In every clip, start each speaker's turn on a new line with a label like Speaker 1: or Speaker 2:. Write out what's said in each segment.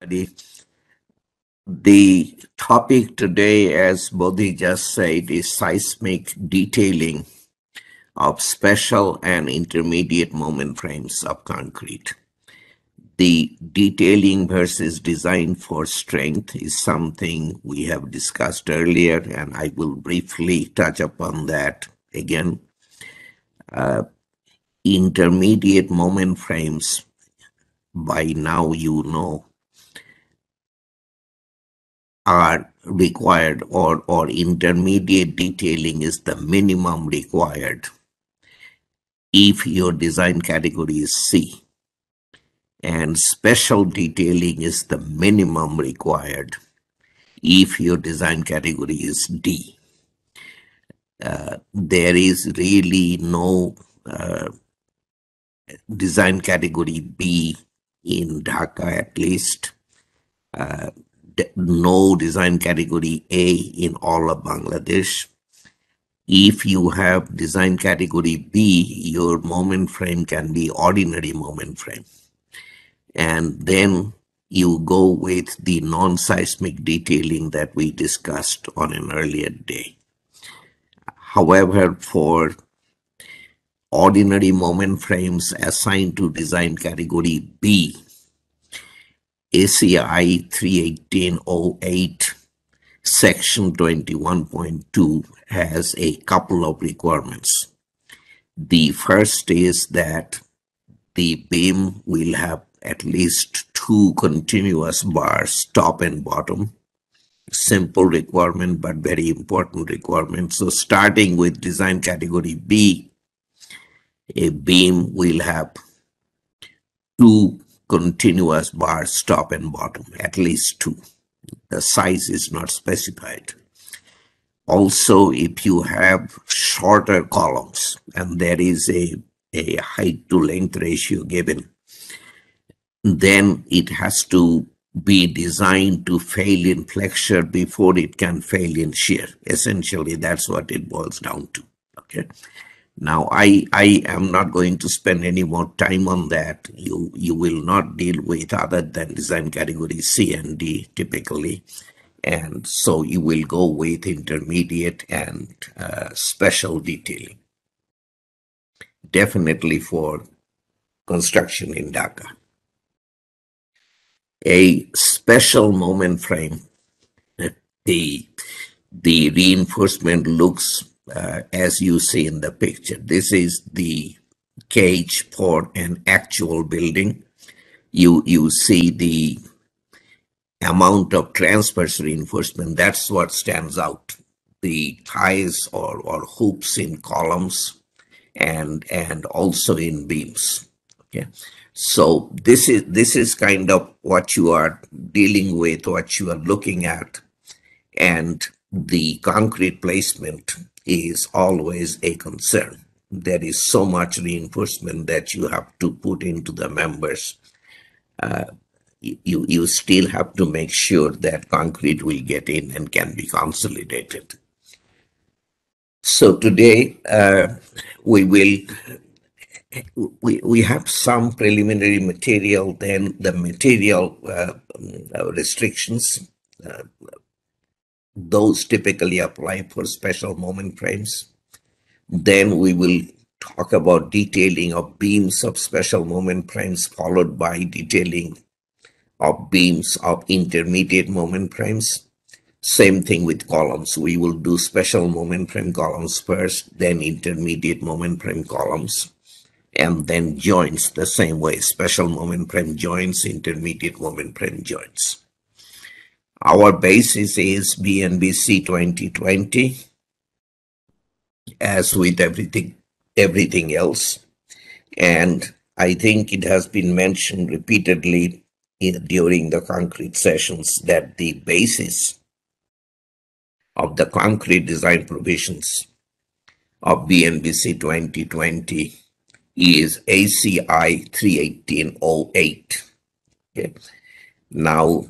Speaker 1: everybody. The topic today, as Bodhi just said, is seismic detailing of special and intermediate moment frames of concrete. The detailing versus design for strength is something we have discussed earlier, and I will briefly touch upon that again. Intermediate moment frames, by now you know, are required, or intermediate detailing is the minimum required if your design category is C, and special detailing is the minimum required if your design category is D. There is really no design category B in Dhaka, at least. No design category A in all of Bangladesh. If you have design category B, your moment frame can be ordinary moment frame. And then you go with the non-seismic detailing that we discussed on an earlier day. However, for ordinary moment frames assigned to design category B, ACI 31808 Section 21.2 has a couple of requirements. The first is that the beam will have at least two continuous bars, top and bottom. Simple requirement, but very important requirement. So starting with design category B, a beam will have two continuous bars, top and bottom, at least two. The size is not specified. Also, if you have shorter columns and there is a height to length ratio given, then it has to be designed to fail in flexure before it can fail in shear. Essentially, that's what it boils down to. Okay. Now, I am not going to spend any more time on that. You will not deal with other than design category C and D typically. And so you will go with intermediate and special detailing. Definitely for construction in Dhaka. A special moment frame, the reinforcement looks as you see in the picture. This is the cage for an actual building. You see the amount of transverse reinforcement. That's what stands out. The ties or hoops in columns and also in beams. Okay, so this is kind of what you are dealing with, what you are looking at, and the concrete placement is always a concern. There is so much reinforcement that you have to put into the members. You still have to make sure that concrete will get in and can be consolidated. So today we have some preliminary material, then the material restrictions. Those typically apply for special moment frames. Then we will talk about detailing of beams of special moment frames, followed by detailing of beams of intermediate moment frames. Same thing with columns. We will do special moment frame columns first, then intermediate moment frame columns, and then joints the same way. Special moment frame joints, intermediate moment frame joints. Our basis is BNBC 2020, as with everything else. And I think it has been mentioned repeatedly during the concrete sessions that the basis of the concrete design provisions of BNBC 2020 is ACI 31808. Okay. Now,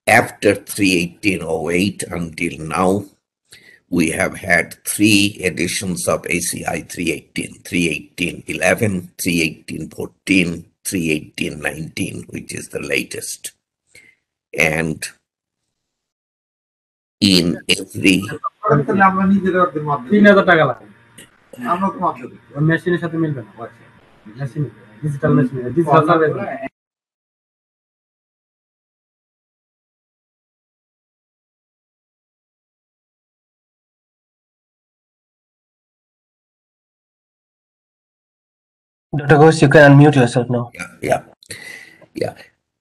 Speaker 1: after 31808 until now, we have had three editions of ACI 318, 31811, 31814, 31819, which is the latest. And in every
Speaker 2: Dr. Ghosh, you can unmute yourself now.
Speaker 1: Yeah.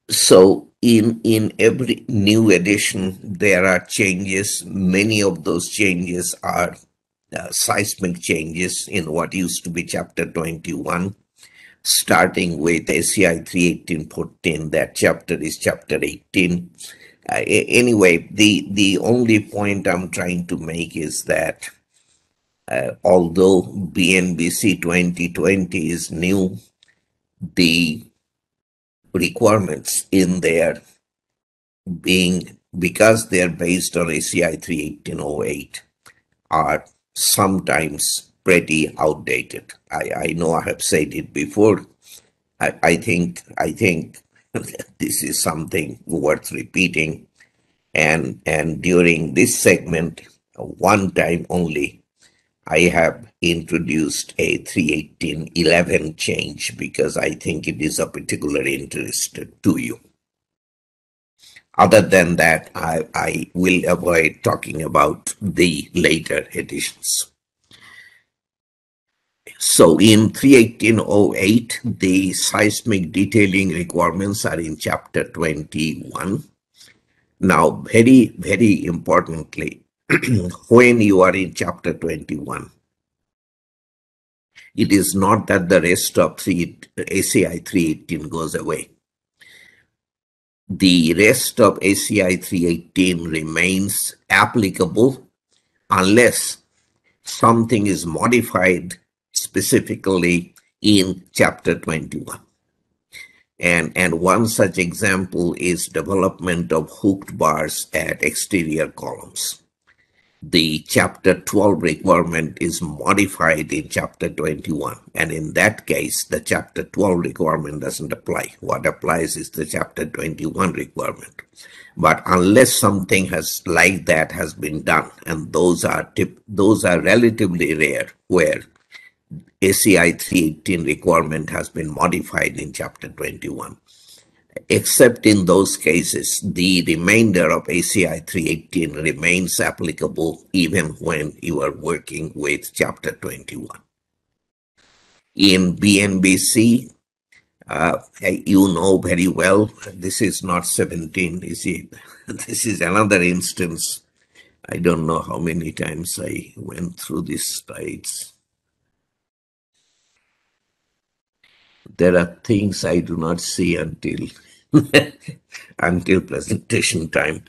Speaker 1: So in every new edition, there are changes. Many of those changes are seismic changes in what used to be Chapter 21, starting with ACI 31814. That chapter is Chapter 18. Anyway, the only point I'm trying to make is that although BNBC 2020 is new, the requirements in there because they're based on ACI 31808 are sometimes pretty outdated. I know I have said it before. I think this is something worth repeating. And during this segment, one time only, I have introduced a 31811 change because I think it is of particular interest to you. Other than that, I will avoid talking about the later editions. So in 31808, the seismic detailing requirements are in Chapter 21. Now, very, very importantly, when you are in Chapter 21, it is not that the rest of ACI 318 goes away. The rest of ACI 318 remains applicable unless something is modified specifically in Chapter 21. And one such example is development of hooked bars at exterior columns. The Chapter 12 requirement is modified in Chapter 21. And in that case, the Chapter 12 requirement doesn't apply. What applies is the Chapter 21 requirement. But unless something like that has been done, and those are relatively rare, where ACI 318 requirement has been modified in Chapter 21. Except in those cases, the remainder of ACI 318 remains applicable even when you are working with Chapter 21. In BNBC, you know very well, this is not 17, is it? This is another instance. I don't know how many times I went through these slides. There are things I do not see until until presentation time.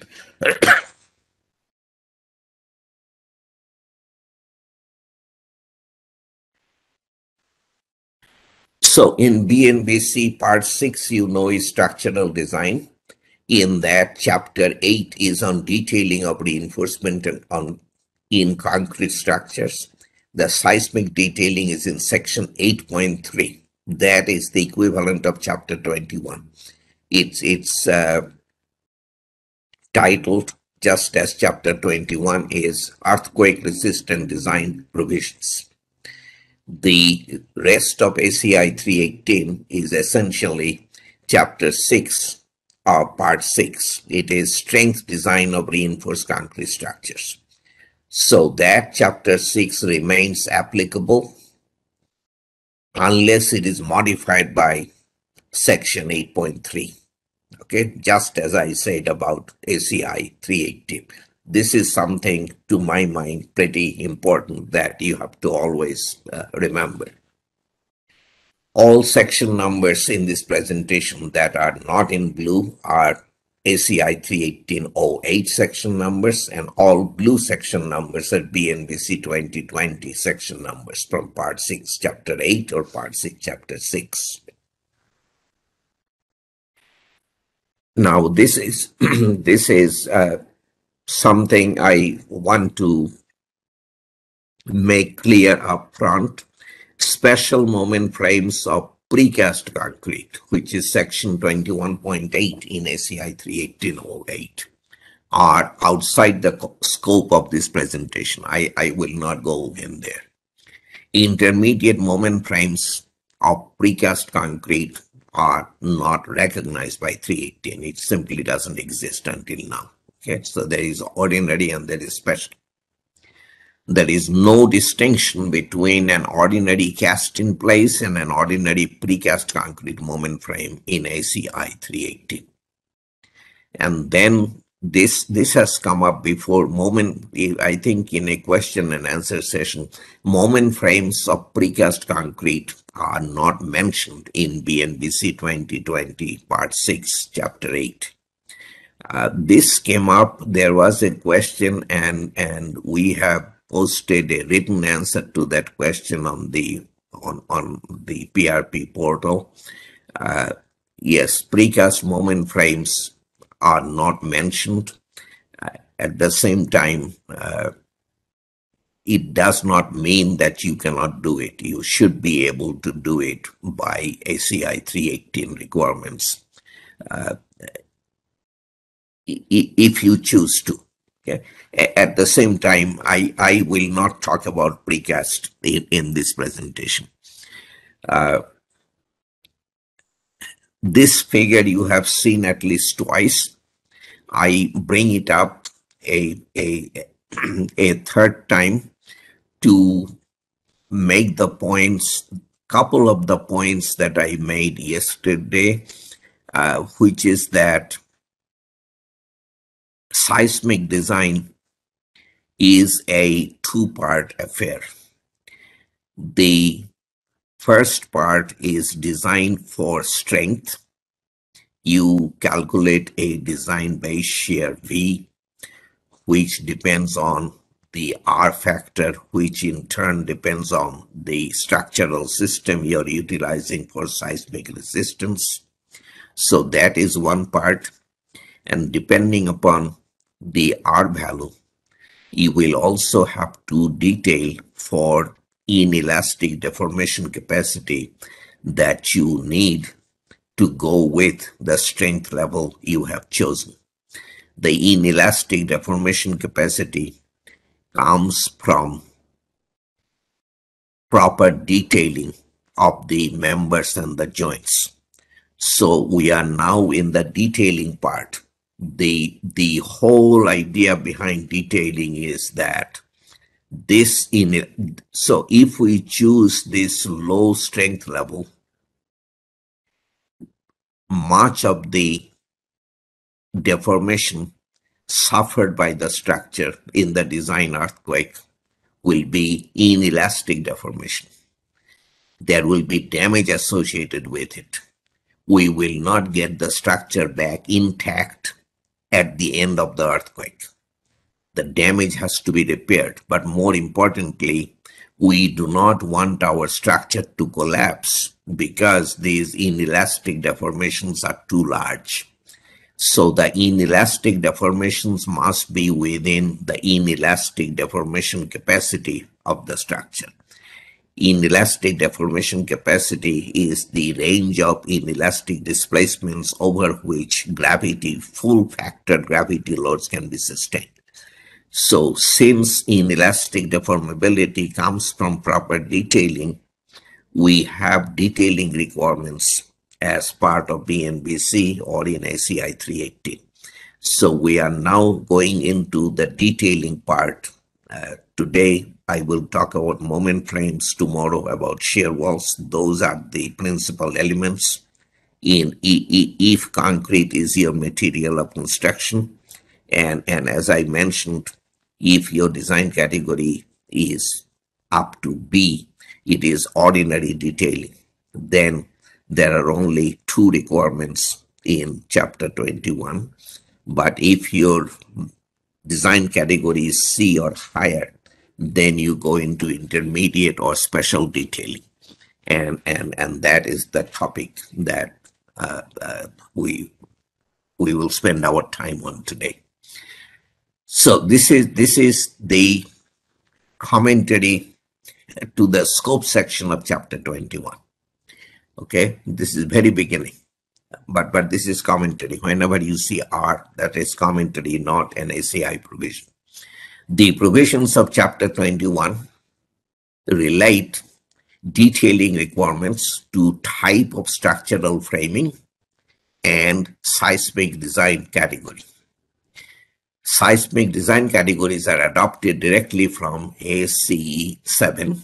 Speaker 1: So in BNBC Part 6, you know, is structural design. In that, Chapter 8 is on detailing of reinforcement in concrete structures. The seismic detailing is in Section 8.3. That is the equivalent of Chapter 21. It's titled just as Chapter 21 is Earthquake-Resistant Design Provisions. The rest of ACI 318 is essentially Chapter 6 or Part 6. It is Strength Design of Reinforced Concrete Structures. So that Chapter 6 remains applicable unless it is modified by Section 8.3. Okay, just as I said about ACI 318. This is something, to my mind, pretty important that you have to always remember. All section numbers in this presentation that are not in blue are ACI 31808 section numbers, and all blue section numbers are BNBC 2020 section numbers from Part 6, Chapter 8 or Part 6, Chapter 6. Now, this is something I want to make clear up front. Special moment frames of precast concrete, which is section 21.8 in ACI 31808, are outside the scope of this presentation. I will not go in there. Intermediate moment frames of precast concrete are not recognized by 318. It simply doesn't exist until now. Okay, so there is ordinary and there is special. There is no distinction between an ordinary cast in place and an ordinary precast concrete moment frame in ACI 318. And then this has come up before. Moment, I think in a question and answer session, moment frames of precast concrete are not mentioned in BNBC 2020 part 6 chapter 8. This came up. There was a question, and we have posted a written answer to that question on the PRP portal. Yes, precast moment frames are not mentioned. At the same time, it does not mean that you cannot do it. You should be able to do it by ACI 318 requirements if you choose to. Okay. At the same time, I will not talk about precast in this presentation. This figure you have seen at least twice. I bring it up a third time to make the points, couple of the points that I made yesterday, which is that seismic design is a two-part affair. The first part is design for strength. You calculate a design base shear V, which depends on the R factor, which in turn depends on the structural system you're utilizing for seismic resistance. So that is one part. And depending upon the R value, you will also have to detail for inelastic deformation capacity that you need to go with the strength level you have chosen. The inelastic deformation capacity comes from proper detailing of the members and the joints. So we are now in the detailing part. The whole idea behind detailing is that so if we choose this low strength level, much of the deformation suffered by the structure in the design earthquake will be inelastic deformation. There will be damage associated with it. We will not get the structure back intact at the end of the earthquake. The damage has to be repaired, but more importantly, we do not want our structure to collapse because these inelastic deformations are too large. So the inelastic deformations must be within the inelastic deformation capacity of the structure. Inelastic deformation capacity is the range of inelastic displacements over which gravity, full factor gravity loads can be sustained. So since inelastic deformability comes from proper detailing, we have detailing requirements as part of BNBC or in ACI 318. So we are now going into the detailing part. Today, I will talk about moment frames, tomorrow about shear walls. Those are the principal elements in if concrete is your material of construction. And as I mentioned, if your design category is up to B, it is ordinary detailing. Then there are only two requirements in chapter 21. But if your design category is C or higher, then you go into intermediate or special detailing. And that is the topic that we will spend our time on today. So this is the commentary to the scope section of chapter 21. Okay, this is very beginning, but this is commentary. Whenever you see R, that is commentary, not an ACI provision. The provisions of Chapter 21 relate detailing requirements to type of structural framing and seismic design category. Seismic design categories are adopted directly from ASCE 7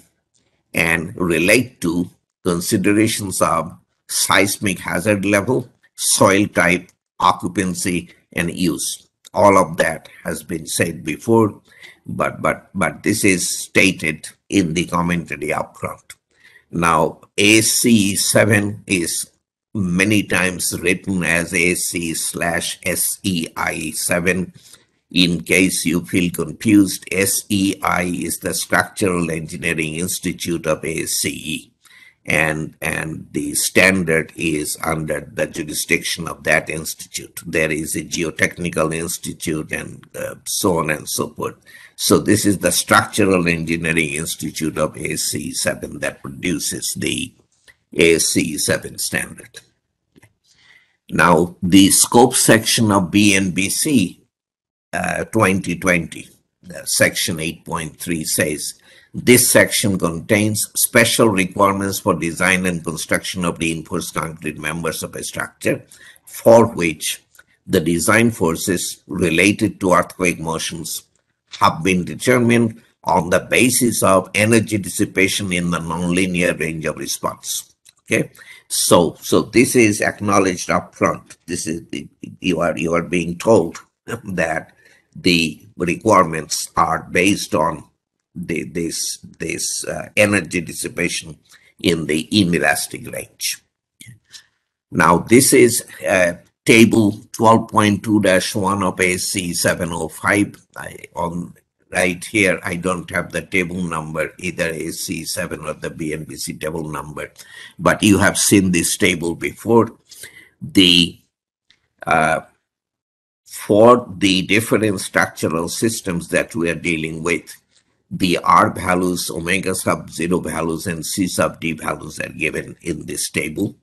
Speaker 1: and relate to considerations of seismic hazard level, soil type, occupancy, and use. All of that has been said before, but this is stated in the commentary upfront. Now, AC7 is many times written as AC/SEI7. In case you feel confused, SEI is the Structural Engineering Institute of ASCE, and the standard is under the jurisdiction of that institute. There is a geotechnical institute and so on and so forth. So this is the Structural Engineering Institute of ASCE 7 that produces the ASCE 7 standard. Now, the scope section of BNBC 2020, section 8.3 says, this section contains special requirements for design and construction of reinforced concrete members of a structure for which the design forces related to earthquake motions have been determined on the basis of energy dissipation in the nonlinear range of response. Okay, so this is acknowledged up front. This is you are being told that the requirements are based on this energy dissipation in the inelastic range. Now, this is table 12.2-1 of ASC 705. On right here, I don't have the table number, either ASC 7 or the BNBC table number, but you have seen this table before. The for the different structural systems that we are dealing with, the R values, omega sub 0 values, and C sub D values are given in this table,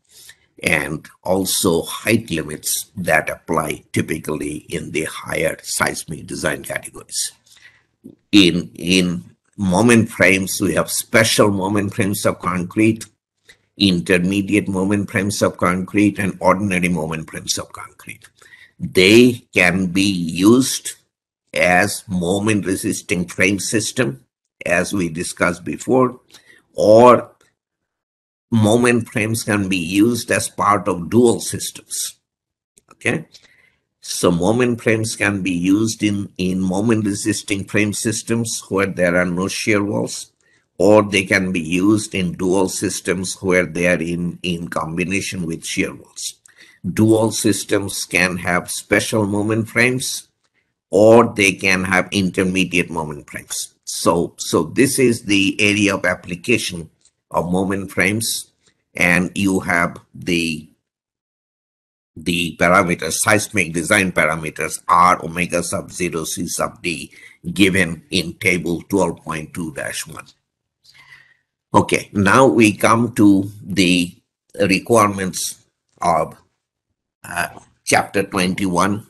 Speaker 1: and also height limits that apply typically in the higher seismic design categories. In moment frames, we have special moment frames of concrete, intermediate moment frames of concrete, and ordinary moment frames of concrete. They can be used as moment resisting frame system, as we discussed before, or moment frames can be used as part of dual systems. Okay, so moment frames can be used in moment resisting frame systems where there are no shear walls, or they can be used in dual systems where they are in combination with shear walls. Dual systems can have special moment frames, or they can have intermediate moment frames. So this is the area of application of moment frames, and you have the parameters, seismic design parameters, R, omega sub 0, C sub D, given in table 12.2-1. Okay, now we come to the requirements of chapter 21.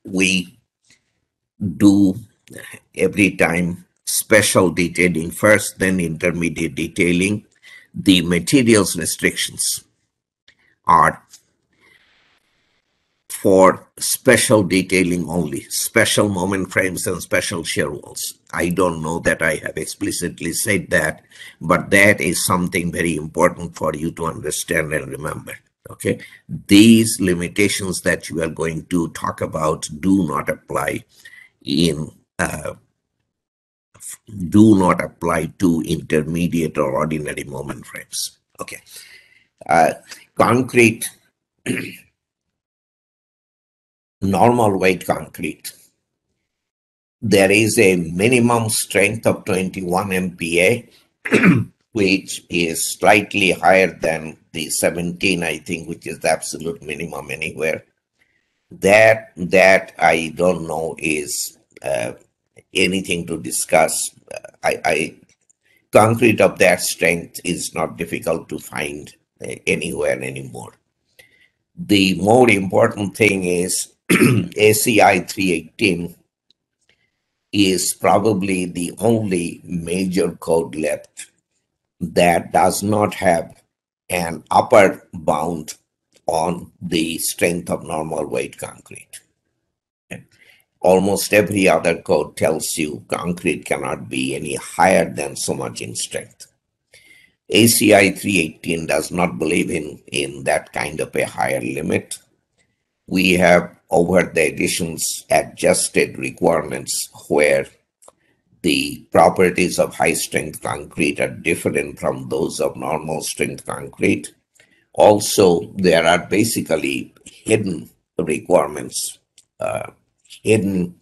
Speaker 1: We do every time special detailing first, then intermediate detailing. The materials restrictions are for special detailing only, special moment frames and special shear walls. I don't know that I have explicitly said that, but that is something very important for you to understand and remember. Okay, these limitations that you are going to talk about do not apply to intermediate or ordinary moment frames. Okay, concrete, normal weight concrete, there is a minimum strength of 21 MPa, which is slightly higher than the 17, I think, which is the absolute minimum anywhere. That I don't know is anything to discuss. Concrete of that strength is not difficult to find anywhere anymore. The more important thing is ACI 318 is probably the only major code left that does not have an upper bound on the strength of normal weight concrete. Almost every other code tells you concrete cannot be any higher than so much in strength. ACI 318 does not believe in that kind of a higher limit. We have, over the editions, adjusted requirements where the properties of high strength concrete are different from those of normal strength concrete. Also, there are basically hidden requirements, hidden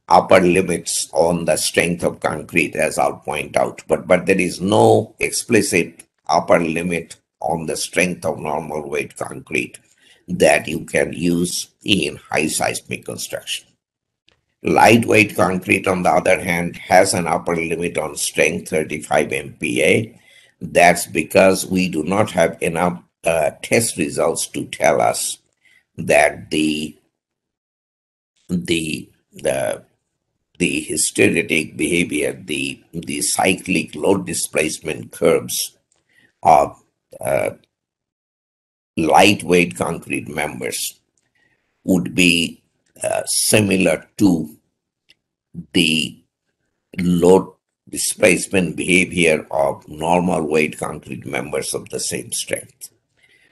Speaker 1: upper limits on the strength of concrete, as I'll point out. But there is no explicit upper limit on the strength of normal weight concrete that you can use in high seismic construction. Lightweight concrete, on the other hand, has an upper limit on strength, 35 MPa. That's because we do not have enough test results to tell us that the hysteretic behavior, the cyclic load displacement curves of lightweight concrete members would be similar to the load displacement behavior of normal weight concrete members of the same strength.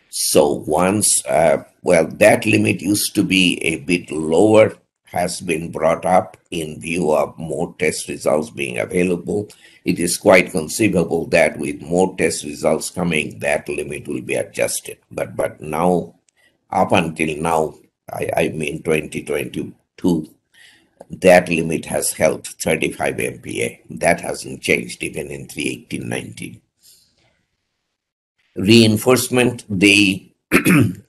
Speaker 1: So once, that limit used to be a bit lower, has been brought up in view of more test results being available. It is quite conceivable that with more test results coming, that limit will be adjusted. But now, up until now, I mean 2022, that limit has held 35 MPa. That hasn't changed even in 318-19. Reinforcement, the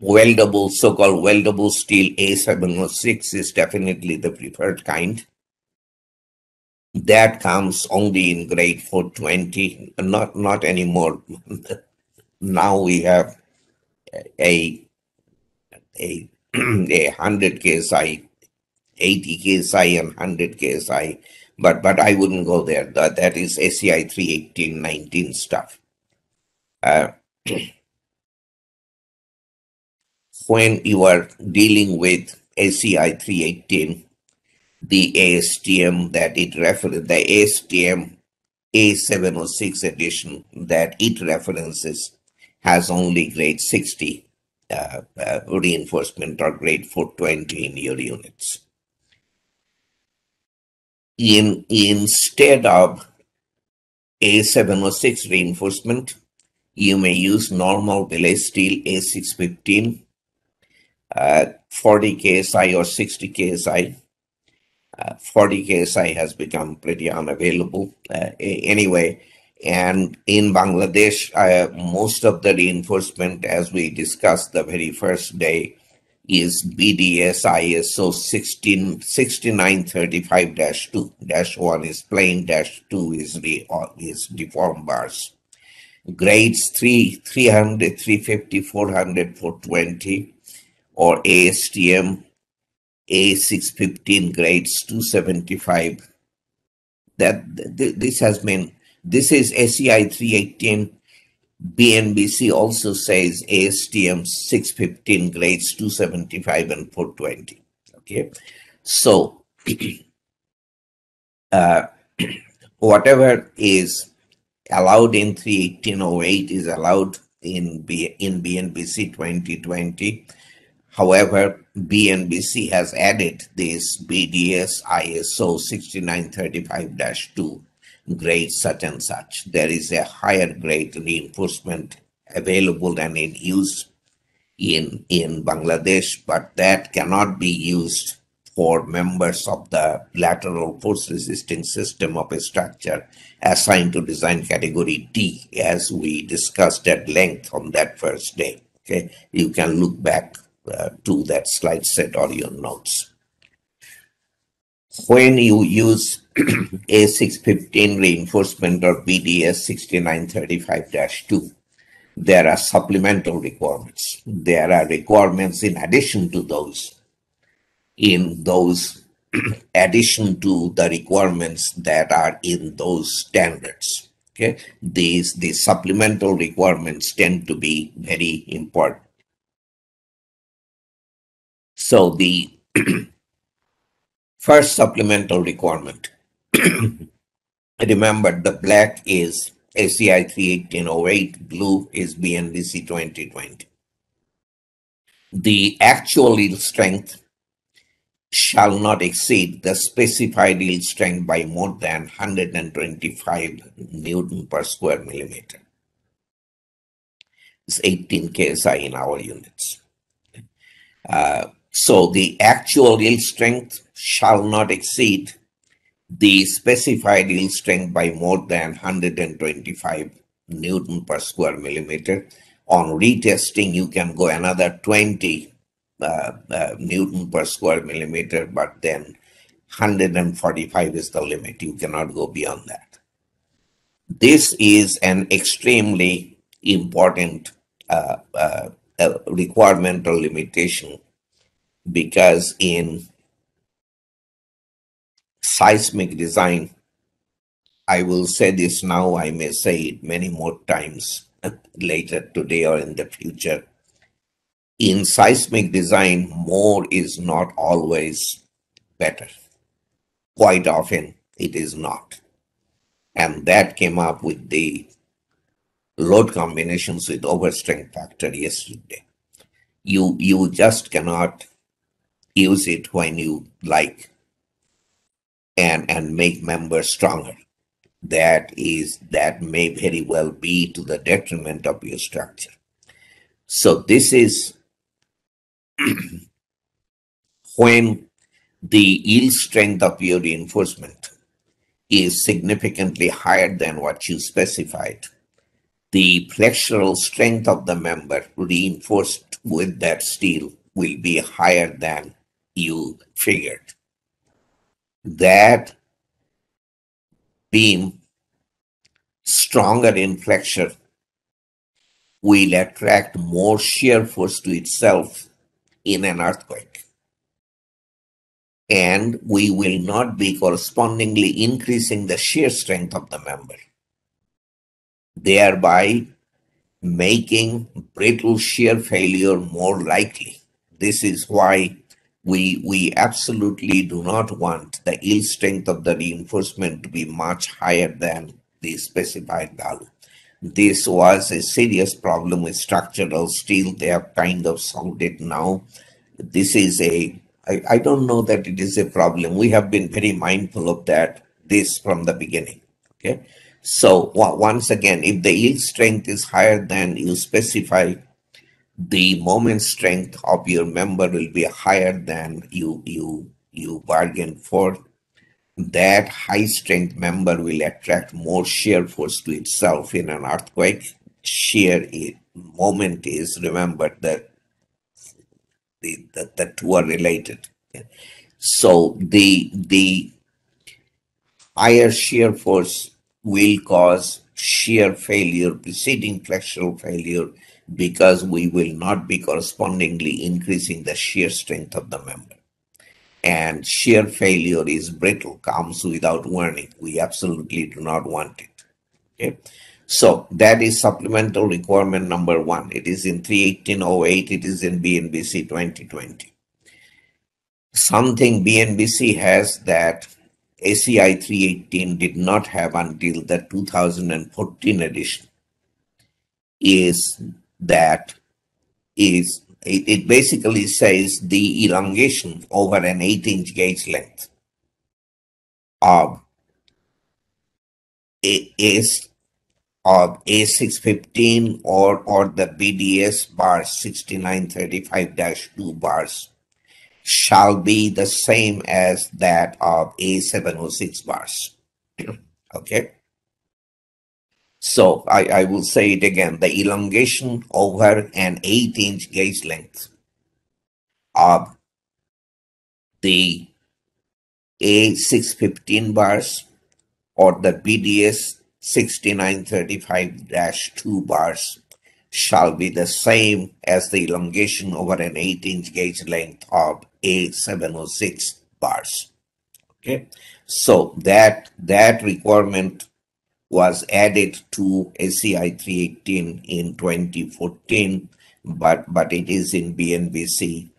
Speaker 1: weldable, so-called weldable steel A706 is definitely the preferred kind. That comes only in grade 420, not anymore. Now we have a 100 KSI, 80 KSI and 100 KSI, but I wouldn't go there. That is ACI 318-19 stuff. When you are dealing with ACI 318, the ASTM that it references, the ASTM A706 edition that it references has only grade 60 reinforcement or grade 420 in your units. Instead of A706 reinforcement, you may use normal billet steel A615, 40 KSI or 60 KSI. 40 KSI has become pretty unavailable anyway. And in Bangladesh, most of the reinforcement, as we discussed the very first day, is BDS ISO 6935-2. -1 is plain, -2 is deformed bars. Grades 300, 350, 400, 420, or ASTM A615 grades 275. This is ACI 318. BNBC also says ASTM 615 grades 275 and 420. Okay, so whatever is allowed in 31808 is allowed in BNBC 2020. However, BNBC has added this BDS ISO 6935-2 grade such and such. There is a higher grade reinforcement available and in use in Bangladesh, but that cannot be used for members of the lateral force resisting system of a structure assigned to design category D, as we discussed at length on that first day. Okay, you can look back to that slide set or your notes. When you use A615 reinforcement or BDS 6935-2, there are supplemental requirements. There are requirements in addition to those, addition to the requirements that are in those standards. Okay, these supplemental requirements tend to be very important. So the first supplemental requirement, remember the black is ACI 31808, blue is BNBC 2020. The actual yield strength shall not exceed the specified yield strength by more than 125 Newton per square millimeter. It's 18 KSI in our units. So the actual yield strength shall not exceed the specified yield strength by more than 125 Newton per square millimeter. On retesting, you can go another 20 Newton per square millimeter, but then 145 is the limit. You cannot go beyond that. This is an extremely important requirement or limitation, because in seismic design, I will say this now, I may say it many more times later today or in the future. In seismic design, more is not always better. Quite often, it is not. And that came up with the load combinations with overstrength factor yesterday. You just cannot use it when you like and make members stronger. That may very well be to the detriment of your structure. So this is when the yield strength of your reinforcement is significantly higher than what you specified. The flexural strength of the member reinforced with that steel will be higher than you figured. That beam, stronger in flexure, will attract more shear force to itself in an earthquake. And we will not be correspondingly increasing the shear strength of the member, thereby making brittle shear failure more likely. This is why we absolutely do not want the yield strength of the reinforcement to be much higher than the specified value. This was a serious problem with structural steel. They have kind of solved it now. This is I don't know that it is a problem. We have been very mindful of this from the beginning. Okay. So once again, if the yield strength is higher than you specify, the moment strength of your member will be higher than you bargained for. That high strength member will attract more shear force to itself in an earthquake. Shear moment is, remember that the two are related. So the higher shear force will cause shear failure preceding flexural failure, because we will not be correspondingly increasing the shear strength of the member. And shear failure is brittle, comes without warning. We absolutely do not want it. Okay. So that is supplemental requirement number 1. It is in 31808. It is in BNBC 2020. Something BNBC has that ACI 318 did not have until the 2014 edition is it basically says the elongation over an 8-inch gauge length of A615 or the BDS bars 6935-2 bars shall be the same as that of A706 bars. Okay. So I will say it again, the elongation over an 8-inch gauge length of the A615 bars or the BDS 6935-2 bars shall be the same as the elongation over an 8-inch gauge length of A706 bars. Okay, so that requirement was added to SCI 318 in 2014, but it is in BNBC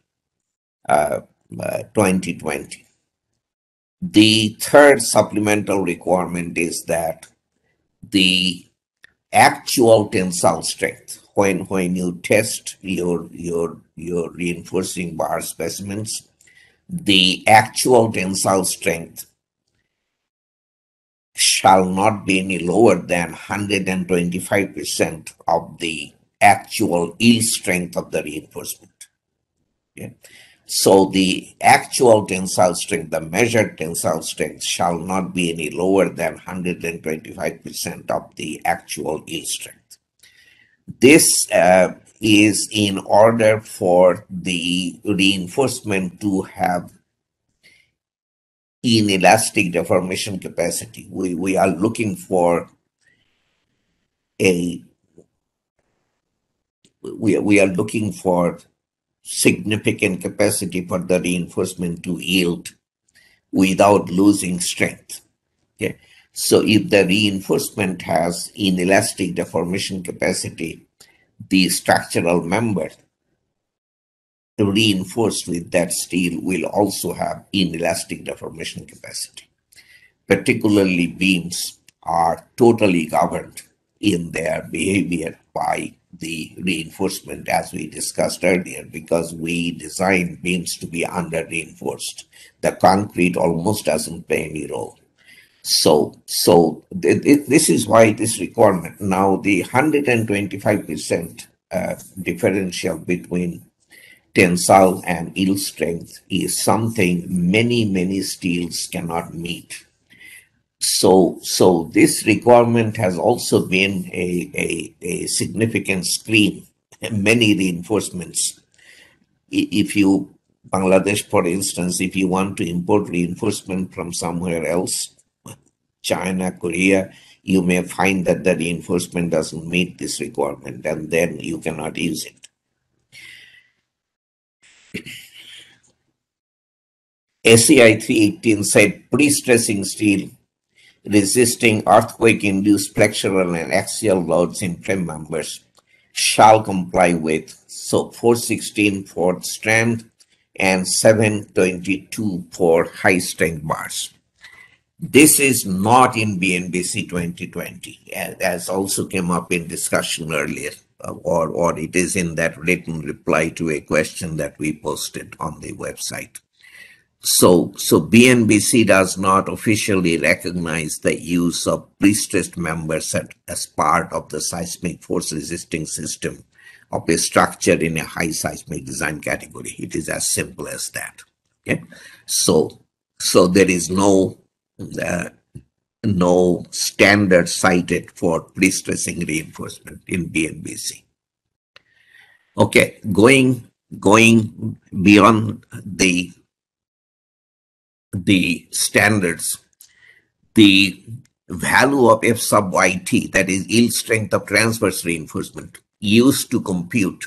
Speaker 1: 2020. The third supplemental requirement is that the actual tensile strength, when you test your reinforcing bar specimens, the actual tensile strength shall not be any lower than 125% of the actual yield strength of the reinforcement. Okay? So the actual tensile strength, the measured tensile strength, shall not be any lower than 125% of the actual yield strength. This is in order for the reinforcement to have inelastic deformation capacity. We are looking for we are looking for significant capacity for the reinforcement to yield without losing strength. Okay, so if the reinforcement has inelastic deformation capacity, the structural member reinforced with that steel will also have inelastic deformation capacity. Particularly beams are totally governed in their behavior by the reinforcement, as we discussed earlier, because we design beams to be under reinforced. The concrete almost doesn't play any role. So this is why this requirement. Now the 125% differential between tensile and yield strength is something many steels cannot meet. So this requirement has also been a significant screen. Many reinforcements. If you, Bangladesh, for instance, if you want to import reinforcement from somewhere else, China, Korea, you may find that the reinforcement doesn't meet this requirement, and then you cannot use it. SCI 318 said pre-stressing steel resisting earthquake-induced flexural and axial loads in frame members shall comply with 416 for strand and 722 for high-strength bars. This is not in BNBC 2020, as also came up in discussion earlier, or it is in that written reply to a question that we posted on the website. So BNBC does not officially recognize the use of pre-stressed members as part of the seismic force resisting system of a structure in a high seismic design category. It is as simple as that. Okay, so there is no standard cited for pre-stressing reinforcement in BNBC. Okay, going beyond the standards, the value of F sub YT, that is yield strength of transverse reinforcement, used to compute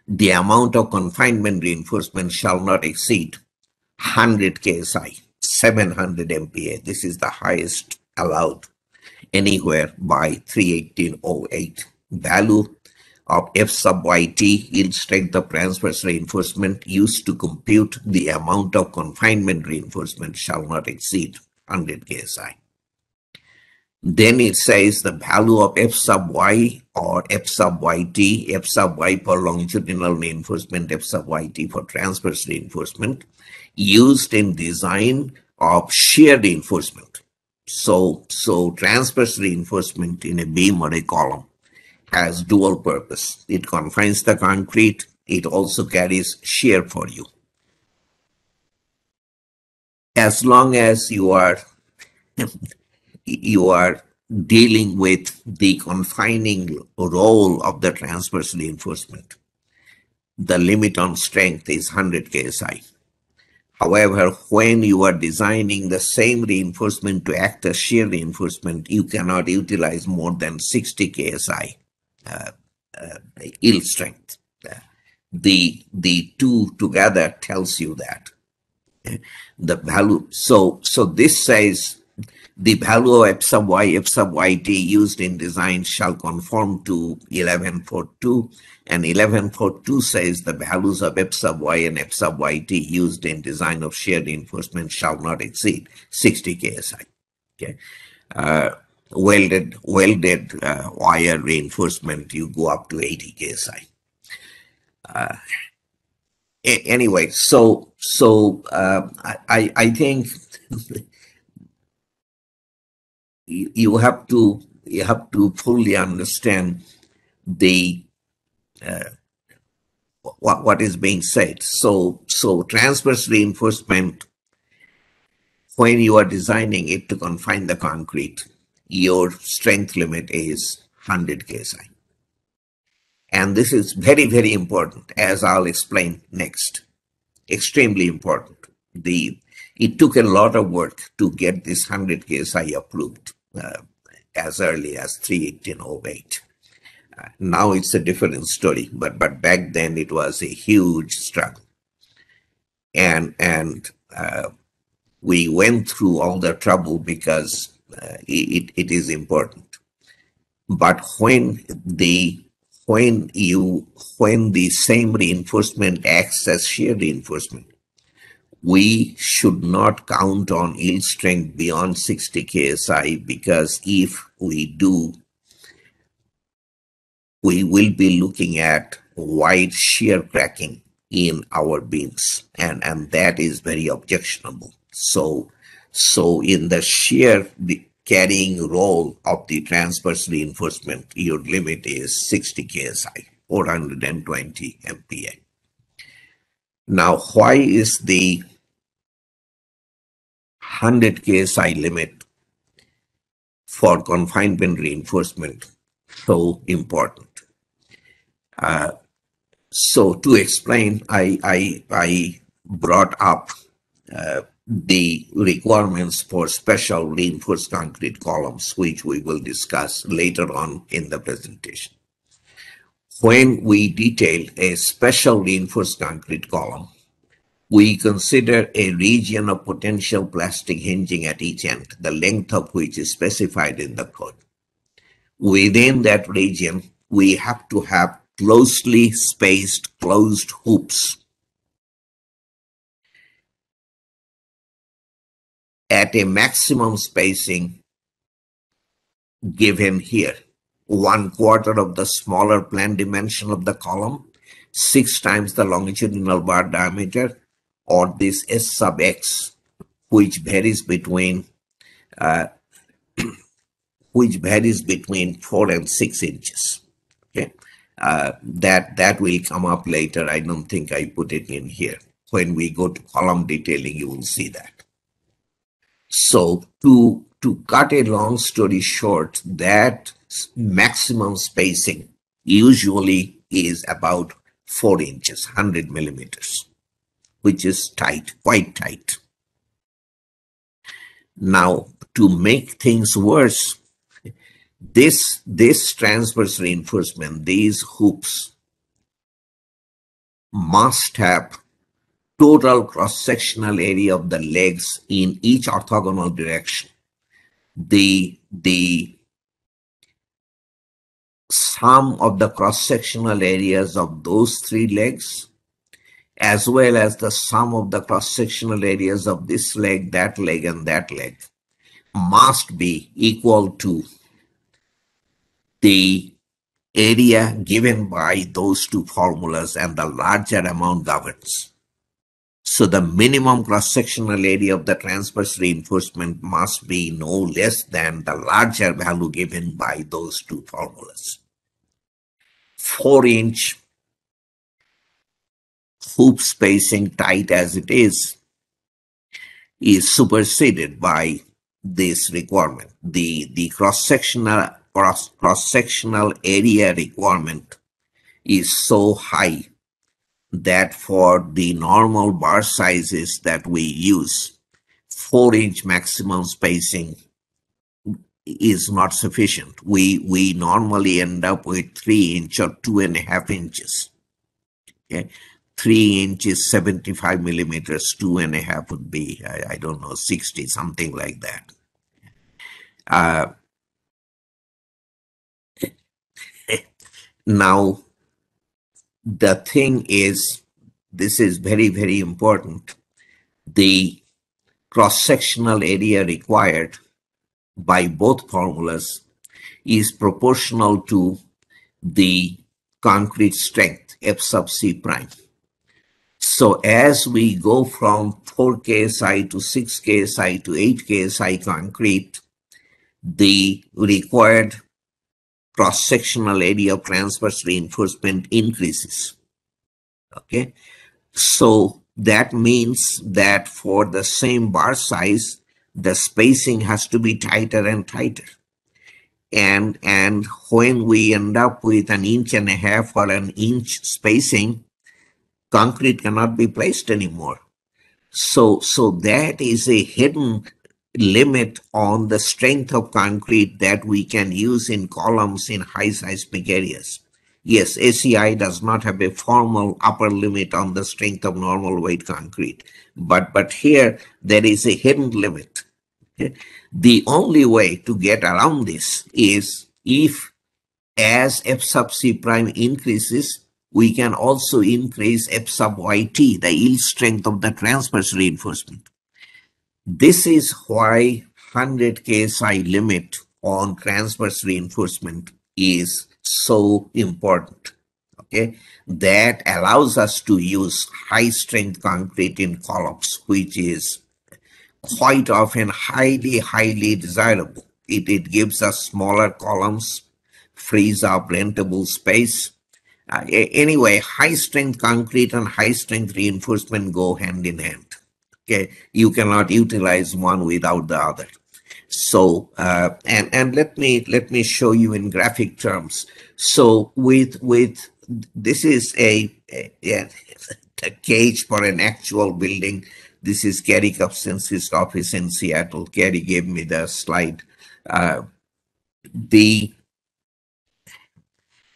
Speaker 1: the amount of confinement reinforcement shall not exceed 100 KSI, 700 MPa. This is the highest allowed anywhere by 31808. Value of F sub YT, yield strength of transverse reinforcement, used to compute the amount of confinement reinforcement shall not exceed 100 KSI. Then it says the value of F sub Y or F sub YT, F sub Y for longitudinal reinforcement, F sub YT for transverse reinforcement, used in design of shear reinforcement. So transverse reinforcement in a beam or a column has dual purpose. It confines the concrete. It also carries shear for you. As long as you are dealing with the confining role of the transverse reinforcement, the limit on strength is 100 KSI. However, when you are designing the same reinforcement to act as shear reinforcement, you cannot utilize more than 60 KSI yield strength. The two together tells you that the value. So this says the value of f sub yt used in design shall conform to 1142, and 1142 says the values of f sub y and f sub yt used in design of shear reinforcement shall not exceed 60 ksi. Okay. Welded wire reinforcement, you go up to 80 ksi. Anyway, I think you have to fully understand the what is being said. So transverse reinforcement, when you are designing it to confine the concrete, your strength limit is 100 ksi. And this is very, very important, as I'll explain next. Extremely important. It took a lot of work to get this 100 ksi approved as early as 3/1808. Now it's a different story, but back then it was a huge struggle, and we went through all the trouble because it is important. But when the same reinforcement acts as shear reinforcement, we should not count on yield strength beyond 60 ksi, because if we do, we will be looking at wide shear cracking in our beams, and that is very objectionable. So in the shear carrying role of the transverse reinforcement, your limit is 60 ksi, 420 MPa. Now, why is the 100 ksi limit for confinement reinforcement so important? So to explain, I brought up the requirements for special reinforced concrete columns, which we will discuss later on in the presentation. When we detail a special reinforced concrete column, we consider a region of potential plastic hinging at each end, the length of which is specified in the code. Within that region, we have to have closely spaced closed hoops at a maximum spacing given here. 1/4 of the smaller planned dimension of the column, 6 times the longitudinal bar diameter, or this S sub x, which varies between 4 and 6 inches. Okay, that will come up later. I don't think I put it in here. When we go to column detailing, you will see that. So to cut a long story short, that maximum spacing usually is about 4 inches, 100 millimeters, which is tight, quite tight. Now, to make things worse, this transverse reinforcement, these hoops, must have total cross-sectional area of the legs in each orthogonal direction. The sum of the cross-sectional areas of those 3 legs, as well as the sum of the cross-sectional areas of this leg, and that leg, must be equal to the area given by those 2 formulas, and the larger amount governs. So the minimum cross-sectional area of the transverse reinforcement must be no less than the larger value given by those 2 formulas. 4-inch hoop spacing, tight as it is superseded by this requirement. The cross-sectional area requirement is so high that for the normal bar sizes that we use, 4-inch maximum spacing is not sufficient. We normally end up with 3 inch or 2.5 inches. Okay, 3 inches, 75 millimeters, 2.5 would be, I don't know, 60, something like that. Now, the thing is, this is very, very important. The cross-sectional area required by both formulas is proportional to the concrete strength, F sub C prime. So as we go from 4 KSI to 6 KSI to 8 KSI concrete, the required cross-sectional area of transverse reinforcement increases. Okay, so that means that for the same bar size, the spacing has to be tighter and tighter. And when we end up with 1.5 or an inch spacing, concrete cannot be placed anymore. So that is a hidden limit on the strength of concrete that we can use in columns in high seismic areas. Yes, ACI does not have a formal upper limit on the strength of normal weight concrete, but here there is a hidden limit. Okay? The only way to get around this is if, as F sub C prime increases, we can also increase F sub YT, the yield strength of the transverse reinforcement. This is why 100 KSI limit on transverse reinforcement is so important. Okay, that allows us to use high strength concrete in columns, which is quite often highly desirable. It gives us smaller columns, frees up rentable space. Anyway, high strength concrete and high strength reinforcement go hand in hand. Okay, you cannot utilize one without the other. So and let me show you in graphic terms. So with this is a cage for an actual building. This is Gary Kupczynski's office in Seattle. Gary gave me the slide. The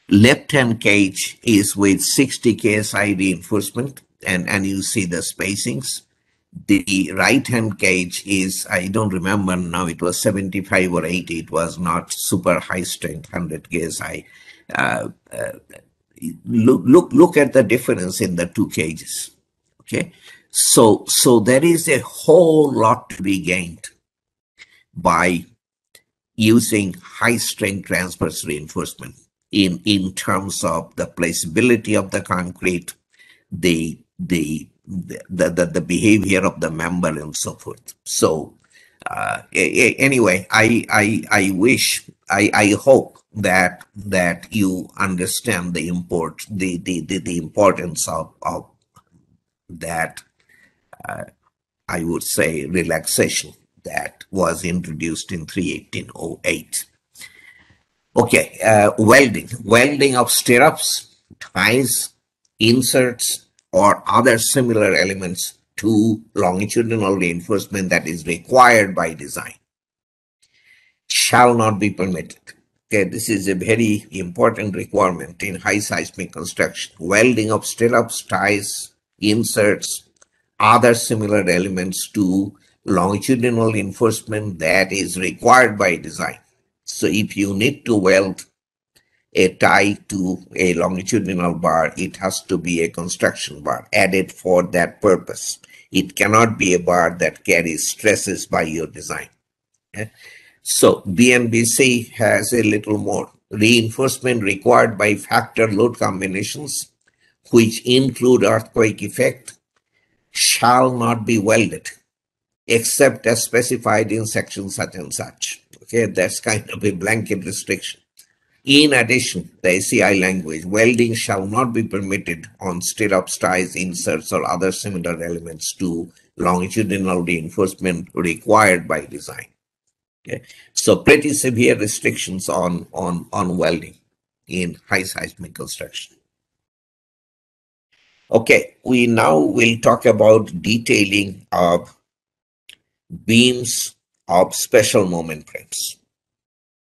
Speaker 1: left-hand cage is with 60 KSI reinforcement, and you see the spacings. The right-hand cage is, I don't remember now, it was 75 or 80. It was not super high strength, 100 KSI. Look at the difference in the two cages. Okay, so there is a whole lot to be gained by using high strength transverse reinforcement in terms of the placeability of the concrete, the behavior of the member, and so forth. So anyway, I hope that you understand the importance of that, I would say, relaxation that was introduced in 31808. Okay, welding of stirrups, ties, inserts, or other similar elements to longitudinal reinforcement that is required by design shall not be permitted. Okay, this is a very important requirement in high seismic construction. Welding of stirrups, ties, inserts, other similar elements to longitudinal reinforcement that is required by design. So if you need to weld a tie to a longitudinal bar, it has to be a construction bar added for that purpose. It cannot be a bar that carries stresses by your design. Okay? So BNBC has a little more. Reinforcement required by factor load combinations, which include earthquake effect, shall not be welded except as specified in section such and such. Okay, that's kind of a blanket restriction. In addition, the ACI language, welding shall not be permitted on stirrups, ties, inserts, or other similar elements to longitudinal reinforcement required by design. Okay, so pretty severe restrictions on welding in high seismic construction. Okay, we now will talk about detailing of beams of special moment frames.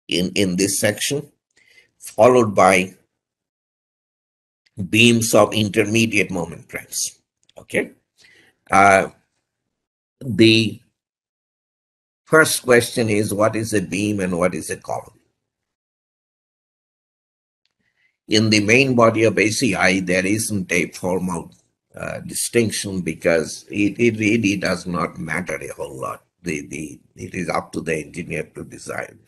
Speaker 1: in this section, followed by beams of intermediate moment primes. Okay. The first question is, what is a beam and what is a column? In the main body of ACI, there isn't a formal distinction because it really does not matter a whole lot. It is up to the engineer to decide.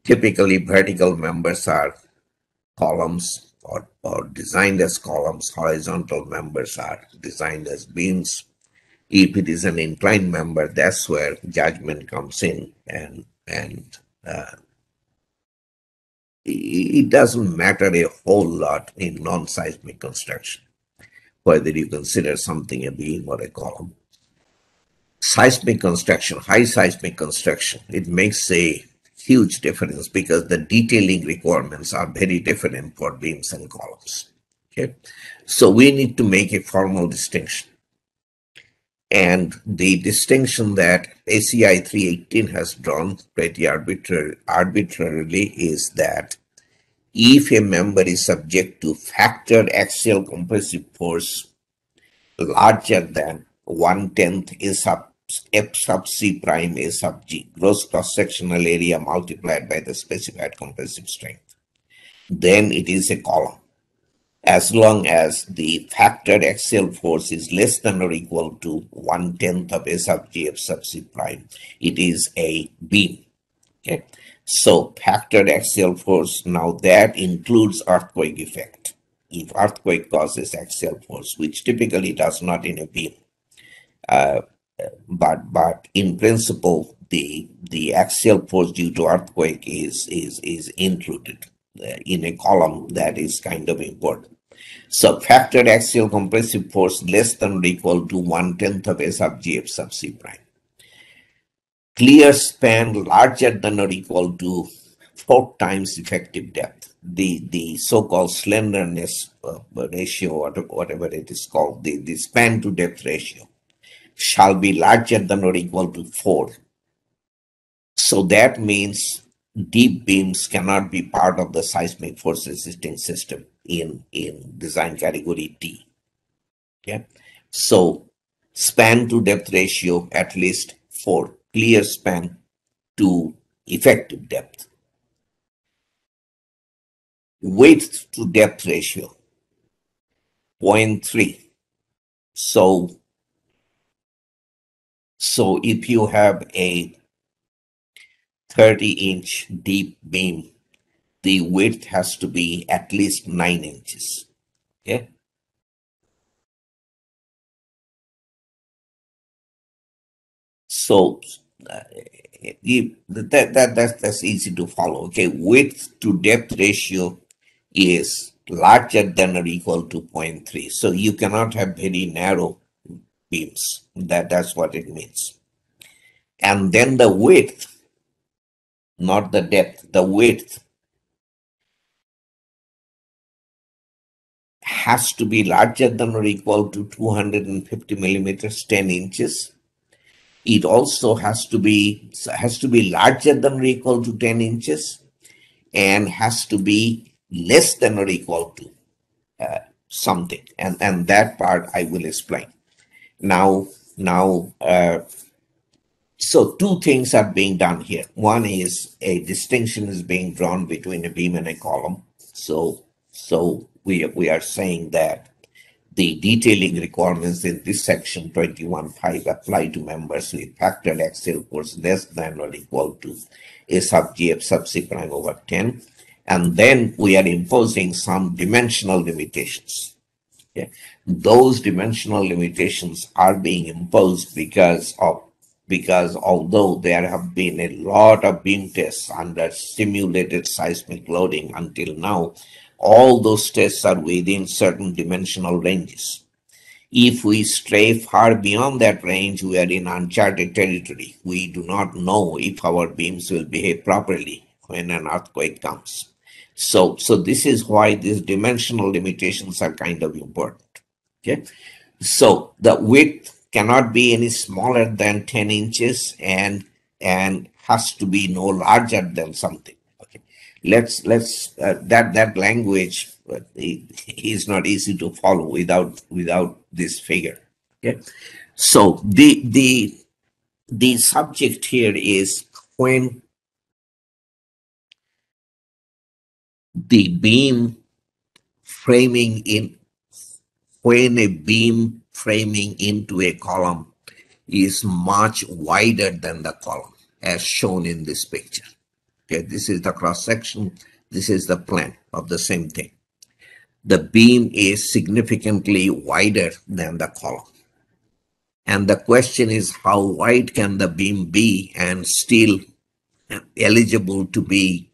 Speaker 1: Typically, vertical members are columns or designed as columns. Horizontal members are designed as beams. If it is an inclined member, that's where judgment comes in, and it doesn't matter a whole lot in non-seismic construction whether you consider something a beam or a column. Seismic construction, high seismic construction, it makes a huge difference because the detailing requirements are very different for beams and columns. Okay, so we need to make a formal distinction. And the distinction that ACI 318 has drawn pretty arbitrarily is that if a member is subject to factored axial compressive force larger than 1/10 A sub F sub C prime A sub G, gross cross-sectional area multiplied by the specified compressive strength, then it is a column. As long as the factored axial force is less than or equal to 1/10 of A sub G F sub C prime, it is a beam. Okay. So factored axial force, now that includes earthquake effect. If earthquake causes axial force, which typically does not in a beam, but in principle, the axial force due to earthquake is included in a column. That is kind of important. So factored axial compressive force less than or equal to 1/10 of A sub G F sub C prime. Clear span larger than or equal to 4 times effective depth. The so-called slenderness ratio, whatever it is called, the span to depth ratio shall be larger than or equal to 4. So that means deep beams cannot be part of the seismic force resisting system in design category D. Okay, so span to depth ratio at least 4, clear span to effective depth. Width to depth ratio 0.3. So if you have a 30-inch deep beam, the width has to be at least 9 inches. Okay. So that's easy to follow. Okay, width to depth ratio is larger than or equal to 0.3. So you cannot have very narrow beams. That's what it means. And then the width, not the depth, the width has to be larger than or equal to 250 millimeters, 10 inches. It also has to be larger than or equal to 10 inches and has to be less than or equal to something. And that part I will explain. Now, so two things are being done here. One is a distinction is being drawn between a beam and a column. So we are saying that the detailing requirements in this section 21.5 apply to members with factored axial force less than or equal to A sub G F sub C prime over 10. And then we are imposing some dimensional limitations. Okay. Those dimensional limitations are being imposed because although there have been a lot of beam tests under simulated seismic loading until now, all those tests are within certain dimensional ranges. If we stray far beyond that range, we are in uncharted territory. We do not know if our beams will behave properly when an earthquake comes. So this is why these dimensional limitations are kind of important. Okay, so the width cannot be any smaller than 10 inches and has to be no larger than something. Okay, let's that language is not easy to follow without this figure. Okay, so the subject here is when the beam framing in when a beam framing into a column is much wider than the column, as shown in this picture. Okay, this is the cross section, this is the plane of the same thing. The beam is significantly wider than the column. And the question is, how wide can the beam be and still eligible to be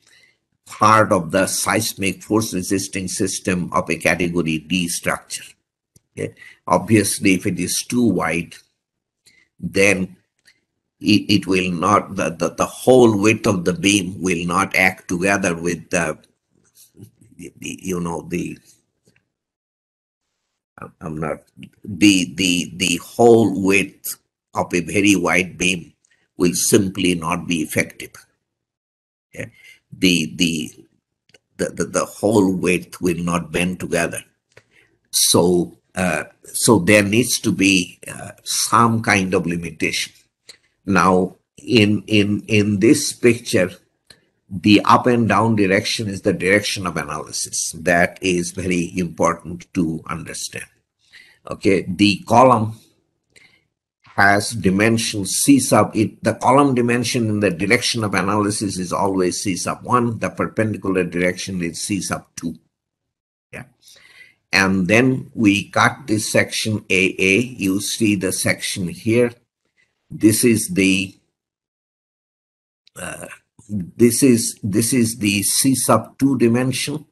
Speaker 1: part of the seismic force resisting system of a category D structure? Okay. Obviously, if it is too wide, then it will not, the whole width of the beam will not act together with the I'm not, the whole width of a very wide beam will simply not be effective. Okay. The whole width will not bend together. So so there needs to be some kind of limitation. Now, in this picture, the up and down direction is the direction of analysis. That is very important to understand. Okay, the column has dimension C sub it. The column dimension in the direction of analysis is always C sub 1. The perpendicular direction is C sub 2. Yeah. And then we cut this section AA. You see the section here. This is the this is the C sub 2 dimension.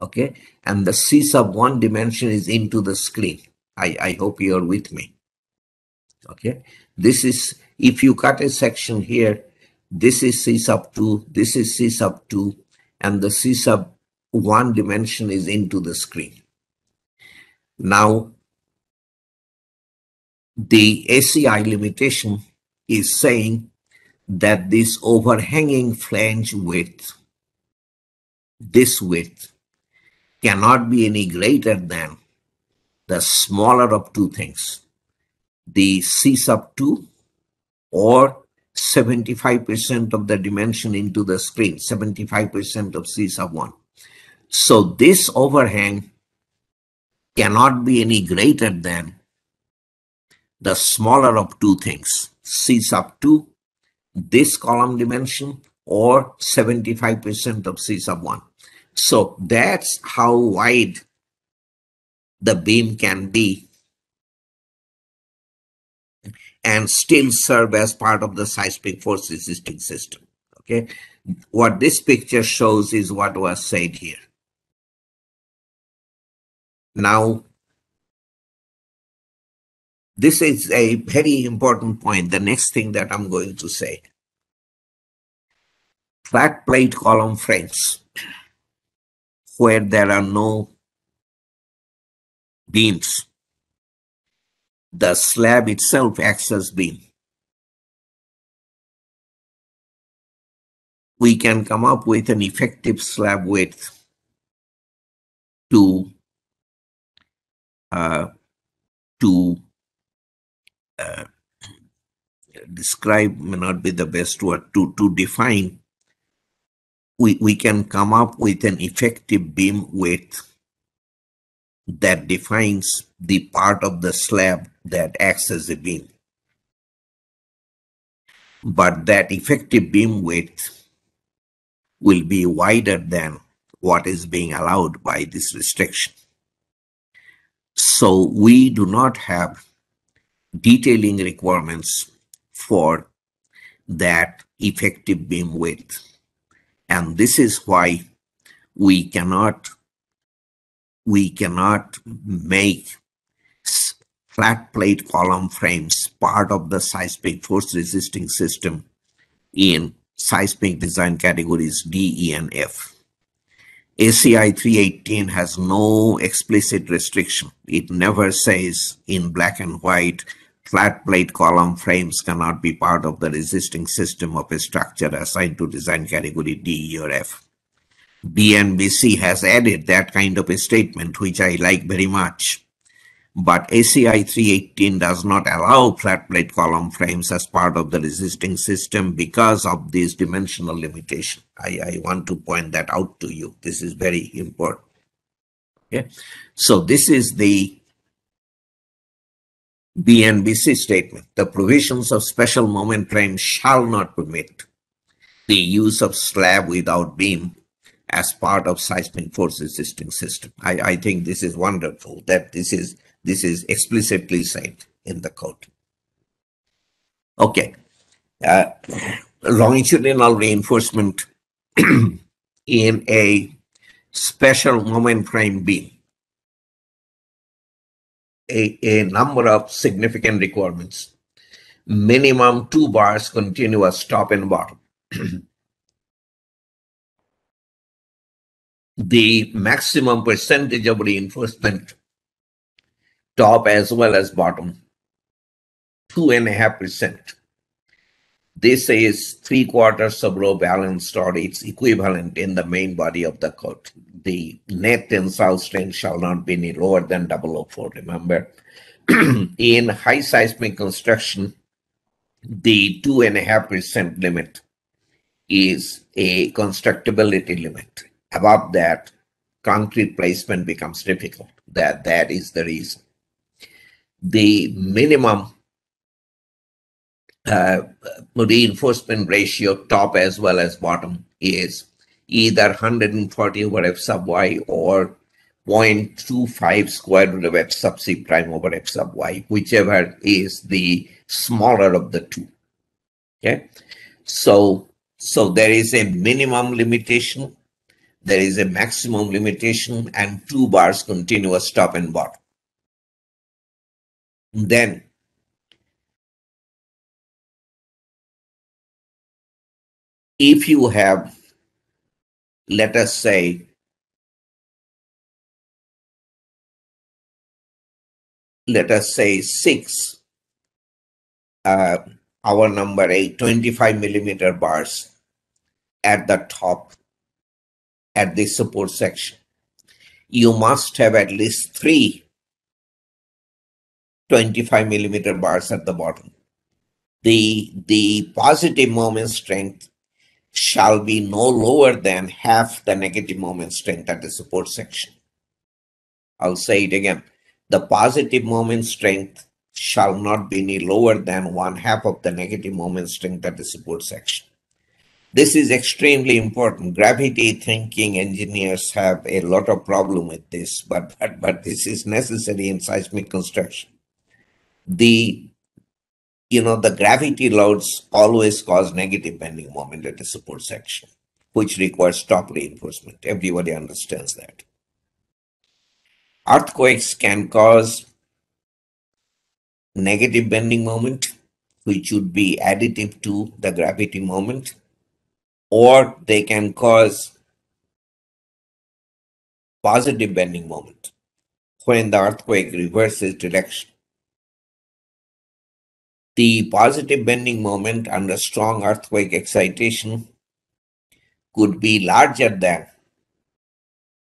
Speaker 1: Okay, and the C sub 1 dimension is into the screen. I hope you are with me. Okay, this is, if you cut a section here, this is C sub 2, this is C sub 2, and the C sub 1 dimension is into the screen. Now, the ACI limitation is saying that this overhanging flange width, this width, cannot be any greater than the smaller of two things, the C sub 2 or 75% of the dimension into the screen, 75% of C sub 1. So this overhang cannot be any greater than the smaller of two things, C sub 2, this column dimension, or 75% of C sub 1. So that's how wide the beam can be and still serve as part of the seismic force resisting system. Okay, what this picture shows is what was said here. Now, this is a very important point. The next thing that I'm going to say, flat plate column frames where there are no beams, the slab itself acts as beam. We can come up with an effective slab width to describe, may not be the best word, to define. We can come up with an effective beam width that defines the part of the slab that acts as a beam. But that effective beam width will be wider than what is being allowed by this restriction. So we do not have detailing requirements for that effective beam width. And this is why we cannot make flat plate column frames part of the seismic force resisting system in seismic design categories D, E, and F. ACI 318 has no explicit restriction. It never says in black and white, flat plate column frames cannot be part of the resisting system of a structure assigned to design category D, E, or F. BNBC has added that kind of a statement, which I like very much. But ACI 318 does not allow flat plate column frames as part of the resisting system because of this dimensional limitation. I want to point that out to you. This is very important. Okay. So this is the BNBC statement. The provisions of special moment frame shall not permit the use of slab without beam as part of seismic force resisting system. I think this is wonderful that this is explicitly said in the code. Okay. Longitudinal reinforcement in a special moment frame beam. A number of significant requirements. Minimum 2 bars continuous top and bottom. The maximum percentage of reinforcement top as well as bottom, 2.5%. This is 3/4 of row balanced or its equivalent in the main body of the code. The net tensile strength shall not be any lower than 004, remember. In high seismic construction, the 2.5% limit is a constructability limit. Above that, concrete placement becomes difficult. That is the reason. The minimum reinforcement ratio, top as well as bottom, is either 140 over f sub y or 0.25 square root of f sub c prime over f sub y, whichever is the smaller of the two. Okay, so there is a minimum limitation, there is a maximum limitation, and 2 bars continuous top and bottom. Then if you have, let us say, six, our number 8, 25 millimeter bars at the top at the support section. You must have at least 3 25 millimeter bars at the bottom. The positive moment strength shall be no lower than half the negative moment strength at the support section. I'll say it again. The positive moment strength shall not be any lower than 1/2 of the negative moment strength at the support section. This is extremely important. Gravity thinking engineers have a lot of problem with this, but this is necessary in seismic construction. The gravity loads always cause negative bending moment at the support section, which requires top reinforcement. Everybody understands that. Earthquakes can cause negative bending moment, which would be additive to the gravity moment, or they can cause positive bending moment when the earthquake reverses direction. The positive bending moment under strong earthquake excitation could be larger than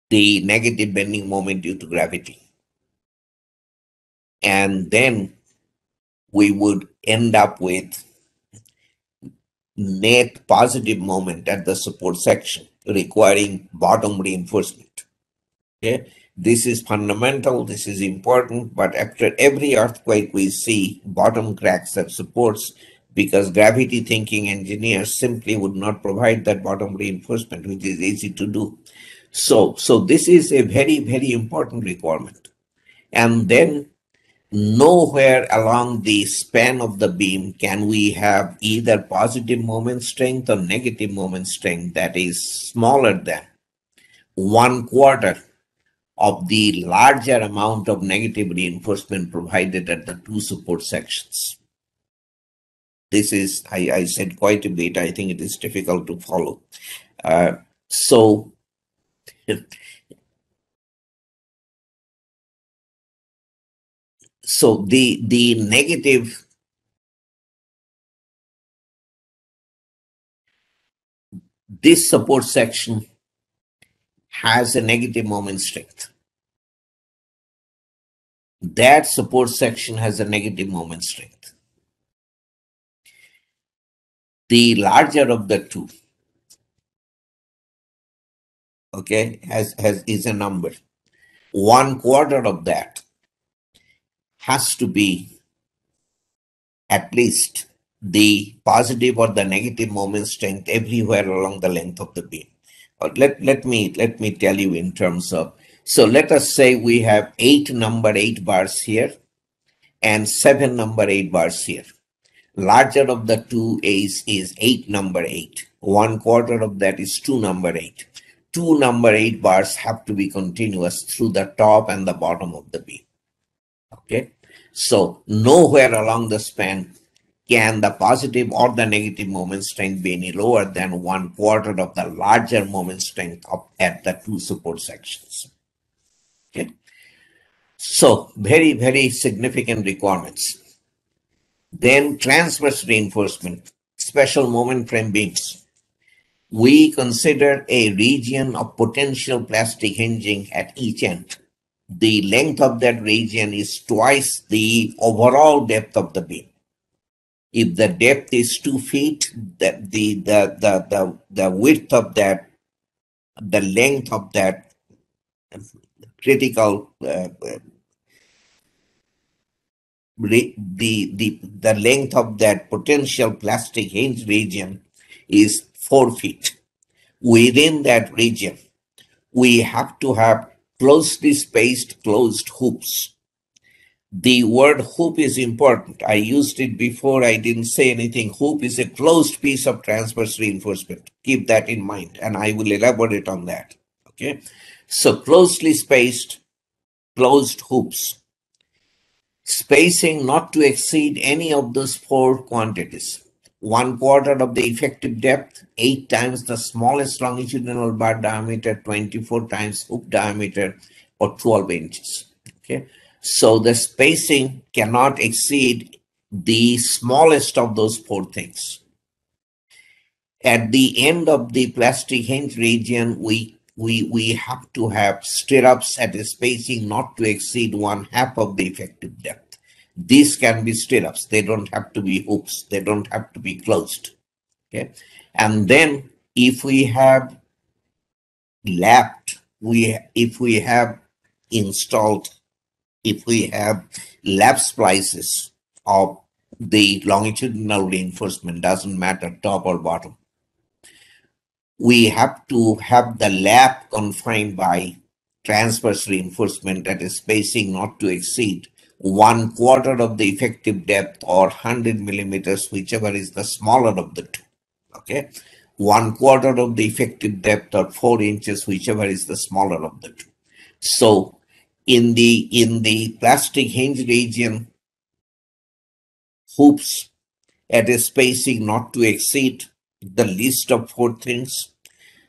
Speaker 1: the negative bending moment due to gravity. And then we would end up with net positive moment at the support section requiring bottom reinforcement. Okay, this is fundamental, this is important, but after every earthquake we see bottom cracks at supports because gravity thinking engineers simply would not provide that bottom reinforcement, which is easy to do. So this is a very, very important requirement. And then nowhere along the span of the beam can we have either positive moment strength or negative moment strength that is smaller than 1/4 of the larger amount of negative reinforcement provided at the two support sections. This is, I said quite a bit. I think it is difficult to follow. So So the negative, this support section has a negative moment strength. That support section has a negative moment strength. The larger of the two, okay, is a number. 1/4 of that has to be at least the positive or the negative moment strength everywhere along the length of the beam. Let me tell you in terms of, so let us say we have 8 number 8 bars here and 7 number 8 bars here. Larger of the two is 8 number 8. 1/4 of that is 2 number 8. 2 number 8 bars have to be continuous through the top and the bottom of the beam. Okay, so nowhere along the span can the positive or the negative moment strength be any lower than 1/4 of the larger moment strength at the two support sections. Okay, so very significant requirements. Then transverse reinforcement, special moment frame beams. We consider a region of potential plastic hinging at each end. The length of that region is twice the overall depth of the beam. If the depth is 2 feet, the width of that, the length of that critical, the length of that potential plastic hinge region is 4 feet. Within that region, we have to have closely spaced closed hoops. The word hoop is important. I used it before. I didn't say anything. Hoop is a closed piece of transverse reinforcement. Keep that in mind, and I will elaborate on that. Okay, so closely spaced closed hoops. Spacing not to exceed any of those 4 quantities. 1/4 of the effective depth, 8 times the smallest longitudinal bar diameter, 24 times hoop diameter, or 12 inches. Okay, so the spacing cannot exceed the smallest of those 4 things. At the end of the plastic hinge region, we have to have stirrups at a spacing not to exceed 1/2 of the effective depth. These can be stirrups. They don't have to be hoops. They don't have to be closed. Okay, and then if we have lapped, if we have installed, if we have lap splices of the longitudinal reinforcement, doesn't matter top or bottom, we have to have the lap confined by transverse reinforcement at a spacing not to exceed 1/4 of the effective depth or 100 millimeters, whichever is the smaller of the two. Okay, 1/4 of the effective depth or 4 inches, whichever is the smaller of the two. So in the plastic hinge region, hoops at a spacing not to exceed the least of 4 things.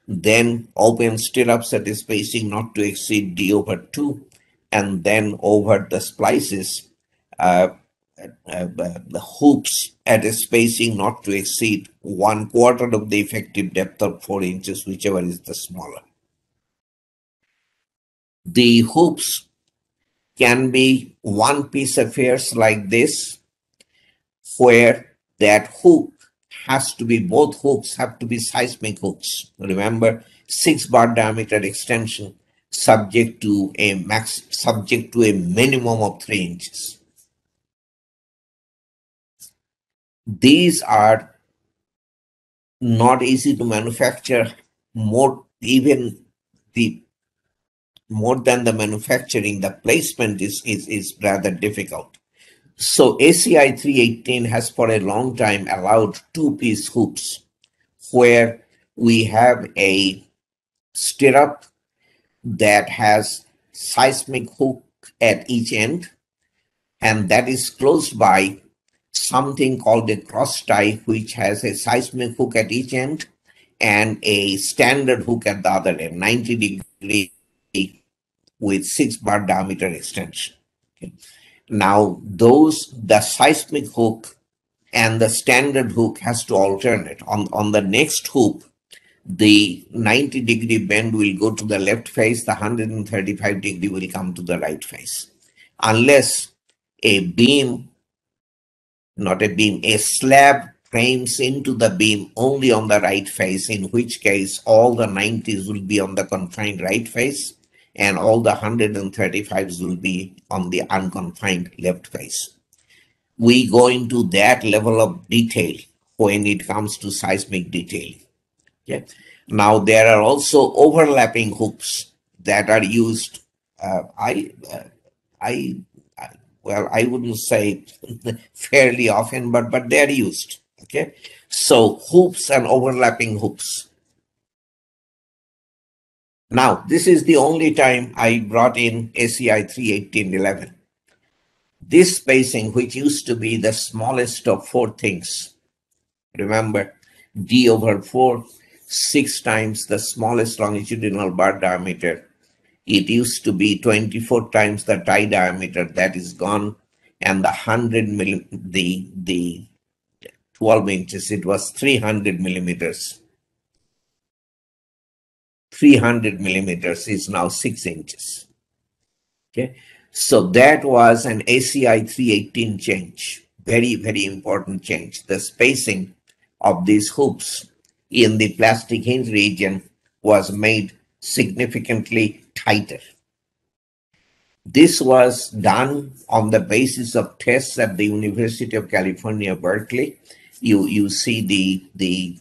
Speaker 1: Then open stirrups at a spacing not to exceed d/2, and then over the splices, the hoops at a spacing not to exceed 1/4 of the effective depth of 4 inches, whichever is the smaller. The hoops can be one piece affairs like this, where that hook has to be, both hooks have to be seismic hooks. Remember, 6 bar diameter extension subject to a minimum of 3 inches. These are not easy to manufacture. More than the manufacturing, the placement is rather difficult. So ACI 318 has for a long time allowed 2-piece hoops, where we have a stirrup that has seismic hook at each end, and that is closed by something called a cross tie, which has a seismic hook at each end and a standard hook at the other end, 90 degree with 6 bar diameter extension. Okay. Now, the seismic hook and the standard hook has to alternate. On the next hook, the 90-degree bend will go to the left face, the 135-degree will come to the right face. Unless a beam, not a beam, a slab frames into the beam only on the right face, in which case all the 90s will be on the confined right face and all the 135s will be on the unconfined left face. We go into that level of detail when it comes to seismic detailing. Okay. Now there are also overlapping hooks that are used. I well, I wouldn't say fairly often, but they're used. Okay, so hoops and overlapping hoops. Now this is the only time I brought in ACI 31811. This spacing, which used to be the smallest of four things, remember, d over 4, 6 times the smallest longitudinal bar diameter. It used to be 24 times the tie diameter, that is gone, and the 12 inches, it was 300 millimeters. 300 millimeters is now 6 inches. Okay, so that was an ACI 318 change. Very, very important change. The spacing of these hoops in the plastic hinge region was made significantly tighter. This was done on the basis of tests at the University of California, Berkeley. You see the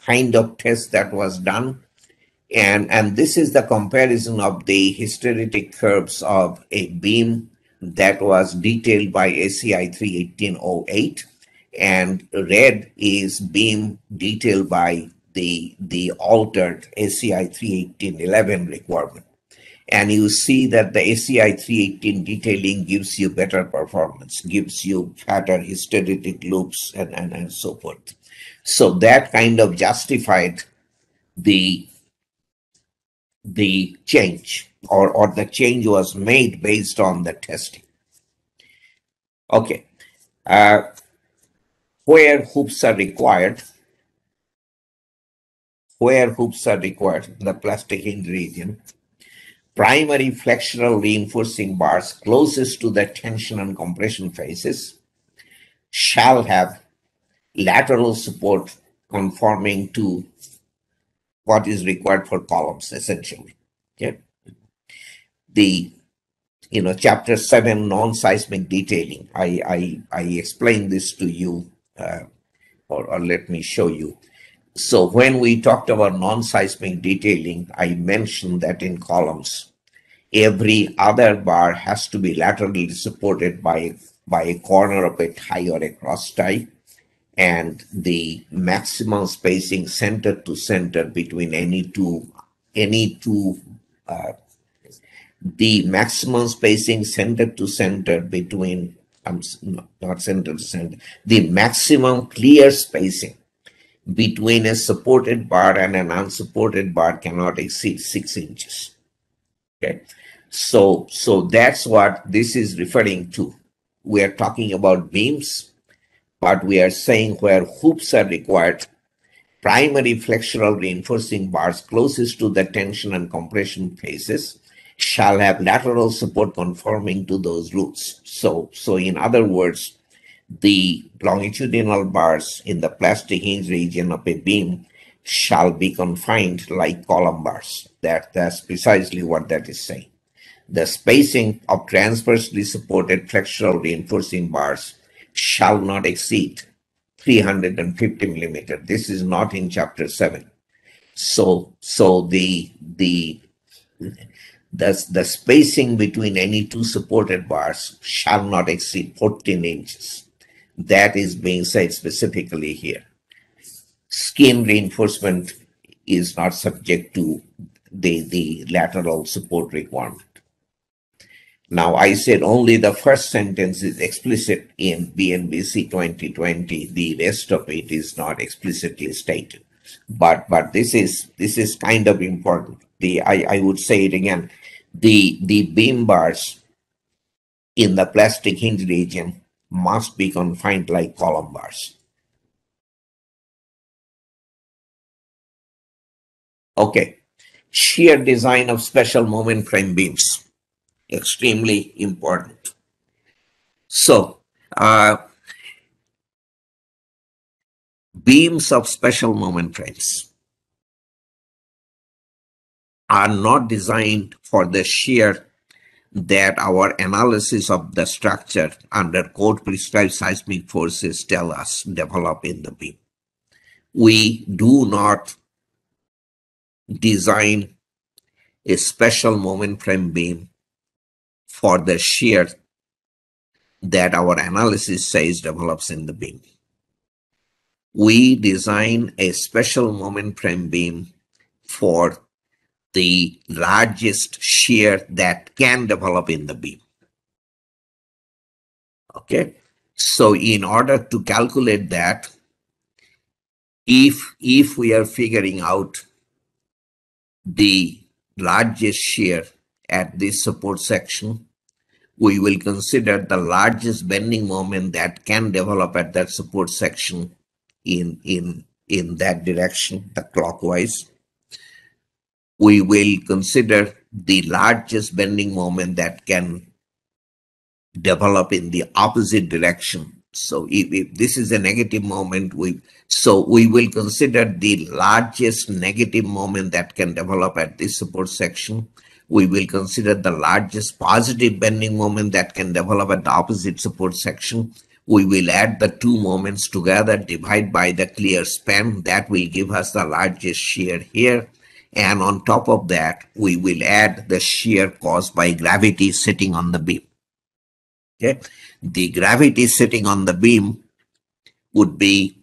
Speaker 1: kind of test that was done. And this is the comparison of the hysteretic curves of a beam that was detailed by ACI 31808, and red is beam detailed by the altered ACI 31811 requirement. And you see that the ACI 318 detailing gives you better performance, gives you fatter hysteretic loops and so forth. So that kind of justified the change, or the change was made based on the testing. Okay, where hoops are required, in the plastic hinge region, primary flexural reinforcing bars closest to the tension and compression faces shall have lateral support conforming to what is required for columns, essentially. Okay, the chapter 7, non-seismic detailing, I explained this to you, or let me show you. So when we talked about non-seismic detailing, I mentioned that in columns, every other bar has to be laterally supported by a corner of a tie or a cross tie, and the maximum spacing center to center between any two the maximum spacing center to center between, not center to center, the maximum clear spacing between a supported bar and an unsupported bar cannot exceed 6 inches. Okay, so that's what this is referring to. We are talking about beams, but we are saying where hoops are required, primary flexural reinforcing bars closest to the tension and compression faces shall have lateral support conforming to those rules. So in other words, the longitudinal bars in the plastic hinge region of a beam shall be confined like column bars. That's precisely what that is saying. The spacing of transversely supported flexural reinforcing bars shall not exceed 350 millimeter. This is not in chapter 7. So the spacing between any two supported bars shall not exceed 14 inches. That is being said specifically here. Skin reinforcement is not subject to the lateral support requirement. Now, I said only the first sentence is explicit in BNBC 2020. The rest of it is not explicitly stated. But this is kind of important. I would say it again. The beam bars in the plastic hinge region must be confined like column bars. Okay, shear design of special moment frame beams, extremely important. So, beams of special moment frames are not designed for the shear that our analysis of the structure under code-prescribed seismic forces tell us develop in the beam. We do not design a special moment frame beam for the shear that our analysis says develops in the beam. We design a special moment frame beam for the largest shear that can develop in the beam. Okay, so in order to calculate that, if we are figuring out the largest shear at this support section, we will consider the largest bending moment that can develop at that support section in that direction, the clockwise. We will consider the largest bending moment that can develop in the opposite direction. So if this is a negative moment, we will consider the largest negative moment that can develop at this support section. We will consider the largest positive bending moment that can develop at the opposite support section. We will add the two moments together, divide by the clear span. That will give us the largest shear here. And on top of that, we will add the shear caused by gravity sitting on the beam. Okay, the gravity sitting on the beam would be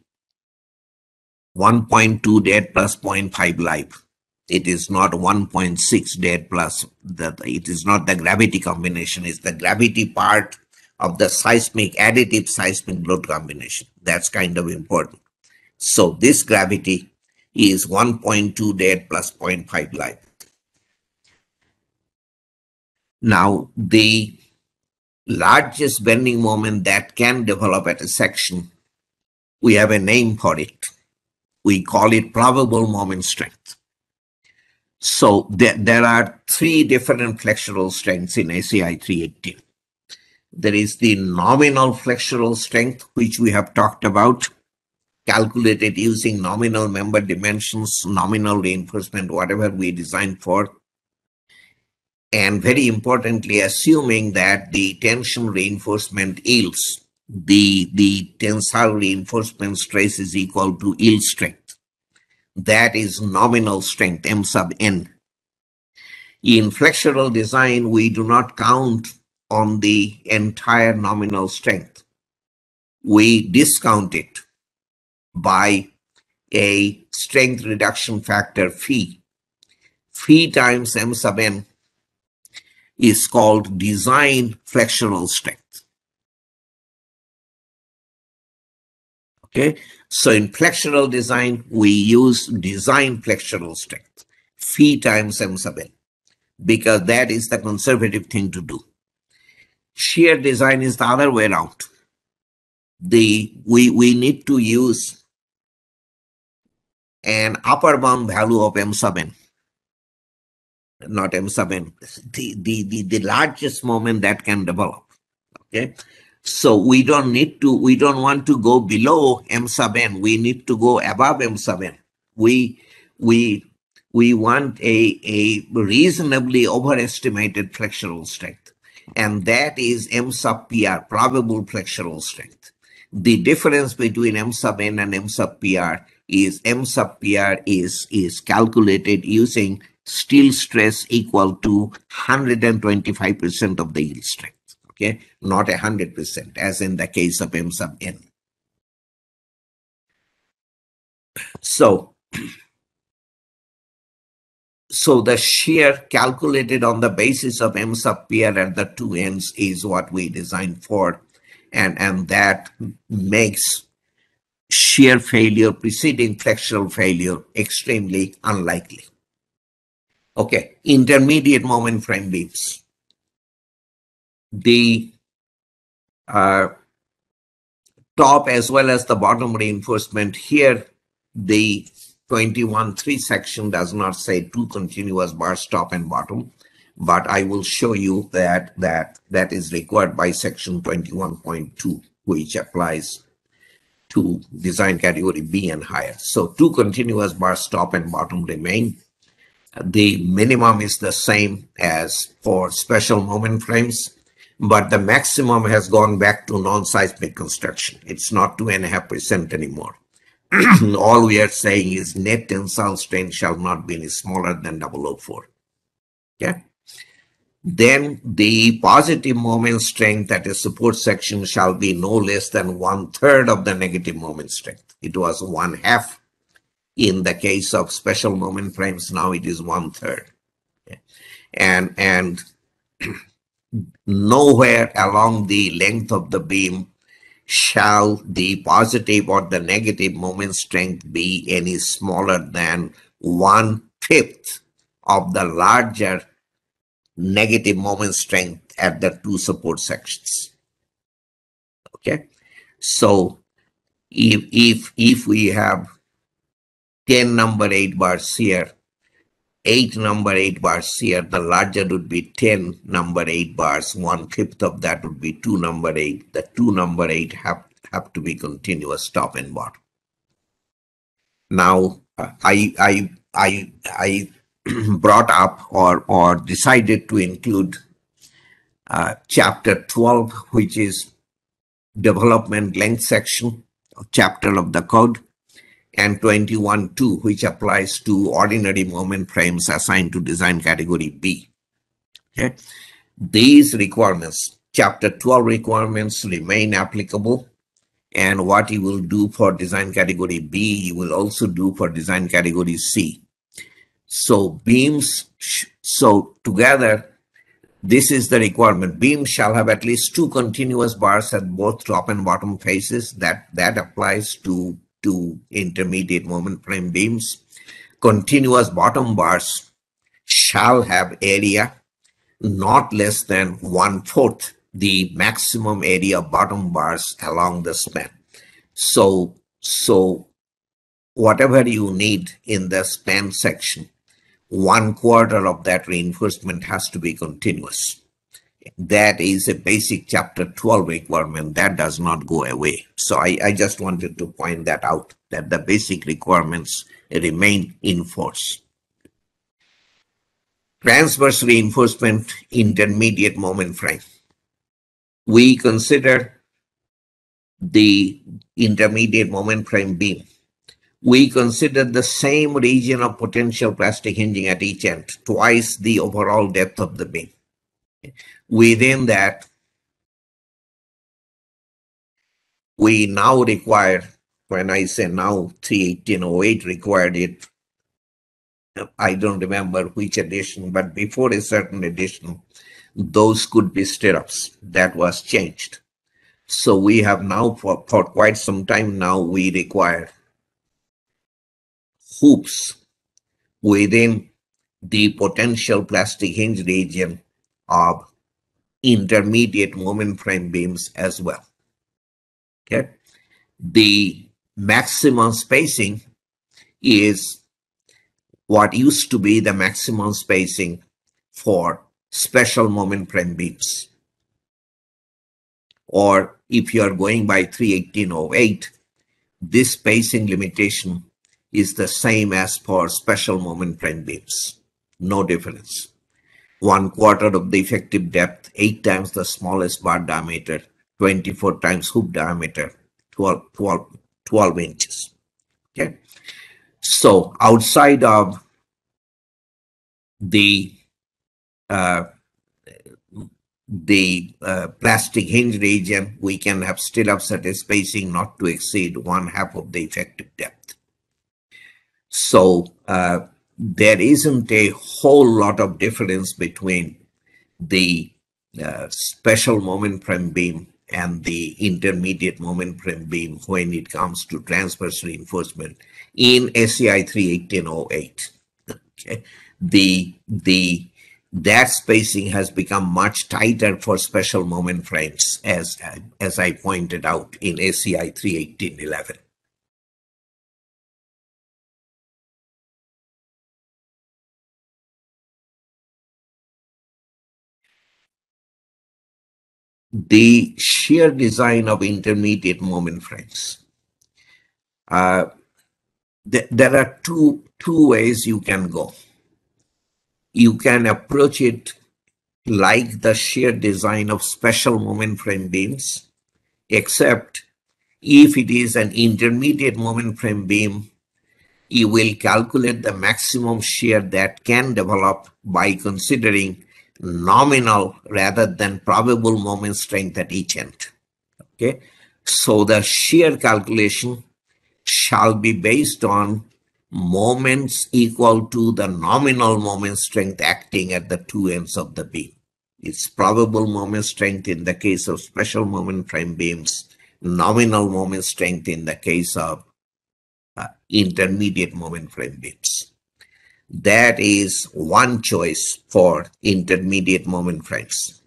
Speaker 1: 1.2 dead plus 0.5 live. It is not 1.6 dead plus it is not the gravity combination, it's the gravity part of the seismic additive seismic load combination. That's kind of important. So this gravity is 1.2 dead plus 0.5 live. Now the largest bending moment that can develop at a section, we have a name for it. We call it probable moment strength. So there are three different flexural strengths in ACI 318. There is the nominal flexural strength, which we have talked about, calculated using nominal member dimensions, nominal reinforcement, whatever we designed for. And very importantly, assuming that the tension reinforcement yields, the tensile reinforcement stress is equal to yield strength. That is nominal strength, M sub n. In flexural design, we do not count on the entire nominal strength. We discount it by a strength reduction factor phi. Phi times M sub n is called design flexural strength. Okay, so in flexural design, we use design flexural strength, phi times M sub n, because that is the conservative thing to do. Shear design is the other way around. We need to use an upper bound value of M sub n, not M sub n, the largest moment that can develop. Okay, so we don't want to go below M sub n. We need to go above M sub n. We want a reasonably overestimated flexural strength, and that is M sub PR, probable flexural strength. The difference between M sub n and M sub PR is M sub PR is calculated using steel stress equal to 125% of the yield strength. Okay, not 100%, as in the case of M sub n. So the shear calculated on the basis of M sub PR at the two ends is what we designed for, and that makes shear failure preceding flexural failure extremely unlikely. Okay, intermediate moment frame beams. The top as well as the bottom reinforcement. Here, the 21.3 section does not say two continuous bars top and bottom, but I will show you that is required by section 21.2, which applies to design category B and higher. So two continuous bars top and bottom remain. The minimum is the same as for special moment frames, but the maximum has gone back to non-seismic construction. It's not 2.5% anymore. All we are saying is net tensile strength shall not be any smaller than 004. Okay. Then the positive moment strength, that is support section, shall be no less than 1/3 of the negative moment strength. It was 1/2 in the case of special moment frames. Now it is 1/3. Okay. And nowhere along the length of the beam shall the positive or the negative moment strength be any smaller than 1/5 of the larger negative moment strength at the two support sections. Okay, so if we have 10 number 8 bars here, 8 number 8 bars here, the larger would be 10 number 8 bars. 1/5 of that would be 2 number 8. The 2 number 8 have to be continuous top and bottom. Now I brought up or decided to include chapter 12, which is development length section of chapter of the code, and 21.2, which applies to ordinary moment frames assigned to design category B. Okay. These requirements, chapter 12 requirements, remain applicable, and what you will do for design category B, you will also do for design category C. So beams, so together, this is the requirement. Beams shall have at least 2 continuous bars at both top and bottom faces. That applies to intermediate moment frame beams. Continuous bottom bars shall have area not less than 1/4 the maximum area of bottom bars along the span. So whatever you need in the span section, 1/4 of that reinforcement has to be continuous. That is a basic chapter 12 requirement that does not go away. So I just wanted to point that out, that the basic requirements remain in force. Transverse reinforcement intermediate moment frame. We consider the intermediate moment frame beam. We consider the same region of potential plastic hinging at each end, twice the overall depth of the beam. Within that, we now require, when I say now, 31808 required it, I don't remember which edition, but before a certain edition, those could be stirrups. That was changed. So we have now, for quite some time now, we require hoops within the potential plastic hinge region of intermediate moment frame beams as well. Okay, the maximum spacing is what used to be the maximum spacing for special moment frame beams. Or if you are going by 31808, this spacing limitation is the same as for special moment frame beams. No difference. 1/4 of the effective depth, 8 times the smallest bar diameter, 24 times hoop diameter, 12 inches. Okay. So outside of the plastic hinge region, we can have stirrups at a spacing not to exceed 1/2 of the effective depth. So there isn't a whole lot of difference between the special moment frame beam and the intermediate moment frame beam when it comes to transverse reinforcement in SCI 31808. Okay. The that spacing has become much tighter for special moment frames, as I pointed out in ACI 31811. The sheer design of intermediate moment frames. There are two ways you can go. You can approach it like the sheer design of special moment frame beams, except if it is an intermediate moment frame beam, you will calculate the maximum shear that can develop by considering nominal rather than probable moment strength at each end. Okay, so the shear calculation shall be based on moments equal to the nominal moment strength acting at the two ends of the beam. It's probable moment strength in the case of special moment frame beams, nominal moment strength in the case of intermediate moment frame beams. That is one choice for intermediate moment frames.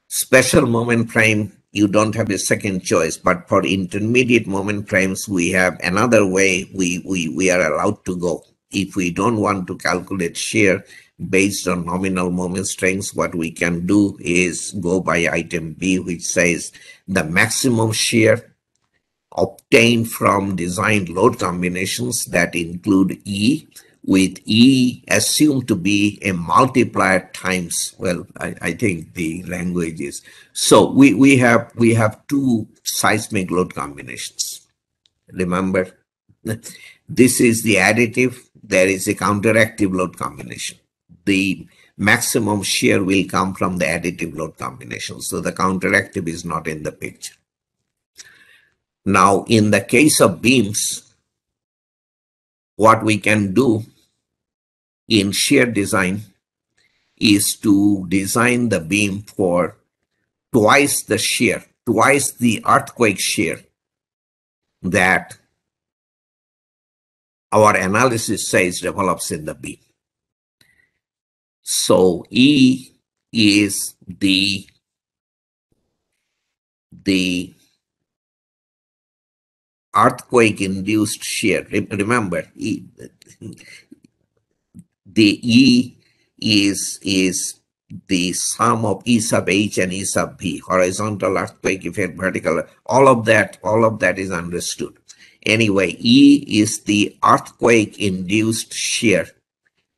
Speaker 1: Special moment frame, you don't have a second choice, but for intermediate moment frames, we have another way we are allowed to go. If we don't want to calculate shear based on nominal moment strengths, what we can do is go by item B, which says the maximum shear obtained from designed load combinations that include E, with E assumed to be a multiplier times, well, I think the language is. So we have two seismic load combinations. Remember, this is the additive, there is a counteractive load combination. The maximum shear will come from the additive load combination. So the counteractive is not in the picture. Now, in the case of beams, what we can do in shear design is to design the beam for twice the shear, twice the earthquake shear that our analysis says develops in the beam. So E is the earthquake-induced shear. Remember, the E is the sum of E sub H and E sub B, horizontal earthquake effect, vertical, all of that is understood. Anyway, E is the earthquake-induced shear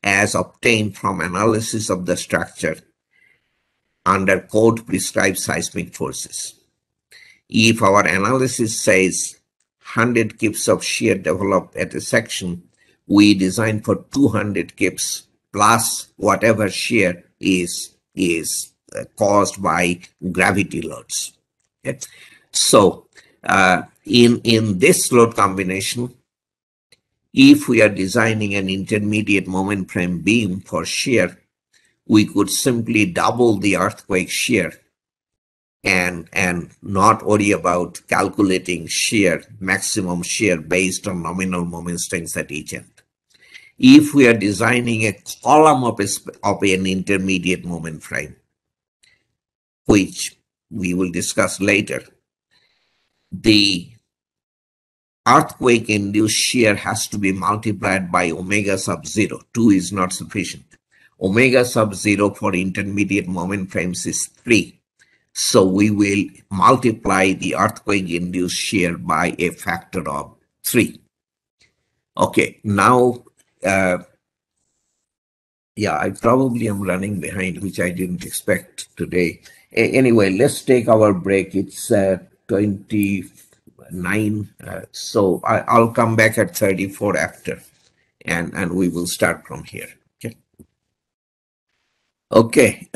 Speaker 1: as obtained from analysis of the structure under code-prescribed seismic forces. If our analysis says 100 kips of shear developed at a section, we design for 200 kips plus whatever shear is caused by gravity loads. Okay? So in this load combination, if we are designing an intermediate moment frame beam for shear, we could simply double the earthquake shear and not worry about calculating shear, maximum shear based on nominal moment strengths at each end. If we are designing a column of an intermediate moment frame, which we will discuss later, the earthquake-induced shear has to be multiplied by omega sub 0. 2 is not sufficient. Omega sub 0 for intermediate moment frames is 3. So we will multiply the earthquake-induced shear by a factor of 3. Okay, now, yeah, I probably am running behind, which I didn't expect today. Anyway, let's take our break. It's 29, so I'll come back at 34 after, and we will start from here. Okay. Okay.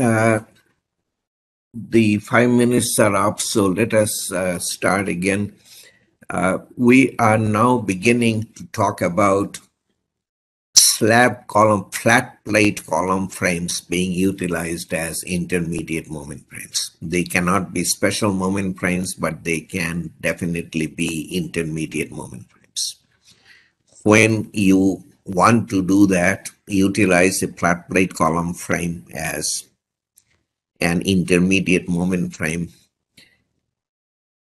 Speaker 1: The 5 minutes are up, so let us start again. We are now beginning to talk about slab column, flat plate column frames being utilized as intermediate moment frames. They cannot be special moment frames, but they can definitely be intermediate moment frames. When you want to do that, utilize a flat plate column frame as an intermediate moment frame.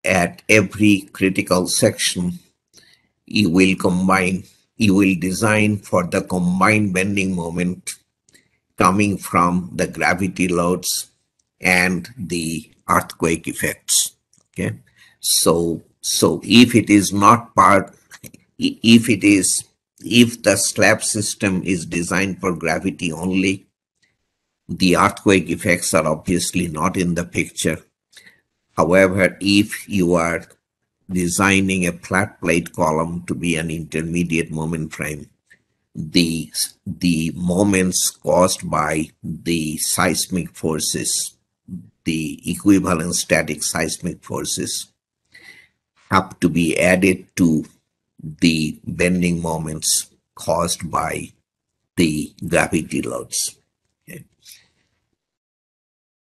Speaker 1: At every critical section, you will design for the combined bending moment coming from the gravity loads and the earthquake effects. Okay, so if it is not part, if the slab system is designed for gravity only, the earthquake effects are obviously not in the picture. However, if you are designing a flat plate column to be an intermediate moment frame, the moments caused by the seismic forces, the equivalent static seismic forces, have to be added to the bending moments caused by the gravity loads. Okay.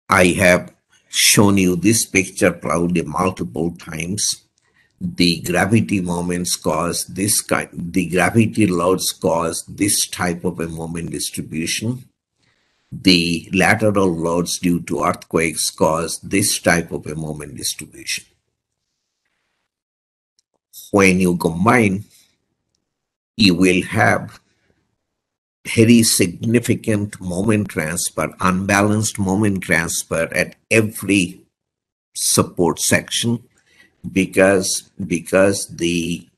Speaker 1: I have shown you this picture probably multiple times. The gravity moments cause this kind, the gravity loads cause this type of a moment distribution. The lateral loads due to earthquakes cause this type of a moment distribution. When you combine, you will have very significant moment transfer, unbalanced moment transfer at every support section, because the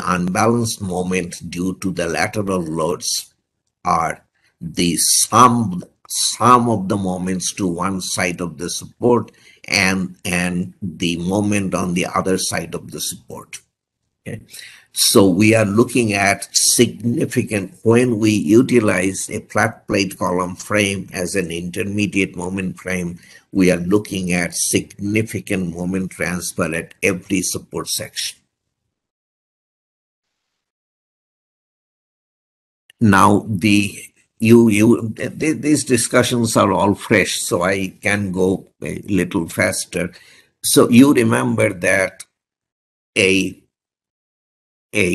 Speaker 1: unbalanced moment due to the lateral loads are the sum of the moments to one side of the support and the moment on the other side of the support. Okay. So we are looking at significant, when we utilize a flat plate column frame as an intermediate moment frame, we are looking at significant moment transfer at every support section. Now these discussions are all fresh, so I can go a little faster. So you remember that a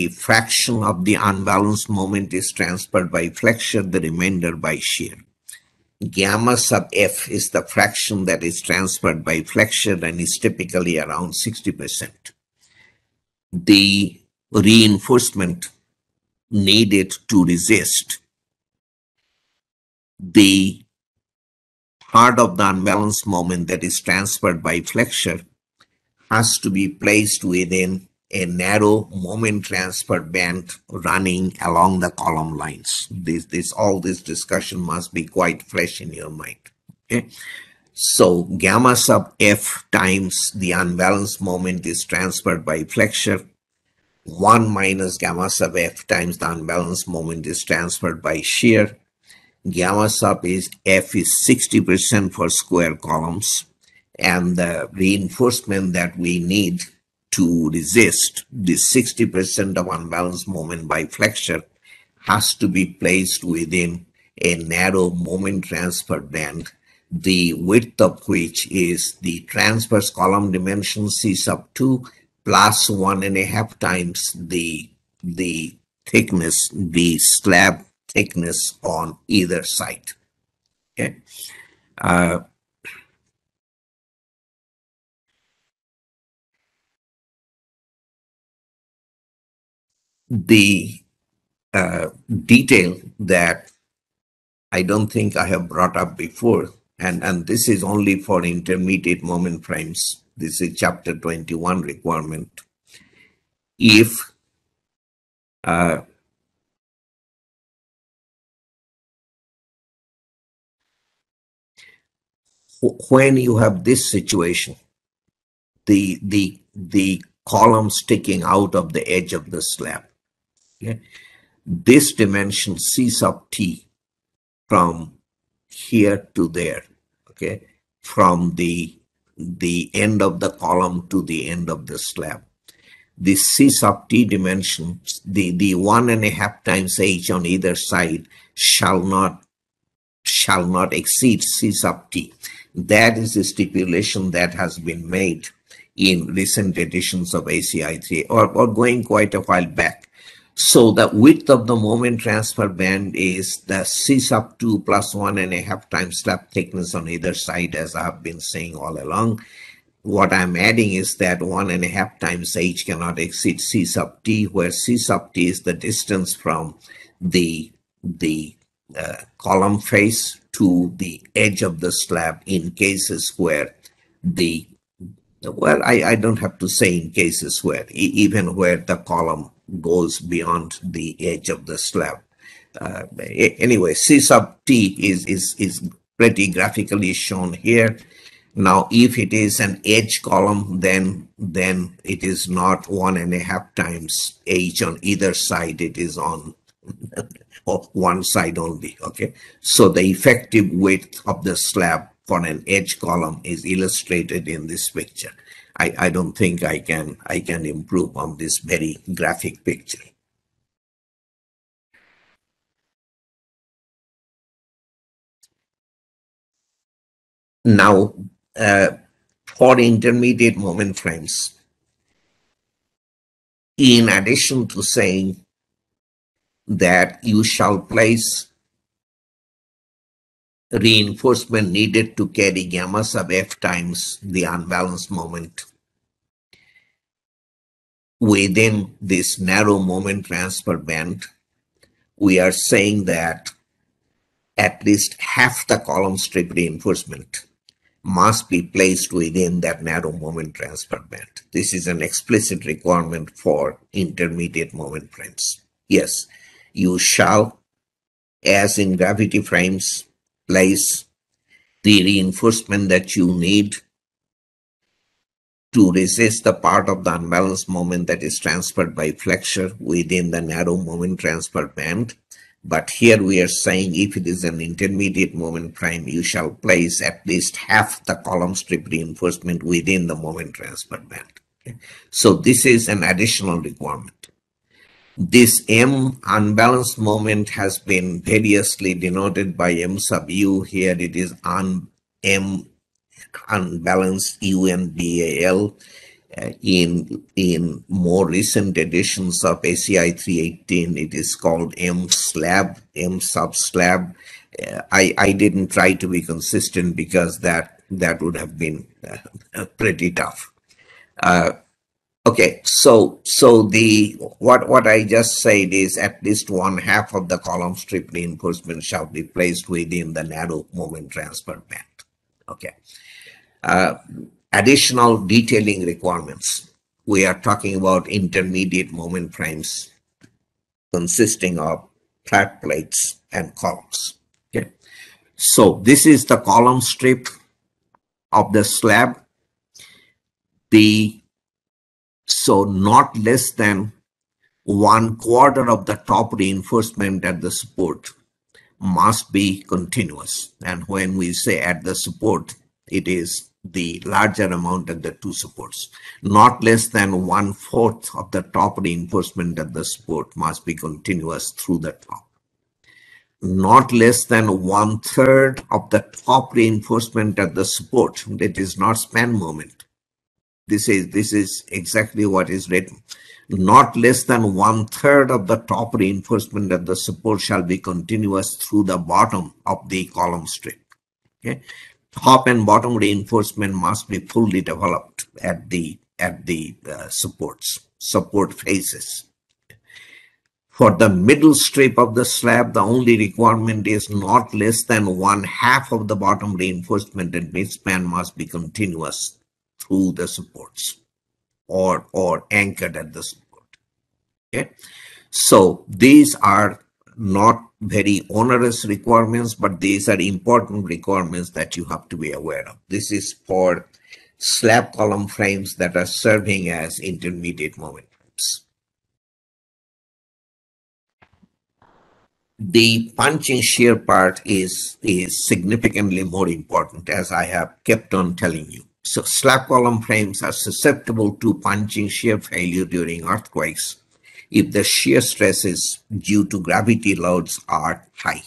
Speaker 1: fraction of the unbalanced moment is transferred by flexion, the remainder by shear. Gamma sub F is the fraction that is transferred by flexion and is typically around 60%. The reinforcement needed to resist the part of the unbalanced moment that is transferred by flexion has to be placed within a narrow moment transfer band running along the column lines. All this discussion must be quite fresh in your mind. Okay, so gamma sub F times the unbalanced moment is transferred by flexion. 1 minus gamma sub F times the unbalanced moment is transferred by shear. Gamma sub F is 60% for square columns, and the reinforcement that we need to resist this 60% of unbalanced moment by flexion has to be placed within a narrow moment transfer band, the width of which is the transverse column dimension C sub 2 plus 1.5 times the thickness, the slab thickness on either side. Okay. The detail that I don't think I have brought up before, and this is only for intermediate moment frames. This is chapter 21 requirement. If when you have this situation, the column sticking out of the edge of the slab, okay, this dimension C sub T from here to there, okay, from the end of the column to the end of the slab. The C sub T dimension, the 1.5 times H on either side shall not exceed C sub T. That is a stipulation that has been made in recent editions of ACI 3 or going quite a while back. So the width of the moment transfer band is the C sub 2 plus 1.5 times slab thickness on either side, as I have been saying all along. What I'm adding is that 1.5 times H cannot exceed C sub T, where C sub T is the distance from the column face to the edge of the slab in cases where the well, I don't have to say in cases where, even where the column goes beyond the edge of the slab. Anyway, C sub T is pretty graphically shown here. Now, if it is an edge column, then it is not 1.5 times H on either side. It is on one side only. Okay, so the effective width of the slab for an edge column is illustrated in this picture. I don't think I can improve on this very graphic picture. Now, for intermediate moment frames, in addition to saying that you shall place reinforcement needed to carry gamma sub F times the unbalanced moment within this narrow moment transfer band, we are saying that at least half the column strip reinforcement must be placed within that narrow moment transfer band. This is an explicit requirement for intermediate moment frames. Yes, you shall, as in gravity frames, place the reinforcement that you need to resist the part of the unbalanced moment that is transferred by flexure within the narrow moment transfer band. But here we are saying if it is an intermediate moment frame, you shall place at least half the column strip reinforcement within the moment transfer band. Okay. So this is an additional requirement. This M unbalanced moment has been variously denoted by M sub U. Here it is M unbalanced UNBAL. In more recent editions of ACI 318, it is called M slab, M sub slab. I didn't try to be consistent because that would have been pretty tough. Okay, so the what I just said is at least one half of the column strip reinforcement shall be placed within the narrow moment transfer band. Okay. Additional detailing requirements. We are talking about intermediate moment frames consisting of flat plates and columns. Okay. So this is the column strip of the slab. So not less than 1/4 of the top reinforcement at the support must be continuous. And when we say at the support, it is the larger amount at the two supports. Not less than 1/4 of the top reinforcement at the support must be continuous through the top. Not less than 1/3 of the top reinforcement at the support. That is not span moment. This is exactly what is written. Not less than 1/3 of the top reinforcement at the support shall be continuous through the bottom of the column strip. Okay, top and bottom reinforcement must be fully developed at the support faces. For the middle strip of the slab, the only requirement is not less than 1/2 of the bottom reinforcement and midspan must be continuous through the supports or anchored at the support. Okay, so these are not very onerous requirements, but these are important requirements that you have to be aware of. This is for slab column frames that are serving as intermediate moment frames. The punching shear part is significantly more important, as I have kept on telling you. So slab column frames are susceptible to punching shear failure during earthquakes if the shear stresses due to gravity loads are high.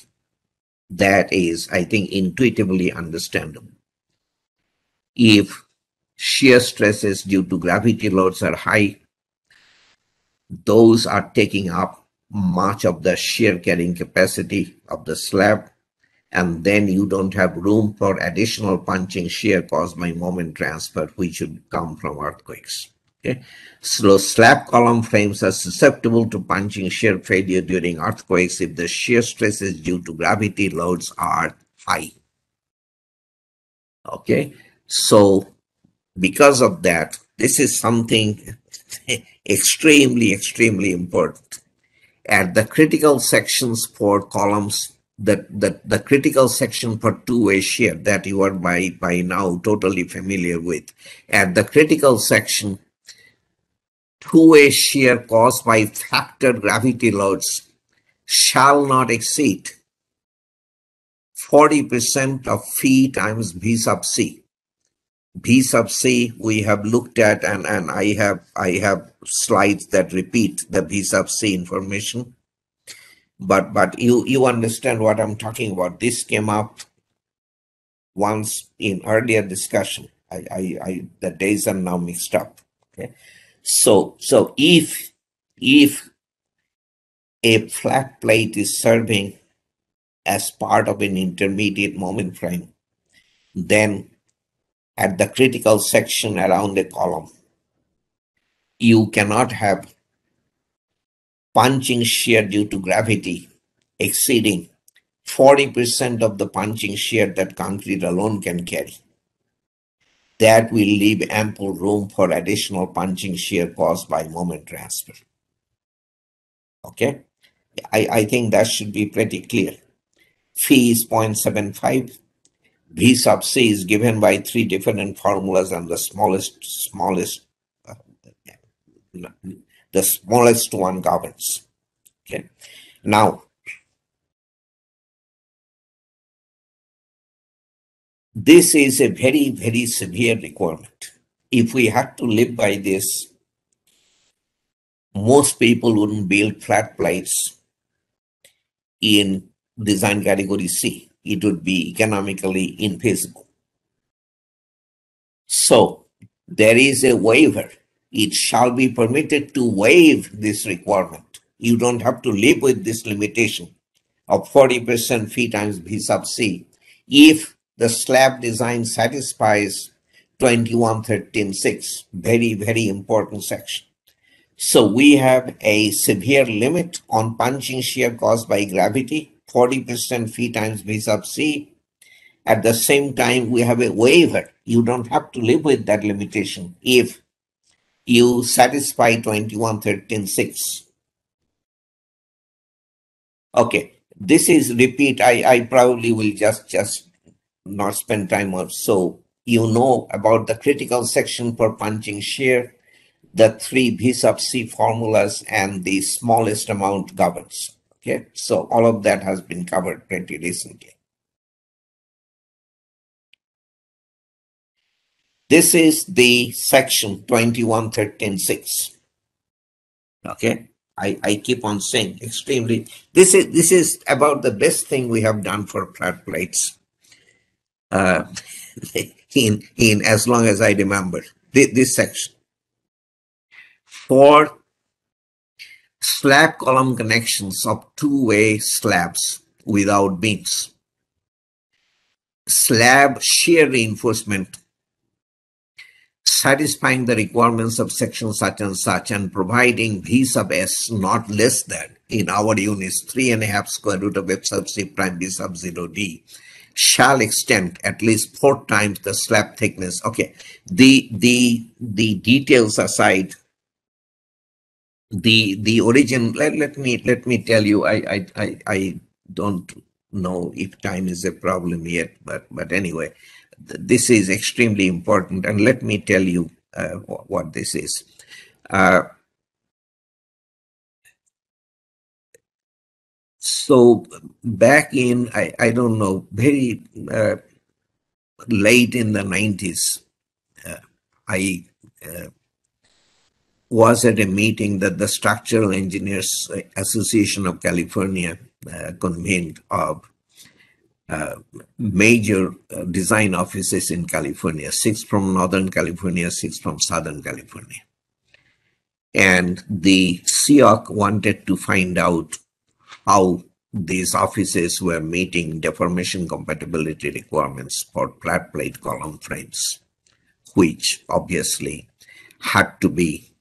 Speaker 1: That is, I think, intuitively understandable. If shear stresses due to gravity loads are high, those are taking up much of the shear carrying capacity of the slab, and then you don't have room for additional punching shear caused by moment transfer, which would come from earthquakes. Okay, so slab column frames are susceptible to punching shear failure during earthquakes if the shear stresses due to gravity loads are high. Okay, so because of that, this is something extremely important. At the critical sections for columns, the critical section for two-way shear that you are by now totally familiar with. At the critical section, two-way shear caused by factored gravity loads shall not exceed 40% of phi times V sub c. V sub c we have looked at, and I have slides that repeat the V sub c information. But you understand what I'm talking about. This came up once in earlier discussion. The days are now mixed up. Okay, so if a flat plate is serving as part of an intermediate moment frame, then at the critical section around a column, you cannot have punching shear due to gravity exceeding 40% of the punching shear that concrete alone can carry. That will leave ample room for additional punching shear caused by moment transfer. Okay, I think that should be pretty clear. Phi is 0.75. V sub c is given by three different formulas, and the smallest one governs. Okay, now this is a very severe requirement. If we had to live by this, most people wouldn't build flat plates in design category C. It would be economically infeasible. So there is a waiver. It shall be permitted to waive this requirement. You don't have to live with this limitation of 40% phi times V sub c if the slab design satisfies 21.13.6. Very important section. So we have a severe limit on punching shear caused by gravity, 40% phi times V sub c. At the same time, we have a waiver. You don't have to live with that limitation if you satisfy 21.13.6. Okay, this is repeat. I probably will just not spend time on. So you know about the critical section for punching shear, the three V sub c formulas, and the smallest amount governs. Okay, so all of that has been covered pretty recently. This is the section 21.13.6. Okay, I keep on saying extremely. This is about the best thing we have done for flat plates. In as long as I remember this section for slab column connections of two-way slabs without beams. Slab shear reinforcement satisfying the requirements of section such and such and providing V sub s not less than, in our units, 3.5 square root of f sub c prime B sub 0d shall extend at least 4 times the slab thickness. Okay, the details aside, the origin, let me tell you, I don't know if time is a problem yet, but anyway, this is extremely important, and let me tell you what this is. So back in, I don't know, very late in the 90s, I was at a meeting that the Structural Engineers Association of California convened of major design offices in California, 6 from Northern California, 6 from Southern California. And the SEOC wanted to find out how these offices were meeting deformation compatibility requirements for flat plate column frames, which obviously had to be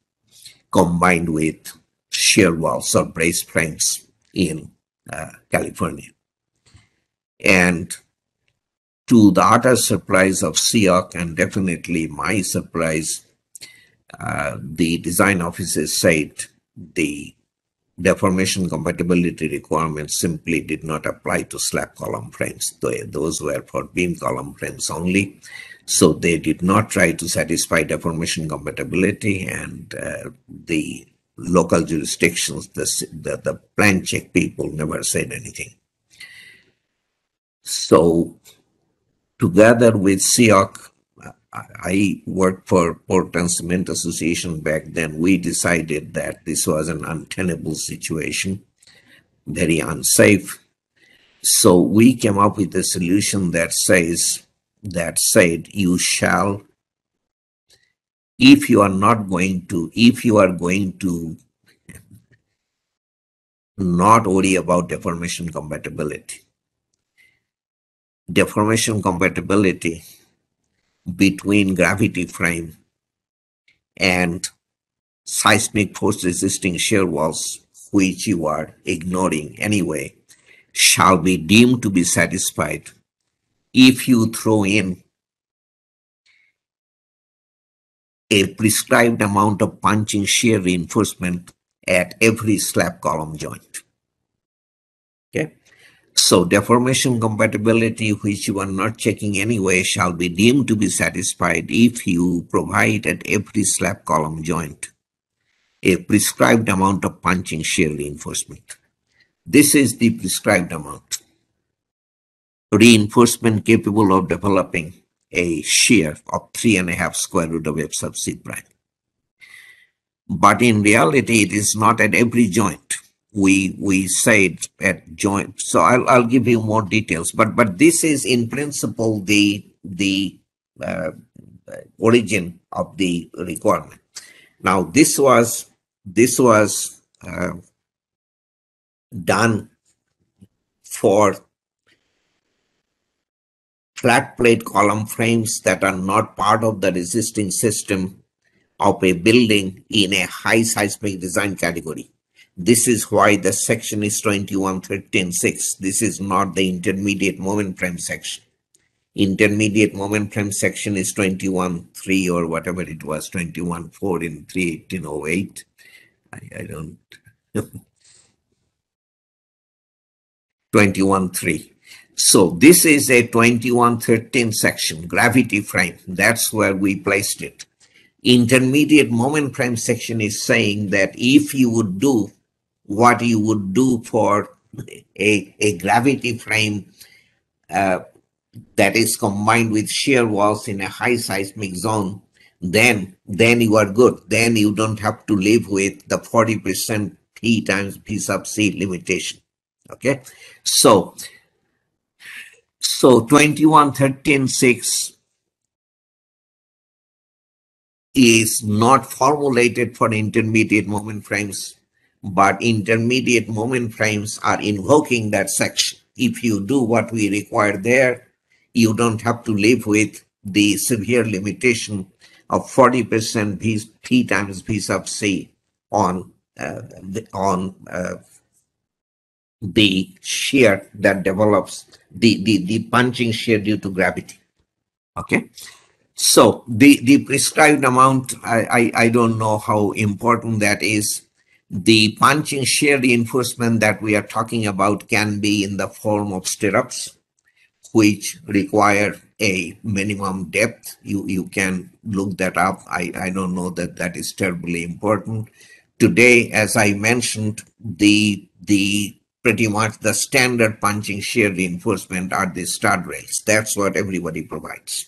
Speaker 1: combined with shear walls or brace frames in California. And to the utter surprise of SEOC and definitely my surprise, the design offices said the deformation compatibility requirements simply did not apply to slab column frames. Those were for beam column frames only. So they did not try to satisfy deformation compatibility, and the local jurisdictions, the plan check people never said anything. So together with SEOC, I worked for Port and Cement Association back then. We decided that this was an untenable situation, very unsafe. So we came up with a solution that said you shall, if you are going to not worry about deformation compatibility between gravity frame and seismic force resisting shear walls, which you are ignoring anyway, shall be deemed to be satisfied if you throw in a prescribed amount of punching shear reinforcement at every slab column joint. Okay. So deformation compatibility, which you are not checking anyway, shall be deemed to be satisfied if you provide at every slab column joint a prescribed amount of punching shear reinforcement. This is the prescribed amount. Reinforcement capable of developing a shear of 3.5 square root of F sub C prime. But in reality, it is not at every joint. We said at joint. So I'll give you more details. But this is in principle the origin of the requirement. Now this was done for flat plate column frames that are not part of the resisting system of a building in a high seismic design category. This is why the section is 21.13.6. This is not the intermediate moment frame section. Intermediate moment frame section is 21.3 or whatever it was, 21.4 in 31808. I don't 21.3. So this is a 21.13 section, gravity frame. That's where we placed it. Intermediate moment frame section is saying that if you would do what you would do for a gravity frame that is combined with shear walls in a high seismic zone, then you are good. Then you don't have to live with the 40% P times P sub C limitation. Okay, so 21.13.6 is not formulated for intermediate moment frames, but intermediate moment frames are invoking that section. If you do what we require there, you don't have to live with the severe limitation of 40% P times P sub C on the shear that develops, the punching shear due to gravity. Okay. So the prescribed amount, I don't know how important that is. The punching shear reinforcement that we are talking about can be in the form of stirrups, which require a minimum depth. You can look that up. I don't know that is terribly important. Today, as I mentioned, the pretty much the standard punching shear reinforcement are the stud rails. That's what everybody provides.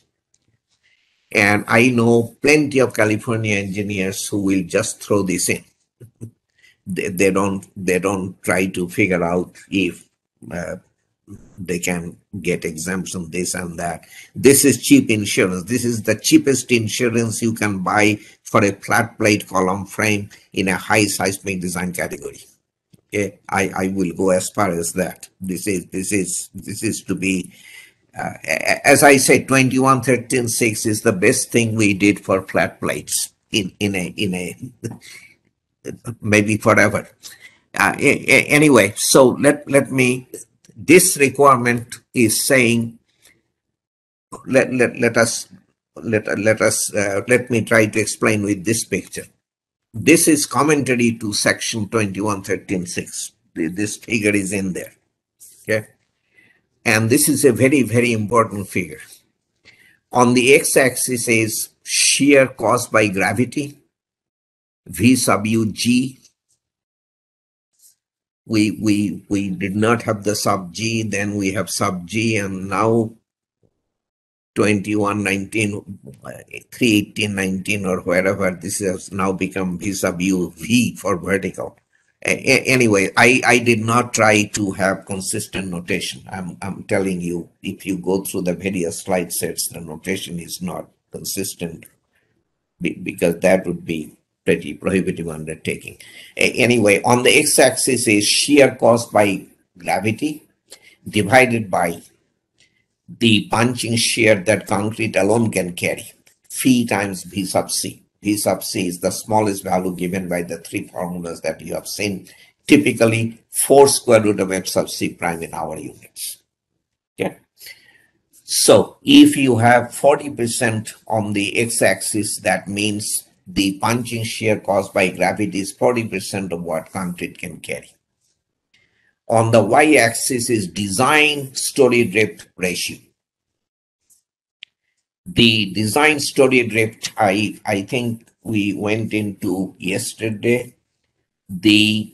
Speaker 1: And I know plenty of California engineers who will just throw this in. They don't try to figure out if they can get exemption, this and that. This is cheap insurance. This is the cheapest insurance you can buy for a flat plate column frame in a high seismic design category. Okay, I will go as far as that. This is to be, as I said, 21.13.6 is the best thing we did for flat plates in a maybe forever. Anyway, so let me. This requirement is saying, let us let me try to explain with this picture. This is commentary to section 21.13.6. This figure is in there. Okay, and this is a very, very important figure. On the x-axis is shear caused by gravity, V sub u g. We did not have the sub g, then we have sub g, and now 21.19, 3.18.19 or wherever, this has now become V sub u v for vertical. Anyway, I did not try to have consistent notation. I'm telling you, if you go through the various slide sets, the notation is not consistent, because that would be pretty prohibitive undertaking. Anyway, on the x-axis is shear caused by gravity divided by the punching shear that concrete alone can carry, phi times V sub c. V sub c is the smallest value given by the three formulas that you have seen, typically 4 square root of f sub c prime in our units. Okay. So if you have 40% on the x-axis, that means the punching shear caused by gravity is 40% of what concrete can carry. On the y-axis is design story drift ratio. The design story drift, I think we went into yesterday. The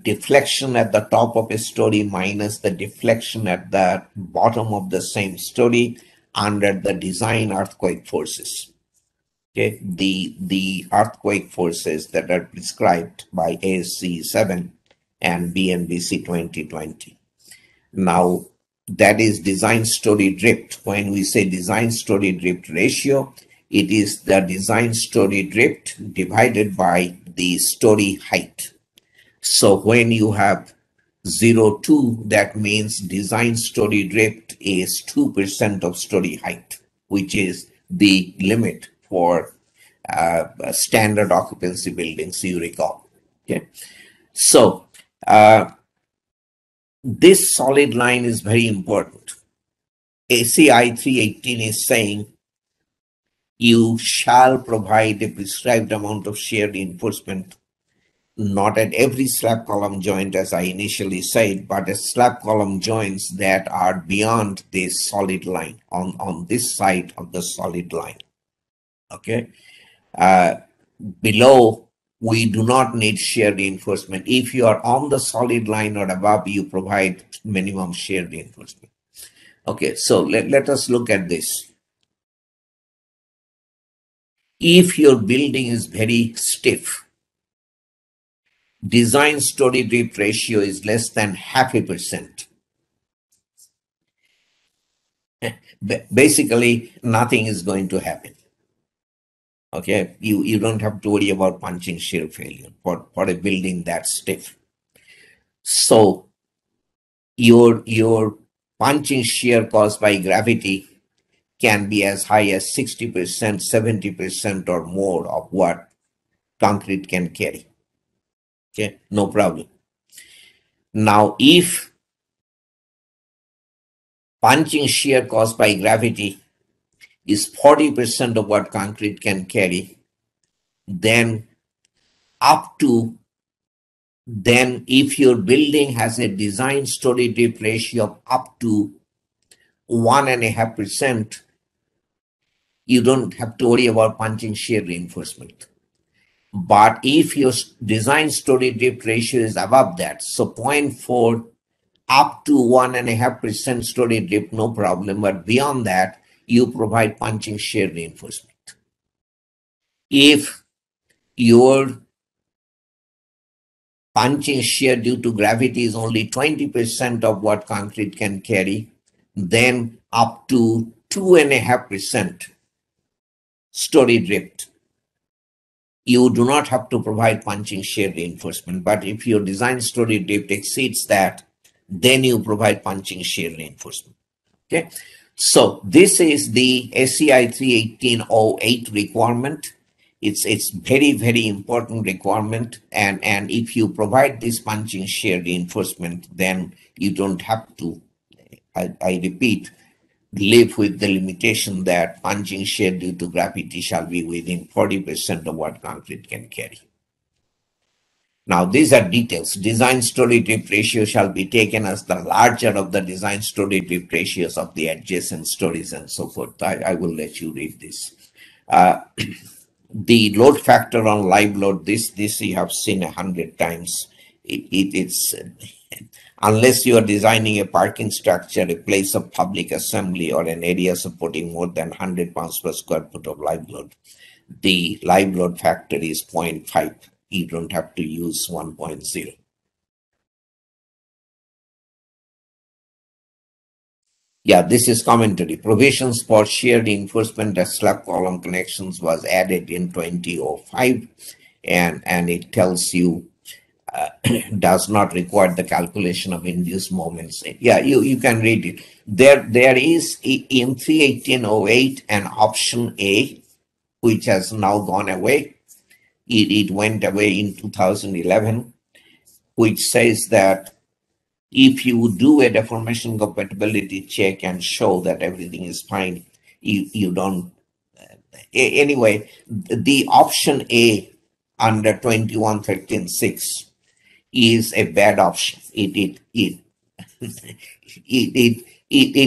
Speaker 1: deflection at the top of a story minus the deflection at the bottom of the same story under the design earthquake forces. Okay, the earthquake forces that are prescribed by ASC 7 and BNBC 2020. Now, that is design story drift. When we say design story drift ratio, it is the design story drift divided by the story height. So when you have 0.2, that means design story drift is 2% of story height, which is the limit for standard occupancy buildings, you recall. Okay, so this solid line is very important. ACI 318 is saying you shall provide a prescribed amount of shear reinforcement, not at every slab column joint, as I initially said, but at slab column joints that are beyond this solid line, on this side of the solid line. Okay. Below, we do not need shear reinforcement. If you are on the solid line or above, you provide minimum shear reinforcement. Okay, so let us look at this. If your building is very stiff, design story drift ratio is less than 0.5%. Basically, nothing is going to happen. Okay, you don't have to worry about punching shear failure for a building that stiff. So your punching shear caused by gravity can be as high as 60%, 70% or more of what concrete can carry. Okay, no problem. Now, if punching shear caused by gravity is 40% of what concrete can carry, then if your building has a design story drift ratio of up to 1.5%, you don't have to worry about punching shear reinforcement. But if your design story drift ratio is above that, so 0.4 up to 1.5% story drift, no problem. But beyond that, you provide punching shear reinforcement. If your punching shear due to gravity is only 20% of what concrete can carry, then up to 2.5% story drift. You do not have to provide punching shear reinforcement, but if your design story drift exceeds that, then you provide punching shear reinforcement. Okay, so this is the SCI 31808 requirement. It's very important requirement, and if you provide this punching shear reinforcement, then you don't have to, I repeat, live with the limitation that punching shear due to gravity shall be within 40% of what concrete can carry. Now, these are details. Design story drift ratio shall be taken as the larger of the design story drift ratios of the adjacent stories and so forth. I will let you read this. The load factor on live load, this you have seen 100 times. It's unless you are designing a parking structure, a place of public assembly, or an area supporting more than 100 pounds per square foot of live load, the live load factor is 0.5. You don't have to use 1.0. Yeah, this is commentary. Provisions for shear reinforcement at slab column connections was added in 2005, and it tells you does not require the calculation of induced moments. Yeah, you can read it. There is in 31808 an option A, which has now gone away. It went away in 2011, which says that if you do a deformation compatibility check and show that everything is fine, you don't. Anyway, the option A under 21.13.6 is a bad option. It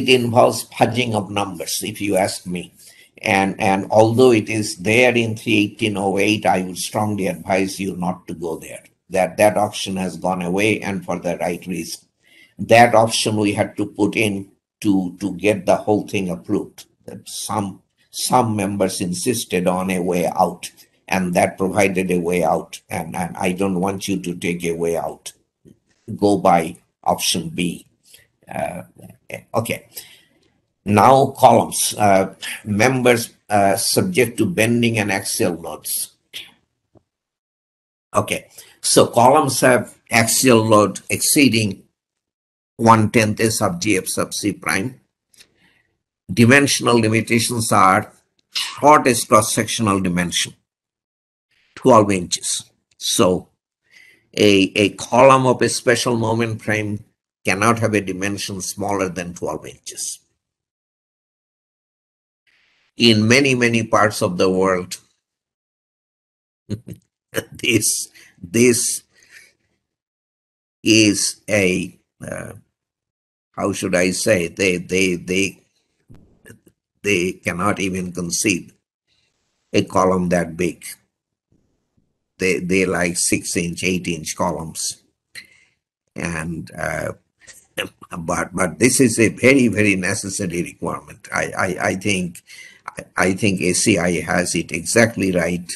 Speaker 1: involves fudging of numbers, if you ask me. And although it is there in 31808, I would strongly advise you not to go there. That option has gone away, and for the right reason. That option we had to put in to get the whole thing approved. Some members insisted on a way out, and that provided a way out. And I don't want you to take a way out. Go by option B. Okay. Now columns. Members subject to bending and axial loads. Okay. So columns have axial load exceeding 1/10 S sub GF sub C prime. Dimensional limitations are shortest cross-sectional dimension, 12 inches. So a column of a special moment frame cannot have a dimension smaller than 12 inches. In many parts of the world, this is a how should I say, they cannot even conceive a column that big. They like 6-inch, 8-inch columns, and but this is a very necessary requirement. I think ACI has it exactly right.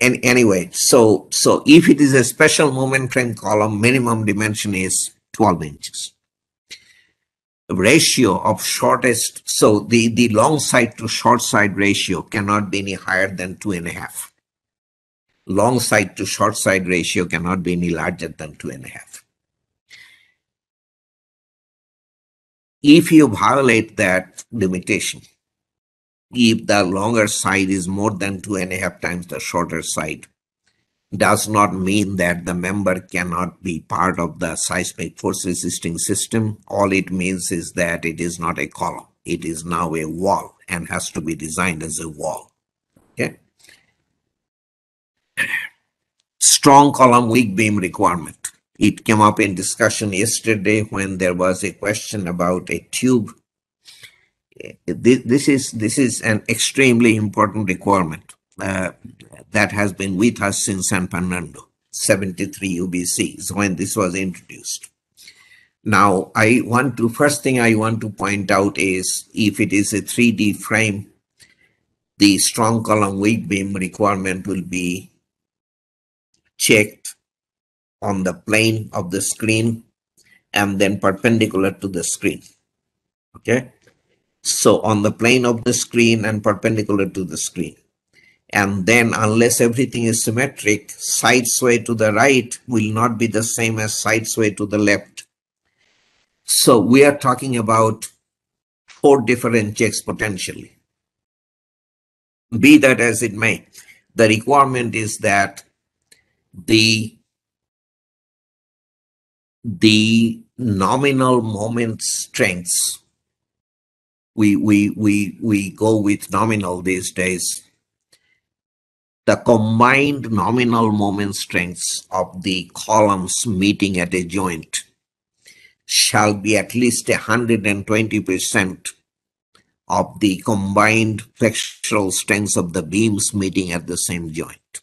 Speaker 1: Anyway, so if it is a special moment frame column, minimum dimension is 12 inches. Ratio of shortest, so the long side to short side ratio cannot be any higher than 2.5. Long side to short side ratio cannot be any larger than 2.5. If you violate that limitation, if the longer side is more than 2.5 times the shorter side, does not mean that the member cannot be part of the seismic force resisting system. All it means is that it is not a column. It is now a wall and has to be designed as a wall. Okay. Strong column, weak beam requirement. It came up in discussion yesterday when there was a question about a tube. This is an extremely important requirement that has been with us since San Fernando, 73 UBC is when this was introduced. Now, first thing I want to point out is if it is a 3D frame, the strong column weak beam requirement will be checked on the plane of the screen and then perpendicular to the screen. Okay, so on the plane of the screen and perpendicular to the screen. And then unless everything is symmetric, side sway to the right will not be the same as side sway to the left. So we are talking about 4 different checks potentially. Be that as it may, the requirement is that the nominal moment strengths, we go with nominal these days. The combined nominal moment strengths of the columns meeting at a joint shall be at least 120% of the combined flexural strengths of the beams meeting at the same joint.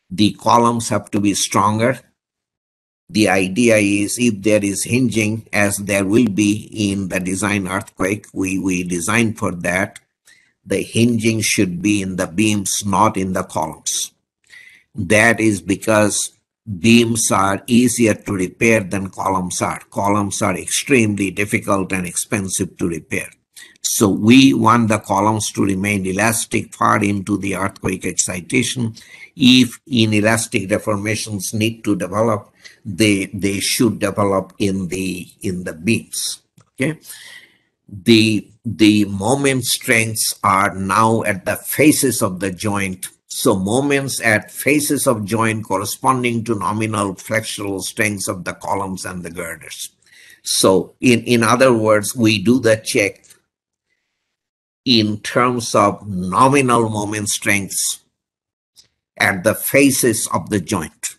Speaker 1: The columns have to be stronger. The idea is if there is hinging, as there will be in the design earthquake, we designed for that, the hinging should be in the beams, not in the columns. That is because beams are easier to repair than columns are. Columns are extremely difficult and expensive to repair. So we want the columns to remain elastic far into the earthquake excitation. If inelastic deformations need to develop, they should develop in the beams. Okay. The moment strengths are now at the faces of the joint. So moments at faces of joint corresponding to nominal flexural strengths of the columns and the girders. So in other words, we do the check in terms of nominal moment strengths at the faces of the joint.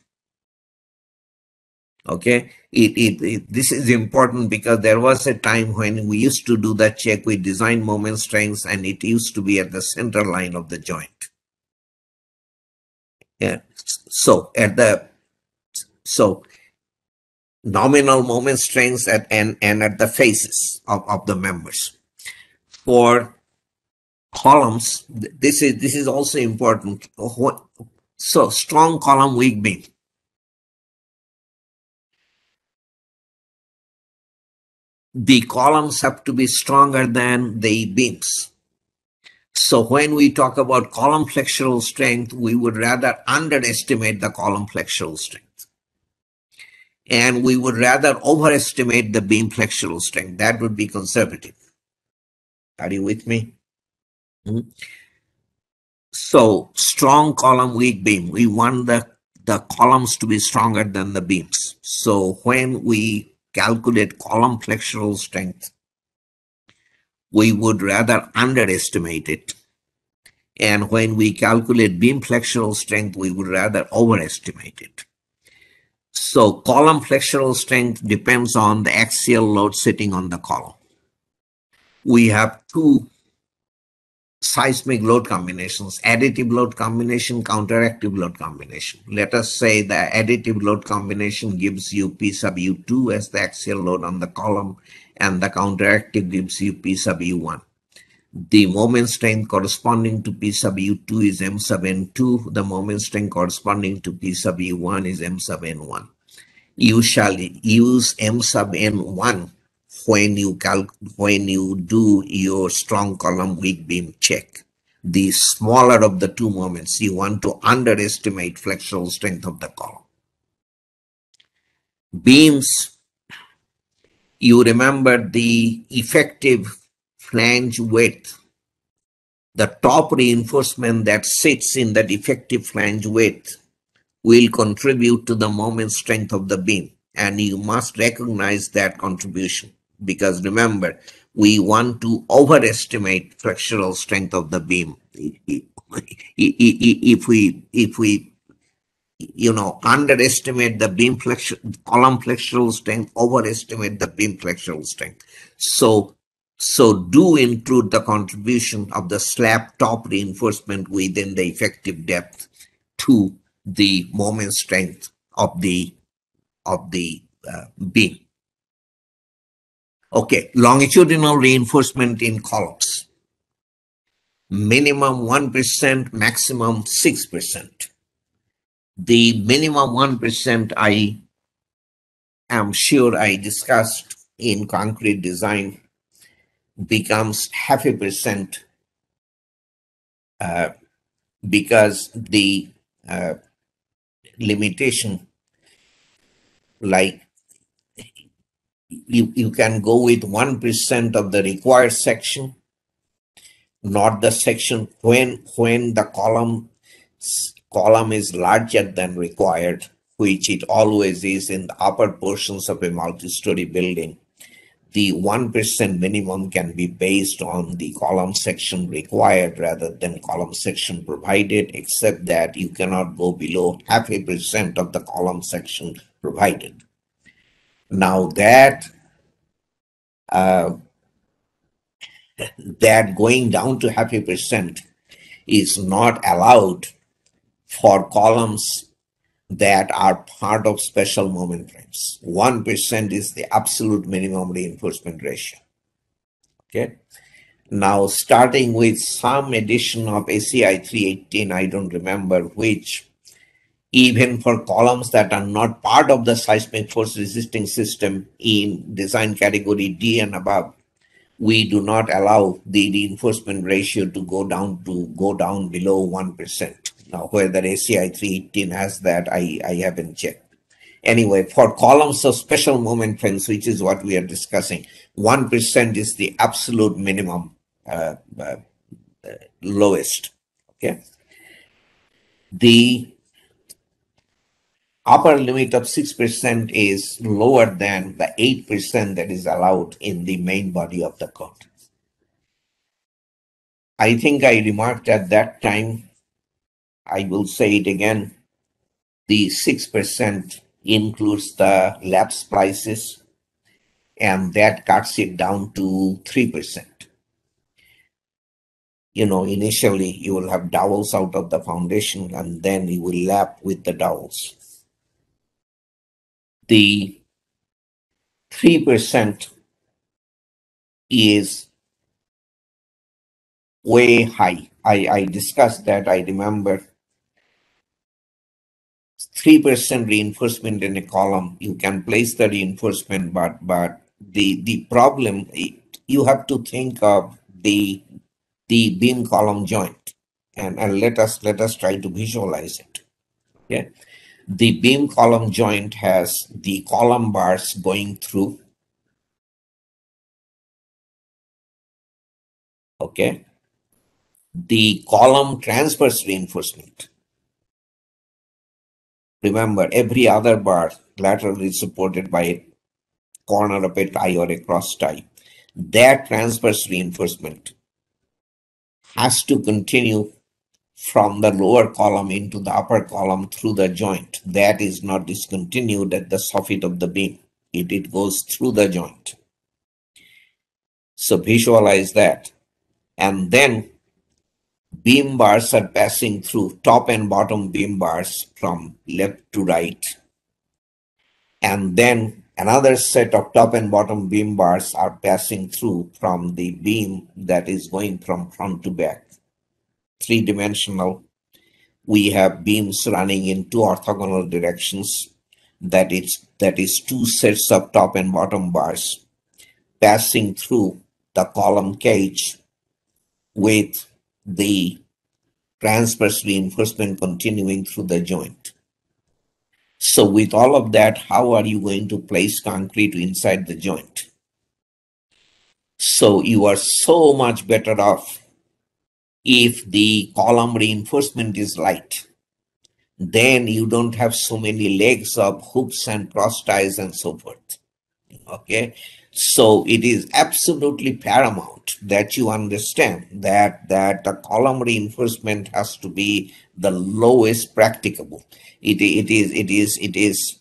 Speaker 1: Okay, this is important because there was a time when we used to do that check with design moment strengths and it used to be at the center line of the joint. Yeah, so nominal moment strengths and at the faces of the members. For columns, this is also important. So strong column, weak beam. The columns have to be stronger than the beams. So when we talk about column flexural strength, we would rather underestimate the column flexural strength. And we would rather overestimate the beam flexural strength. That would be conservative. Are you with me? So strong column, weak beam. We want the columns to be stronger than the beams. So when we calculate column flexural strength, we would rather underestimate it. And when we calculate beam flexural strength, we would rather overestimate it. So column flexural strength depends on the axial load sitting on the column. We have 2 seismic load combinations, additive load combination, counteractive load combination. Let us say the additive load combination gives you P sub U2 as the axial load on the column, and the counteractive gives you P sub U1. The moment strength corresponding to P sub U2 is M sub N2. The moment strength corresponding to P sub U1 is M sub N1. You shall use M sub N1 when you do your strong column weak beam check. The smaller of the 2 moments, you want to underestimate flexural strength of the column. Beams, you remember the effective flange width. The top reinforcement that sits in that effective flange width will contribute to the moment strength of the beam, and you must recognize that contribution. Because remember, we want to overestimate flexural strength of the beam. If we underestimate the beam column flexural strength, overestimate the beam flexural strength. So do include the contribution of the slab top reinforcement within the effective depth to the moment strength of the beam. Okay, longitudinal reinforcement in columns. Minimum 1%, maximum 6%. The minimum 1% I am sure I discussed in concrete design becomes 0.5% because the limitation, like you can go with 1% of the required section, not the section when the column is larger than required, which it always is in the upper portions of a multi-story building. The 1% minimum can be based on the column section required rather than column section provided, except that you cannot go below 0.5% of the column section provided. Now that going down to 0.5% is not allowed for columns that are part of special moment frames. 1% is the absolute minimum reinforcement ratio. Okay. Now, starting with some edition of ACI 318, I don't remember which, even for columns that are not part of the seismic force resisting system in design category D and above, we do not allow the reinforcement ratio to go down below 1%. Now, whether ACI 318 has that, I haven't checked. Anyway, for columns of special moment frames, which is what we are discussing, 1% is the absolute minimum lowest. Okay. The upper limit of 6% is lower than the 8% that is allowed in the main body of the code. I think I remarked at that time, I will say it again, the 6% includes the lap splices, and that cuts it down to 3%. Initially you will have dowels out of the foundation, and then you will lap with the dowels. The 3% is way high. I discussed that, I remember. 3% reinforcement in a column, you can place the reinforcement, but the problem, you have to think of the beam column joint, and let us try to visualize it. Okay. The beam column joint has the column bars going through. Okay. The column transverse reinforcement. Remember, every other bar laterally supported by a corner of a tie or a cross tie. That transverse reinforcement has to continue from the lower column into the upper column through the joint. That is not discontinued at the soffit of the beam. It goes through the joint. So visualize that. And then beam bars are passing through, top and bottom beam bars from left to right. And then another set of top and bottom beam bars are passing through from the beam that is going from front to back. Three-dimensional. We have beams running in two orthogonal directions. That is two sets of top and bottom bars passing through the column cage with the transverse reinforcement continuing through the joint. So with all of that, how are you going to place concrete inside the joint? So you are so much better off if the column reinforcement is light. Then you don't have so many legs of hooks and cross ties and so forth. Okay. So it is absolutely paramount that you understand that the column reinforcement has to be the lowest practicable. It is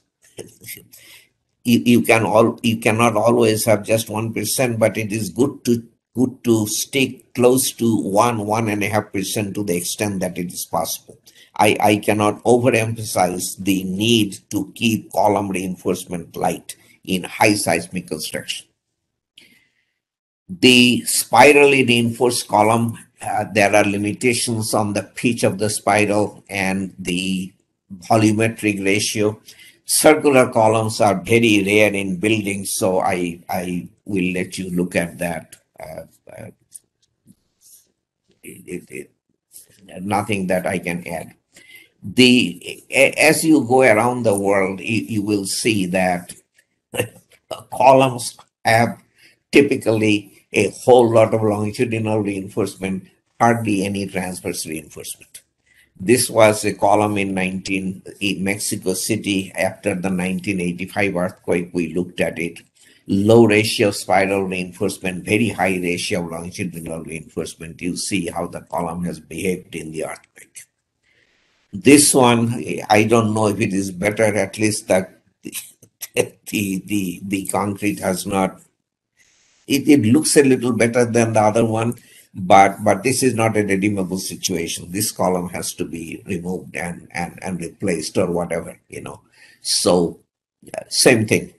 Speaker 1: you cannot always have just 1%, but it is good to stick close to 1.5% to the extent that it is possible. I cannot overemphasize the need to keep column reinforcement light in high seismic construction. The spirally reinforced column, there are limitations on the pitch of the spiral and the volumetric ratio. Circular columns are very rare in buildings, so I will let you look at that. Nothing that I can add. As you go around the world, you will see that columns have typically a whole lot of longitudinal reinforcement, hardly any transverse reinforcement. This was a column in Mexico City after the 1985 earthquake. We looked at it. Low ratio of spiral reinforcement, very high ratio of longitudinal reinforcement. You see how the column has behaved in the earthquake. This one, I don't know if it is better. At least that the concrete has not. It looks a little better than the other one, but this is not a redeemable situation. This column has to be removed and replaced or whatever, you know. So same thing.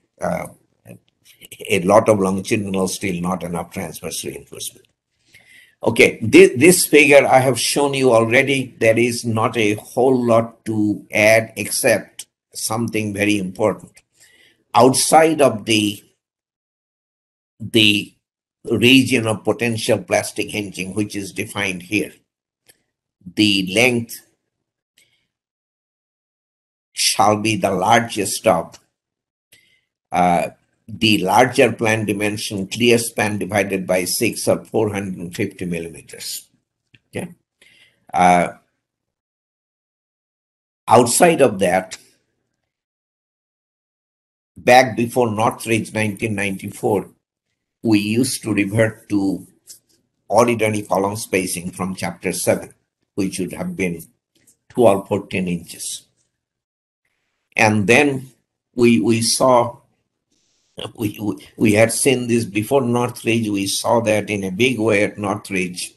Speaker 1: A lot of longitudinal steel, not enough transverse reinforcement. Okay, this figure I have shown you already. There is not a whole lot to add except something very important. Outside of the region of potential plastic hinging, which is defined here, the length shall be the largest of the larger plan dimension, clear span divided by 6 or 450 millimeters. Okay. Outside of that, back before Northridge 1994, we used to revert to ordinary column spacing from chapter 7, which would have been 12, 14 inches. And then we saw, we had seen this before Northridge. We saw that in a big way at Northridge.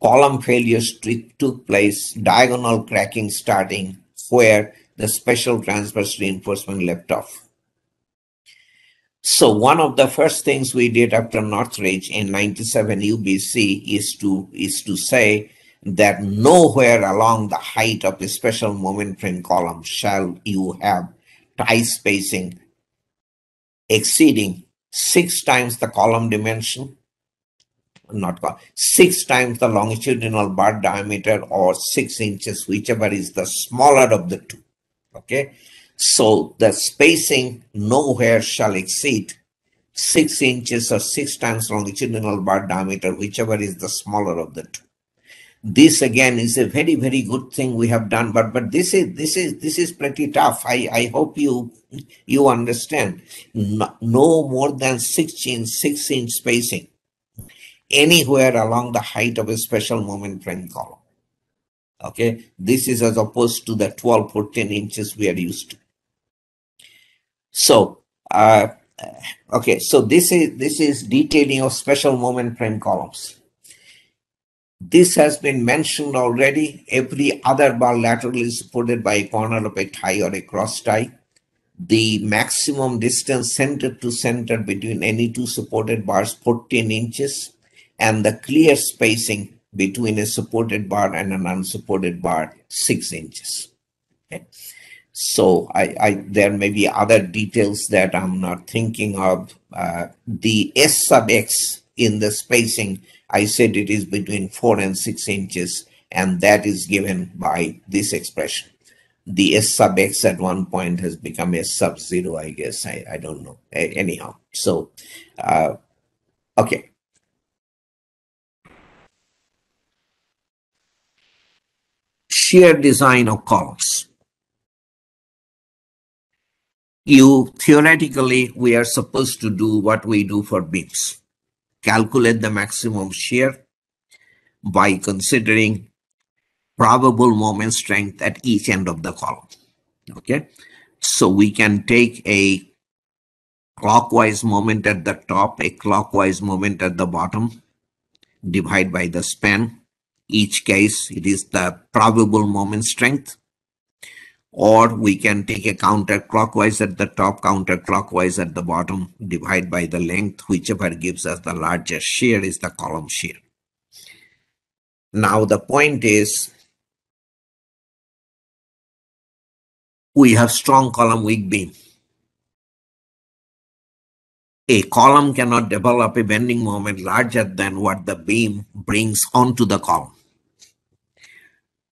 Speaker 1: Column failures took place, diagonal cracking starting where the special transverse reinforcement left off. So one of the first things we did after Northridge in 97 UBC is to say that nowhere along the height of a special moment frame column shall you have tie spacing exceeding 6 times the column dimension, not 6 times the longitudinal bar diameter, or 6 inches, whichever is the smaller of the two. Okay, so the spacing nowhere shall exceed 6 inches or 6 times longitudinal bar diameter, whichever is the smaller of the two. This again is a very, very good thing we have done, but this is pretty tough. I hope you understand. No more than 6-inch spacing anywhere along the height of a special moment frame column. Okay, this is as opposed to the 12, 14 inches we are used to. So okay, so this is detailing of special moment frame columns. This has been mentioned already. Every other bar laterally supported by a corner of a tie or a cross tie. The maximum distance center to center between any two supported bars 14 inches, and the clear spacing between a supported bar and an unsupported bar 6 inches. Okay. So there may be other details that I'm not thinking of. The S sub X in the spacing, I said it is between 4 and 6 inches, and that is given by this expression. The S sub X at one point has become S sub 0, I guess. I don't know. Anyhow, so, okay. Shear design of columns. Theoretically, we are supposed to do what we do for beams. Calculate the maximum shear by considering probable moment strength at each end of the column. Okay, so we can take a clockwise moment at the top, a clockwise moment at the bottom, divide by the span. Each case, it is the probable moment strength. Or we can take a counterclockwise at the top, counterclockwise at the bottom, divide by the length. Whichever gives us the largest shear is the column shear. Now the point is, we have strong column, weak beam. A column cannot develop a bending moment larger than what the beam brings onto the column.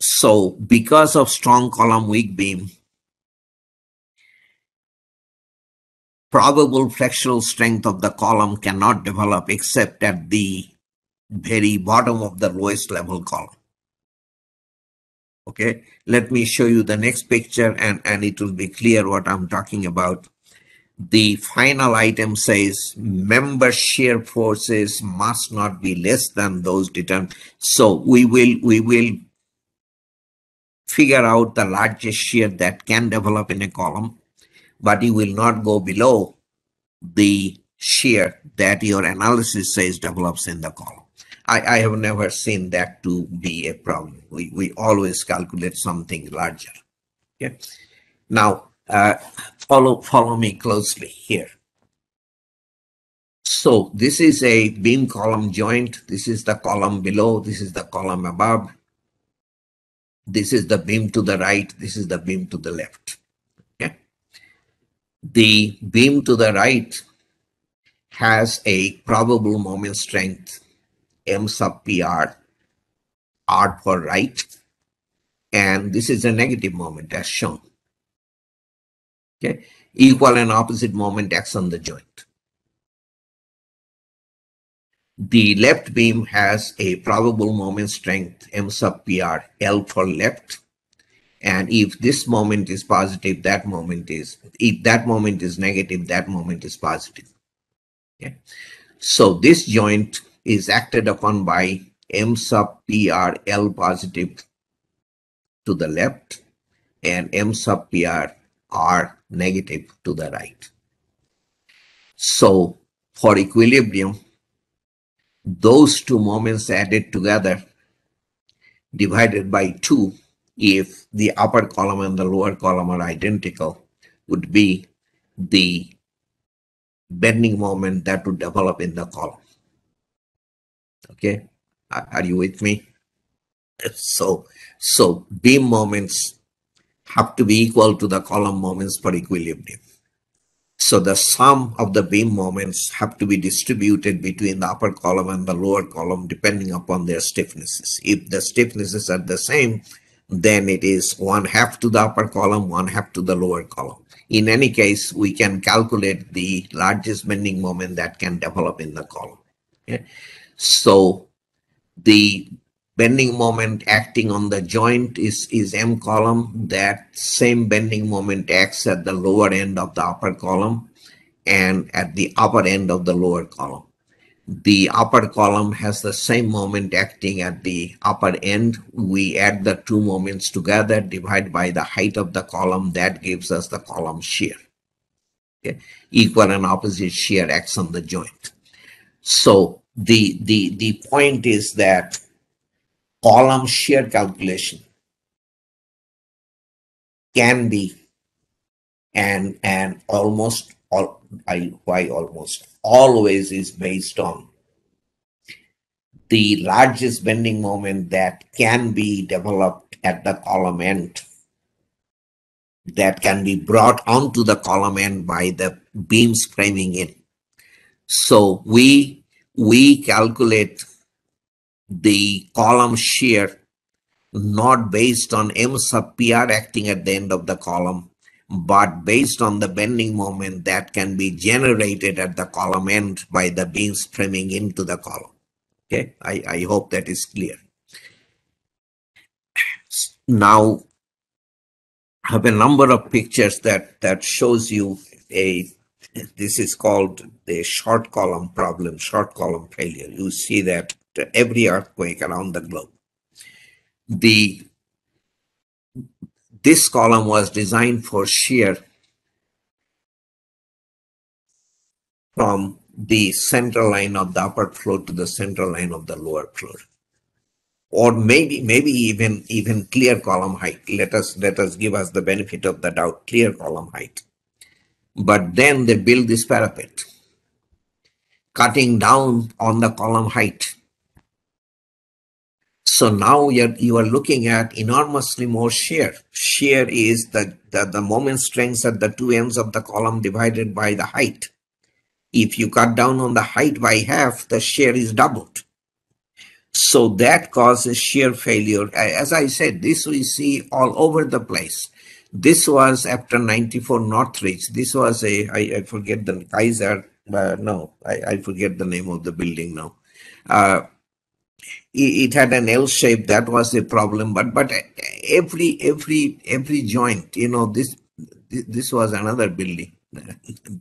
Speaker 1: So because of strong column, weak beam, probable flexural strength of the column cannot develop except at the very bottom of the lowest level column. Okay, let me show you the next picture and it will be clear what I'm talking about. The final item says member shear forces must not be less than those determined. So we will figure out the largest shear that can develop in a column, but you will not go below the shear that your analysis says develops in the column. I have never seen that to be a problem. We always calculate something larger. Okay. Now, follow me closely here. So this is a beam column joint. This is the column below. This is the column above. This is the beam to the right. This is the beam to the left. Okay. The beam to the right has a probable moment strength M sub PR, R for right, and this is a negative moment as shown. Okay, equal and opposite moment acts on the joint. The left beam has a probable moment strength M sub PR, L for left, and if this moment is positive, that moment is, if that moment is negative, that moment is positive. Okay. So this joint is acted upon by M sub PR L positive to the left and M sub PR R negative to the right. So for equilibrium, those two moments added together divided by 2, if the upper column and the lower column are identical, would be the bending moment that would develop in the column. Okay, are you with me? So beam moments have to be equal to the column moments for equilibrium. So the sum of the beam moments have to be distributed between the upper column and the lower column depending upon their stiffnesses. If the stiffnesses are the same, then it is 1/2 to the upper column, 1/2 to the lower column. In any case, we can calculate the largest bending moment that can develop in the column. Okay? So the bending moment acting on the joint is M column. That same bending moment acts at the lower end of the upper column and at the upper end of the lower column. The upper column has the same moment acting at the upper end. We add the two moments together, divide by the height of the column. That gives us the column shear. Okay? Equal and opposite shear acts on the joint. So the point is that column shear calculation can be and almost always is based on the largest bending moment that can be developed at the column end, that can be brought onto the column end by the beams framing in. So we calculate the column shear not based on M sub PR acting at the end of the column, but based on the bending moment that can be generated at the column end by the beams framing into the column. Okay, I hope that is clear. Now, I have a number of pictures that shows you this is called the short column problem, short column failure. You see that every earthquake around the globe. This column was designed for shear from the central line of the upper floor to the central line of the lower floor, or maybe even clear column height. Let us give us the benefit of the doubt, clear column height. But then they build this parapet, cutting down on the column height. So now you are looking at enormously more shear. Shear is the moment strength at the two ends of the column divided by the height. If you cut down on the height by half, the shear is doubled. So that causes shear failure. As I said, this we see all over the place. This was after 94 Northridge. This was I forget the Kaiser, no, I forget the name of the building now. It had an L shape. That was the problem. But every joint, this was another building.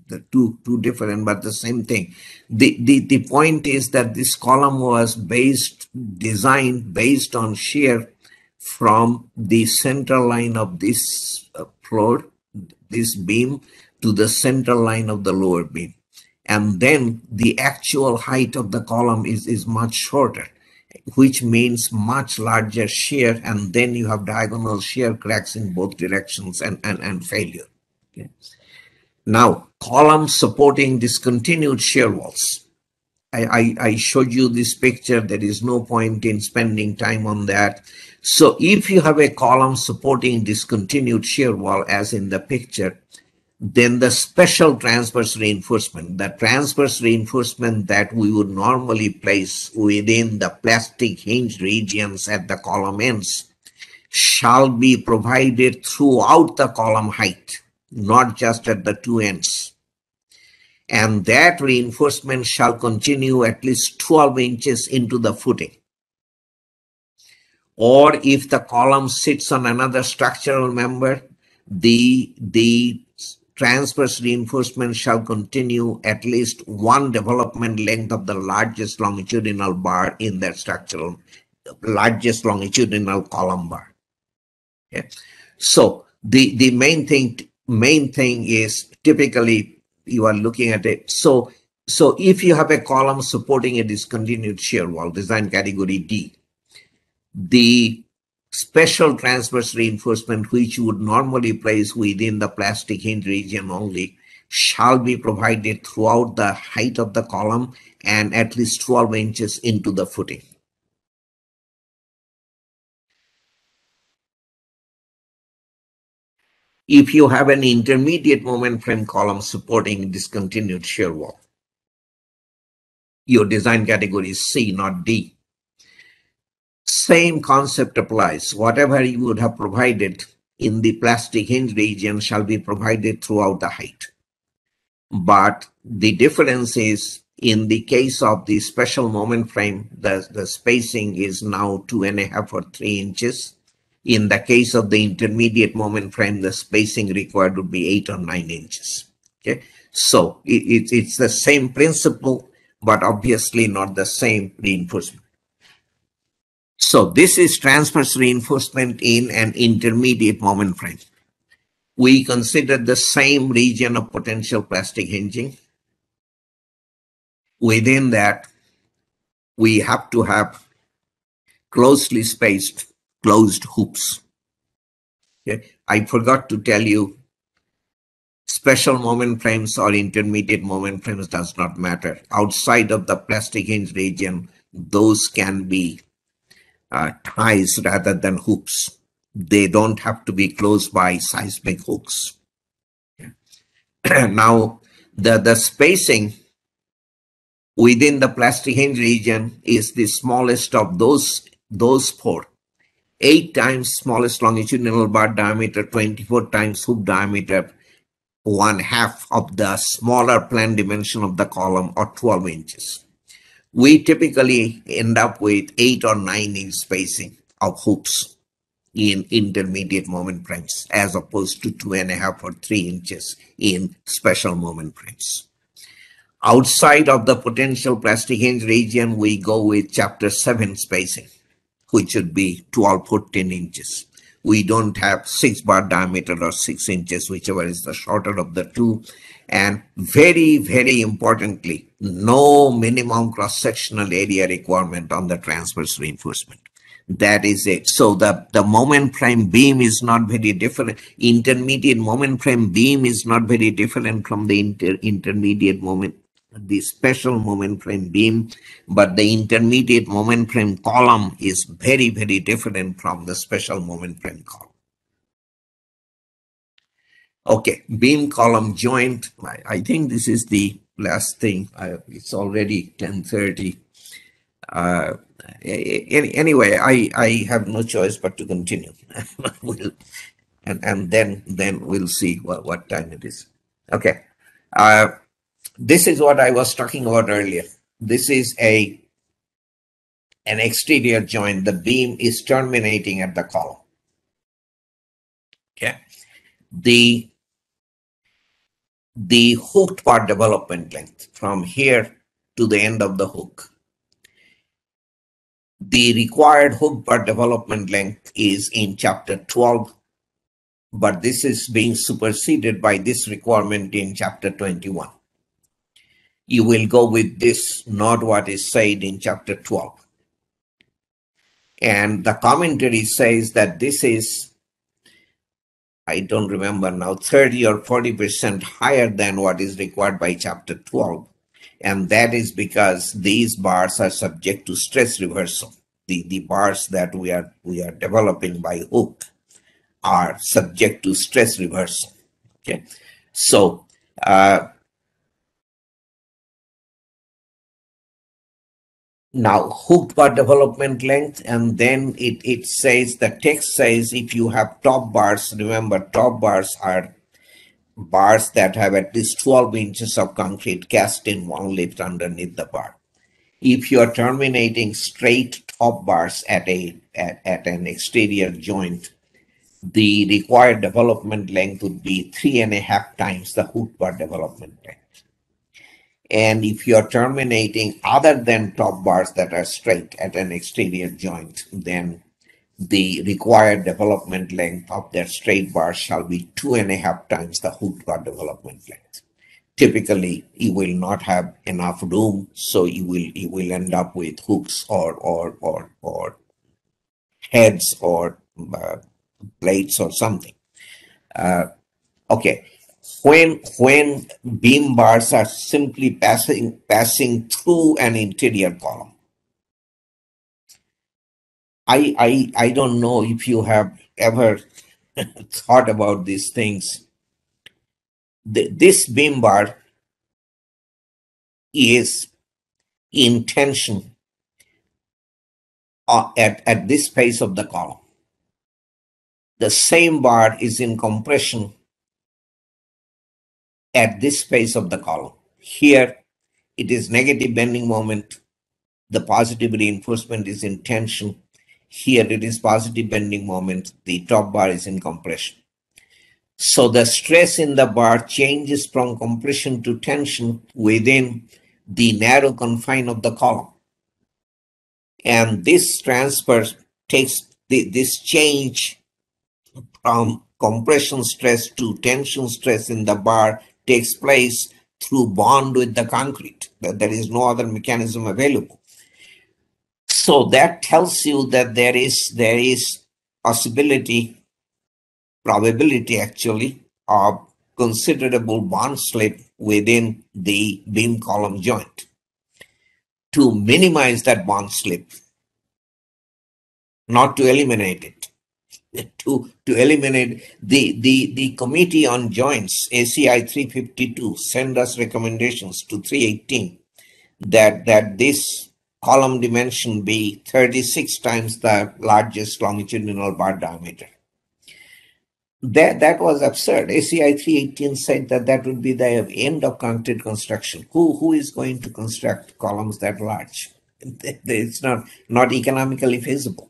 Speaker 1: The two different, but the same thing. The point is that this column was designed based on shear from the center line of this floor, this beam, to the center line of the lower beam. And then the actual height of the column is much shorter, which means much larger shear, and then you have diagonal shear cracks in both directions and failure. Okay. Now, columns supporting discontinued shear walls. I showed you this picture. There is no point in spending time on that. So if you have a column supporting discontinued shear wall, as in the picture, then the special transverse reinforcement, the transverse reinforcement that we would normally place within the plastic hinge regions at the column ends, shall be provided throughout the column height, not just at the two ends. And that reinforcement shall continue at least 12 inches into the footing. Or if the column sits on another structural member, the transverse reinforcement shall continue at least one development length of the largest longitudinal bar in that largest longitudinal column bar. Okay. So the main thing is, typically you are looking at it. So if you have a column supporting a discontinued shear wall, design category D, the special transverse reinforcement, which you would normally place within the plastic hinge region only, shall be provided throughout the height of the column and at least 12 inches into the footing. If you have an intermediate moment frame column supporting discontinued shear wall, your design category is C, not D. Same concept applies. Whatever you would have provided in the plastic hinge region shall be provided throughout the height. But the difference is, in the case of the special moment frame, the spacing is now 2.5 or 3 inches. In the case of the intermediate moment frame, the spacing required would be 8 or 9 inches. Okay, so it's the same principle, but obviously not the same reinforcement. So this is transverse reinforcement in an intermediate moment frame. We consider the same region of potential plastic hinging. Within that, we have to have closely spaced closed hoops. Okay. I forgot to tell you, special moment frames or intermediate moment frames does not matter. Outside of the plastic hinge region, those can be ties rather than hoops. They don't have to be closed by seismic hooks. Okay. Now, the spacing within the plastic hinge region is the smallest of those four. 8 times smallest longitudinal bar diameter, 24 times hoop diameter, 1/2 of the smaller plan dimension of the column, or 12 inches. We typically end up with 8 or 9 inch spacing of hoops in intermediate moment frames, as opposed to 2.5 or 3 inches in special moment frames. Outside of the potential plastic hinge region, we go with chapter 7 spacing, which would be 12, 14 inches. We don't have 6 bar diameter or 6 inches, whichever is the shorter of the two. And very, very importantly, no minimum cross-sectional area requirement on the transverse reinforcement. That is it. So the moment frame beam is not very different. Intermediate moment frame beam is not very different from the intermediate moment the special moment frame beam, but the intermediate moment frame column is very, very different from the special moment frame column. Okay, beam column joint. I think this is the last thing. It's already 10:30. Anyway, I have no choice but to continue. we'll, and then we'll see what time it is. Okay. This is what I was talking about earlier. This is an exterior joint. The beam is terminating at the column. Okay. The hooked part development length from here to the end of the hook. The required hook part development length is in chapter 12, but this is being superseded by this requirement in chapter 21. You will go with this, not what is said in chapter 12. And the commentary says that this is, I don't remember now, 30 or 40% higher than what is required by chapter 12. And that is because these bars are subject to stress reversal. The bars that we are developing by hook are subject to stress reversal. Okay, so now hooked bar development length, and then it says, the text says, if you have top bars, remember top bars are bars that have at least 12 inches of concrete cast in one lift underneath the bar. If you are terminating straight top bars at an exterior joint, the required development length would be 3.5 times the hook bar development length. And if you are terminating other than top bars that are straight at an exterior joint, then the required development length of that straight bar shall be 2.5 times the hook bar development length. Typically, you will not have enough room, so you will end up with hooks or heads or plates or something. Okay, when beam bars are simply passing through an interior column, I don't know if you have ever thought about these things. This beam bar is in tension at this face of the column. The same bar is in compression at this face of the column. Here, it is negative bending moment. The positive reinforcement is in tension. Here, it is positive bending moment. The top bar is in compression. So the stress in the bar changes from compression to tension within the narrow confine of the column. And this transfer takes this change from compression stress to tension stress in the bar takes place through bond with the concrete. There is no other mechanism available. So that tells you that there is probability actually of considerable bond slip within the beam column joint. To minimize that bond slip, not to eliminate it, to eliminate the committee on joints, ACI 352, send us recommendations to 318 that this column dimension be 36 times the largest longitudinal bar diameter. That was absurd. ACI 318 said that would be the end of concrete construction. Who is going to construct columns that large? It's not economically feasible.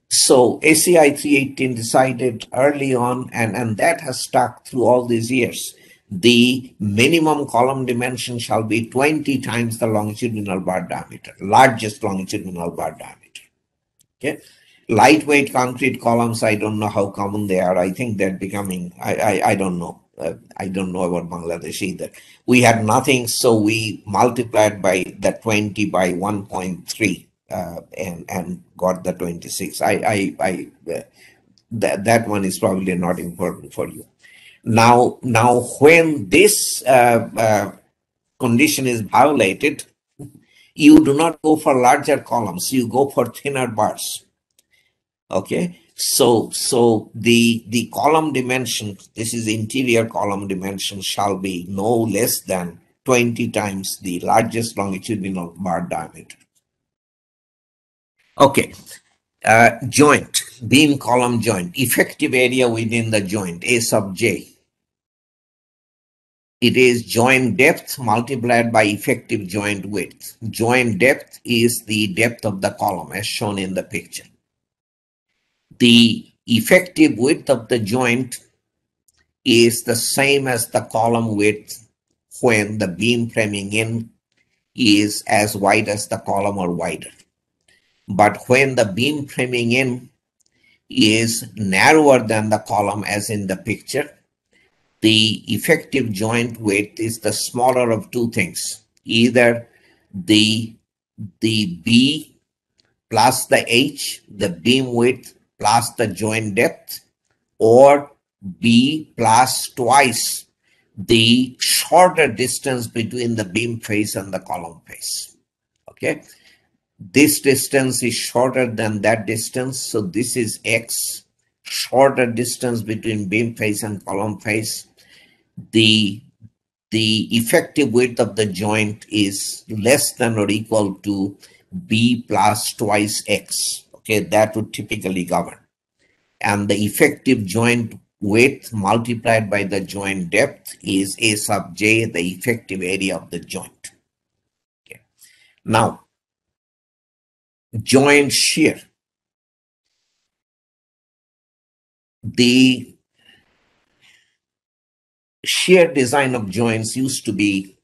Speaker 1: So ACI 318 decided early on, and that has stuck through all these years. The minimum column dimension shall be 20 times the longitudinal bar diameter, largest longitudinal bar diameter. Okay. Lightweight concrete columns, I don't know how common they are. I think they're becoming, I don't know. I don't know about Bangladesh either. We had nothing, so we multiplied by the 20 by 1.3 and got the 26. That one is probably not important for you. Now when this condition is violated, you do not go for larger columns, you go for thinner bars. Okay, so the column dimension, this is interior column dimension, shall be no less than 20 times the largest longitudinal bar diameter. Okay, joint, beam column joint, effective area within the joint, A sub j. It is joint depth multiplied by effective joint width. Joint depth is the depth of the column as shown in the picture. The effective width of the joint is the same as the column width when the beam framing in is as wide as the column or wider. But when the beam framing in is narrower than the column as in the picture, the effective joint width is the smaller of two things, either the B plus the H, the beam width plus the joint depth, or B plus twice the shorter distance between the beam face and the column face. Okay, this distance is shorter than that distance, so this is X, shorter distance between beam face and column face. The effective width of the joint is less than or equal to B plus twice X. Okay, that would typically govern. And the effective joint width multiplied by the joint depth is A sub j, the effective area of the joint. Okay. Now, joint shear. The shear design of joints used to be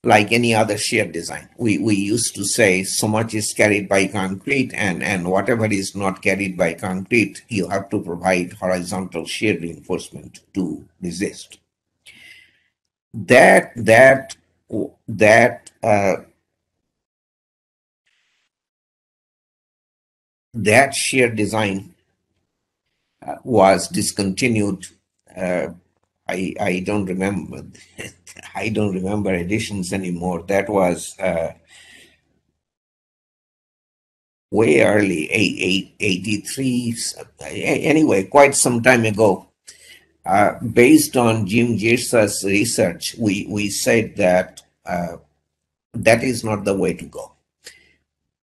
Speaker 1: like any other shear design. We used to say so much is carried by concrete, and whatever is not carried by concrete, you have to provide horizontal shear reinforcement to resist. That shear design was discontinued. I don't remember. I don't remember editions anymore. That was way early, 83. Anyway, quite some time ago. Based on Jim Jirsa's research, we said that that is not the way to go.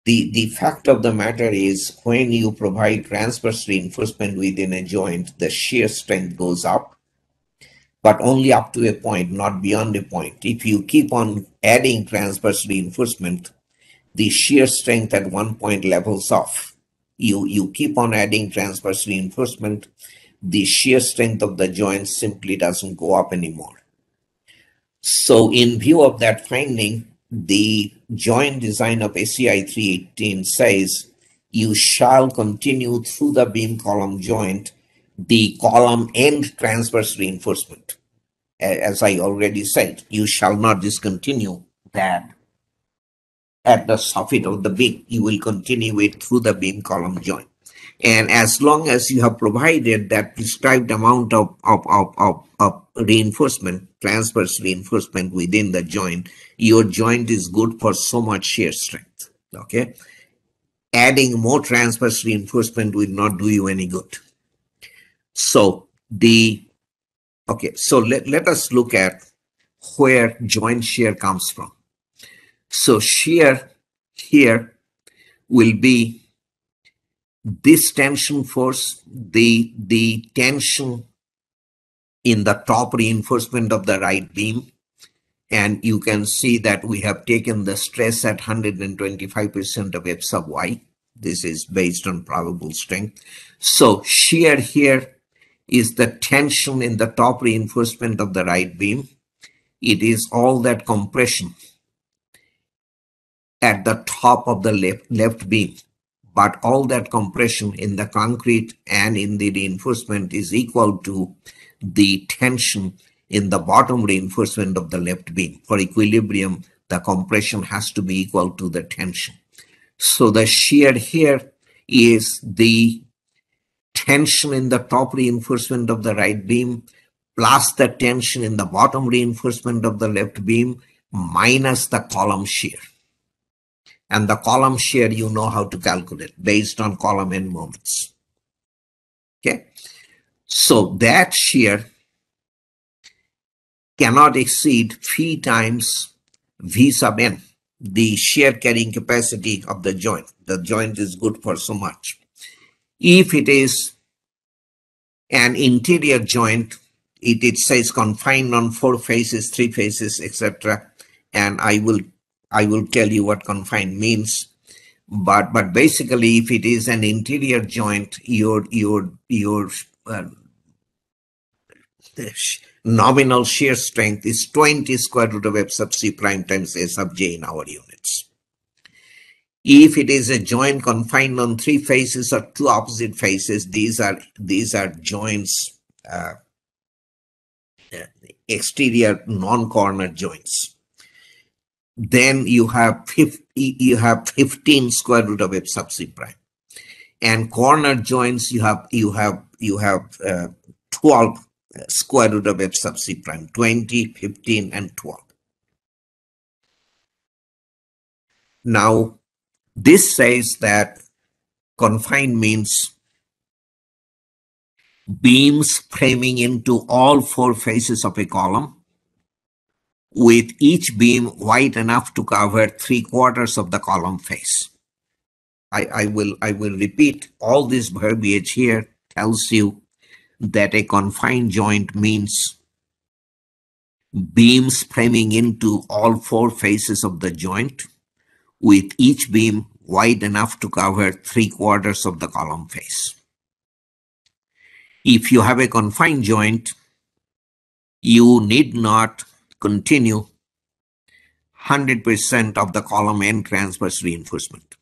Speaker 1: The fact of the matter is, when you provide transverse reinforcement within a joint, the shear strength goes up, but only up to a point, not beyond a point. If you keep on adding transverse reinforcement, the shear strength at one point levels off. You keep on adding transverse reinforcement, the shear strength of the joint simply doesn't go up anymore. So in view of that finding, the joint design of ACI 318 says you shall continue through the beam column joint the column end transverse reinforcement. As I already said, you shall not discontinue that at the soffit of the beam. You will continue it through the beam column joint. And as long as you have provided that prescribed amount of reinforcement, transverse reinforcement within the joint, your joint is good for so much shear strength. Okay, adding more transverse reinforcement will not do you any good. So so let us look at where joint shear comes from. So shear here will be this tension force, the tension in the top reinforcement of the right beam, and you can see that we have taken the stress at 125% of F sub y. This is based on probable strength. So shear here is the tension in the top reinforcement of the right beam. It is all that compression at the top of the left beam. But all that compression in the concrete and in the reinforcement is equal to the tension in the bottom reinforcement of the left beam. For equilibrium, the compression has to be equal to the tension. So the shear here is the tension in the top reinforcement of the right beam plus the tension in the bottom reinforcement of the left beam minus the column shear. And the column shear you know how to calculate based on column end moments. Okay, so that shear cannot exceed phi times V sub n, the shear carrying capacity of the joint. The joint is good for so much. If it is an interior joint, it says confined on 4 faces, 3 faces, etc. And I will tell you what confined means. But basically, if it is an interior joint, your nominal shear strength is 20 square root of F sub C prime times A sub J in our units. If it is a joint confined on 3 faces or 2 opposite faces, these are joints, exterior non-corner joints. Then you have 15 square root of F sub C prime, and corner joints you have 12 square root of F sub C prime, 20, 15, and 12. Now, this says that confined means beams framing into all 4 faces of a column, with each beam wide enough to cover 3/4 of the column face. I will repeat, all this verbiage here tells you that a confined joint means beams framing into all 4 faces of the joint, with each beam wide enough to cover 3/4 of the column face. If you have a confined joint, you need not continue 100% of the column end transverse reinforcement.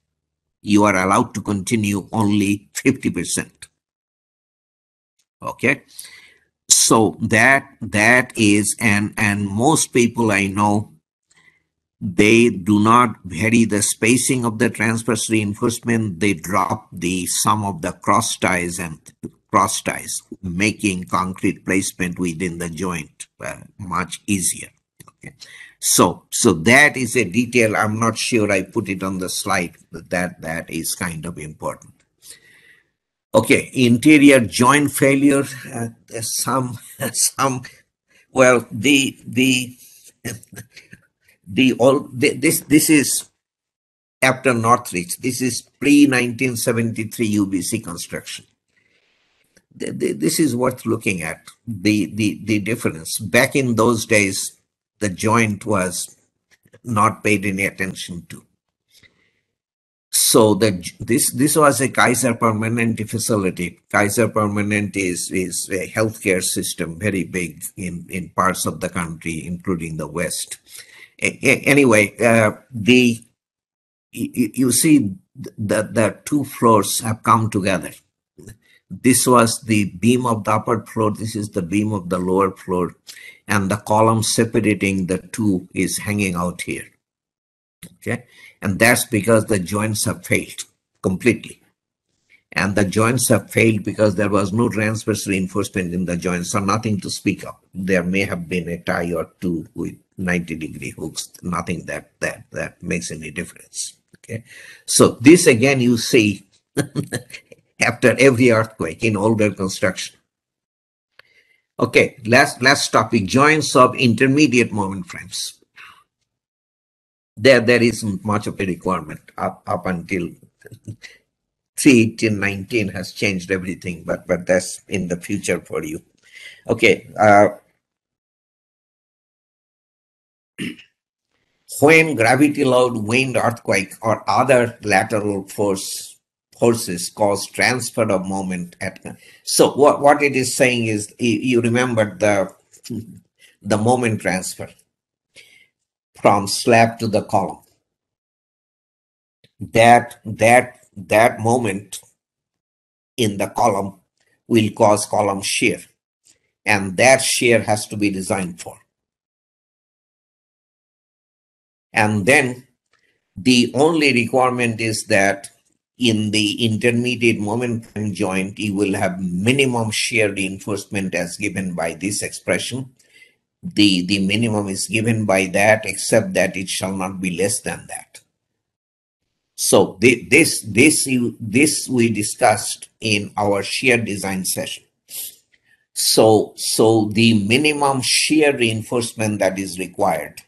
Speaker 1: You are allowed to continue only 50%. Okay, so that is, and most people I know, they do not vary the spacing of the transverse reinforcement. They drop the sum of the cross ties, making concrete placement within the joint much easier. Okay. So that is a detail. I'm not sure I put it on the slide, but that is kind of important. Okay, interior joint failure. Well, this is after Northridge. This is pre-1973 UBC construction. This is worth looking at, the difference. Back in those days, the joint was not paid any attention to. So this was a Kaiser Permanente facility. Kaiser Permanente is a healthcare system, very big in parts of the country, including the West. Anyway, you see the 2 floors have come together. This was the beam of the upper floor. This is the beam of the lower floor, and the column separating the 2 is hanging out here. Okay, and that's because the joints have failed completely. And the joints have failed because there was no transverse reinforcement in the joints, so nothing to speak of. There may have been a tie or 2 with 90-degree hooks, nothing that makes any difference. Okay, so this again you see after every earthquake in older construction. Okay, last topic, joints of intermediate moment frames. There isn't much of a requirement up until 31819 has changed everything, but that's in the future for you. Okay, when gravity load, wind, earthquake, or other lateral forces cause transfer of moment so what it is saying is, you remember the moment transfer from slab to the column. That moment in the column will cause column shear, and that shear has to be designed for. And then the only requirement is that in the intermediate moment frame joint, you will have minimum shear reinforcement as given by this expression. The minimum is given by that, except that it shall not be less than that. So this we discussed in our shear design session. So the minimum shear reinforcement that is required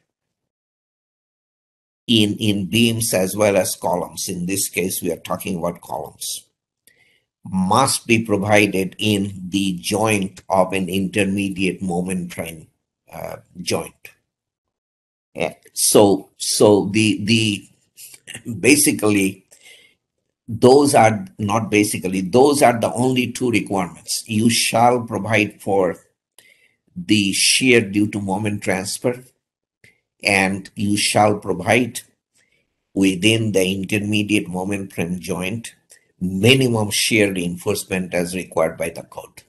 Speaker 1: in beams as well as columns, in this case we are talking about columns, must be provided in the joint of an intermediate moment frame joint. So the basically those are not basically, those are the only two requirements. You shall provide for the shear due to moment transfer, and you shall provide within the intermediate moment frame joint minimum shear reinforcement as required by the code.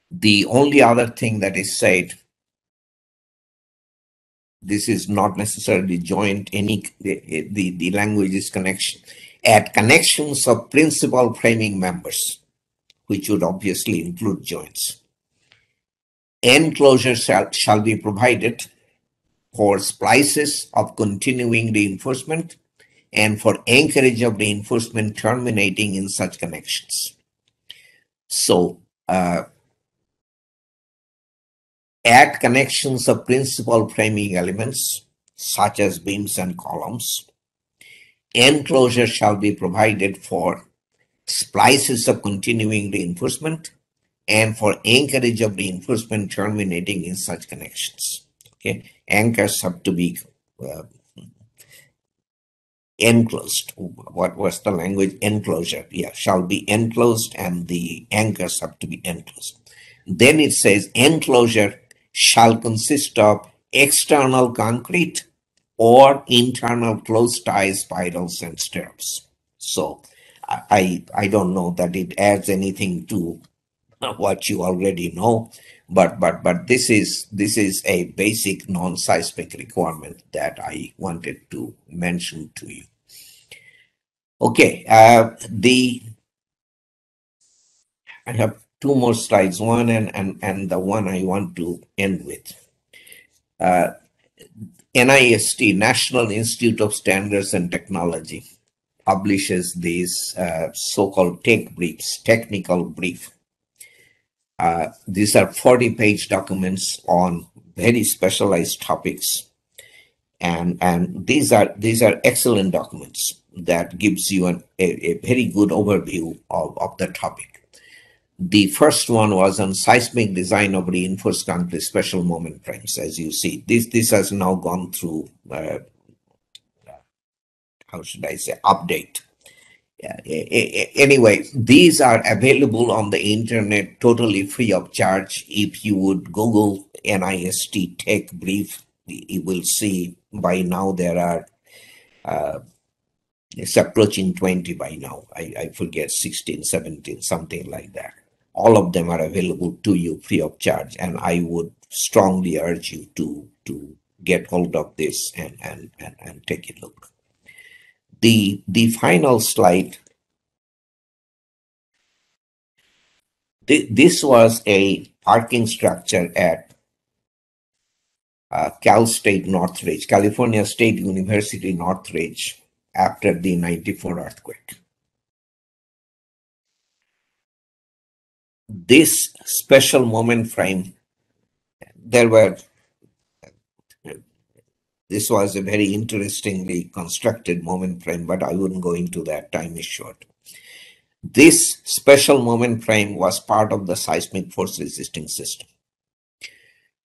Speaker 1: The only other thing that is said, this is not necessarily joint, the language is connection. At connections of principal framing members, which would obviously include joints, enclosure shall be provided for splices of continuing reinforcement and for anchorage of reinforcement terminating in such connections. So at connections of principal framing elements, such as beams and columns, enclosure shall be provided for splices of continuing reinforcement and for anchorage of reinforcement terminating in such connections. Okay, anchors have to be enclosed. What was the language? Enclosure. Yeah, shall be enclosed, and the anchors have to be enclosed. Then it says enclosure shall consist of external concrete or internal closed ties, spirals, and stirrups. So I don't know that it adds anything to what you already know, but this is a basic non-seismic requirement that I wanted to mention to you. Okay, I have two more slides, one and the one I want to end with. NIST, National Institute of Standards and Technology, publishes these so-called tech briefs, technical brief. These are 40-page documents on very specialized topics, and these are excellent documents that gives you a very good overview of the topic. The first one was on seismic design of reinforced concrete special moment frames. As you see, this has now gone through how should I say, update. Anyway, these are available on the internet totally free of charge. If you would Google NIST Tech Brief, you will see by now there are, it's approaching 20 by now. I forget, 16, 17, something like that. All of them are available to you free of charge, and I would strongly urge you to get hold of this and take a look. The final slide. This was a parking structure at Cal State Northridge, California State University Northridge, after the 94 earthquake. This special moment frame, this was a very interestingly constructed moment frame, but I wouldn't go into that, time is short. This special moment frame was part of the seismic force resisting system.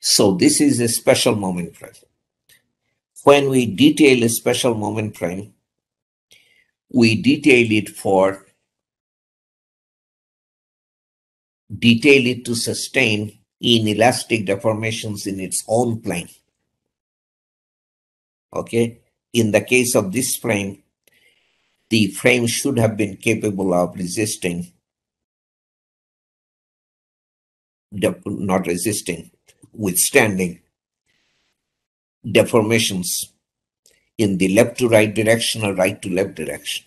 Speaker 1: So this is a special moment frame. When we detail a special moment frame, we detail it to sustain inelastic deformations in its own plane. Okay, in the case of this frame, the frame should have been capable of withstanding deformations in the left to right direction or right to left direction.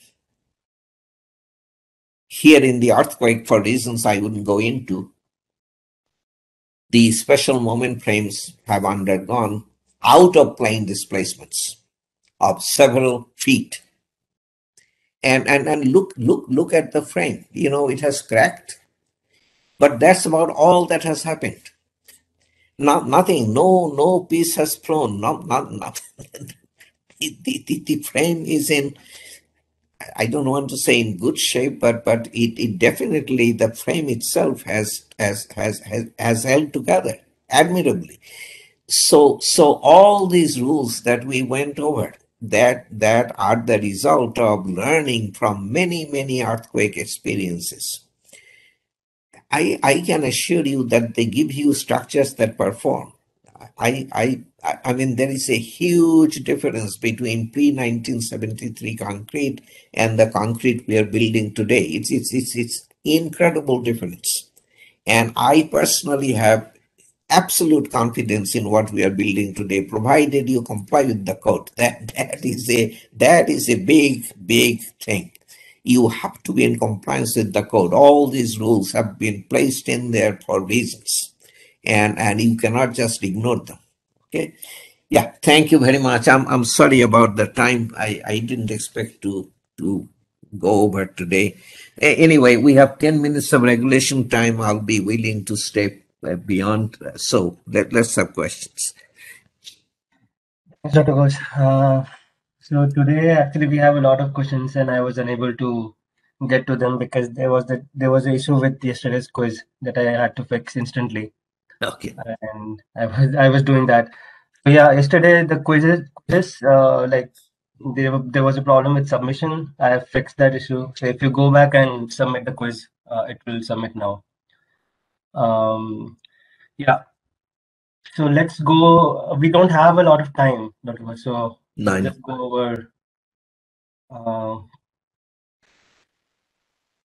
Speaker 1: Here in the earthquake, for reasons I wouldn't go into, the special moment frames have undergone out of plane displacements of several feet. And look at the frame. You know, it has cracked, but that's about all that has happened. Nothing, no piece has thrown, not the frame is in, I don't want to say in good shape, but it definitely, the frame itself has held together admirably. So all these rules that we went over, that are the result of learning from many earthquake experiences. I can assure you that they give you structures that perform. I mean, there is a huge difference between pre-1973 concrete and the concrete we are building today. It's incredible difference. And I personally have absolute confidence in what we are building today, provided you comply with the code. That is a big thing. You have to be in compliance with the code. All these rules have been placed in there for reasons, and you cannot just ignore them. Okay. Yeah, thank you very much. I'm sorry about the time. I didn't expect to go over today. Anyway, we have 10 minutes of regulation time. I'll be willing to stay beyond. So let's have questions.
Speaker 2: Thanks, Dr. Ghosh. So today, actually, we have a lot of questions, and I was unable to get to them because there was an issue with yesterday's quiz that I had to fix instantly,
Speaker 1: Okay.
Speaker 2: and I was doing that. So yeah, yesterday the quizzes like there was a problem with submission. I have fixed that issue. So if you go back and submit the quiz, it will submit now. Yeah. So let's go. We don't have a lot of time, Dr. Ghosh, so let's
Speaker 1: Nine.
Speaker 2: just go over. Uh,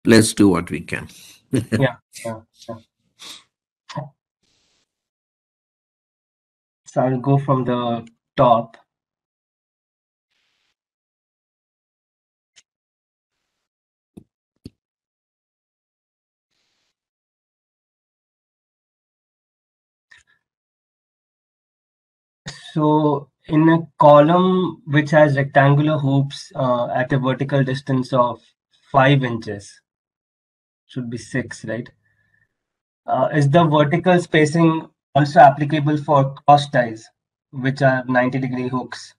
Speaker 1: Let's do what we can.
Speaker 2: yeah, yeah, yeah. So I'll go from the top. So in a column which has rectangular hoops at a vertical distance of 5 inches, should be 6, right? Is the vertical spacing also applicable for cross ties, which are 90-degree hooks?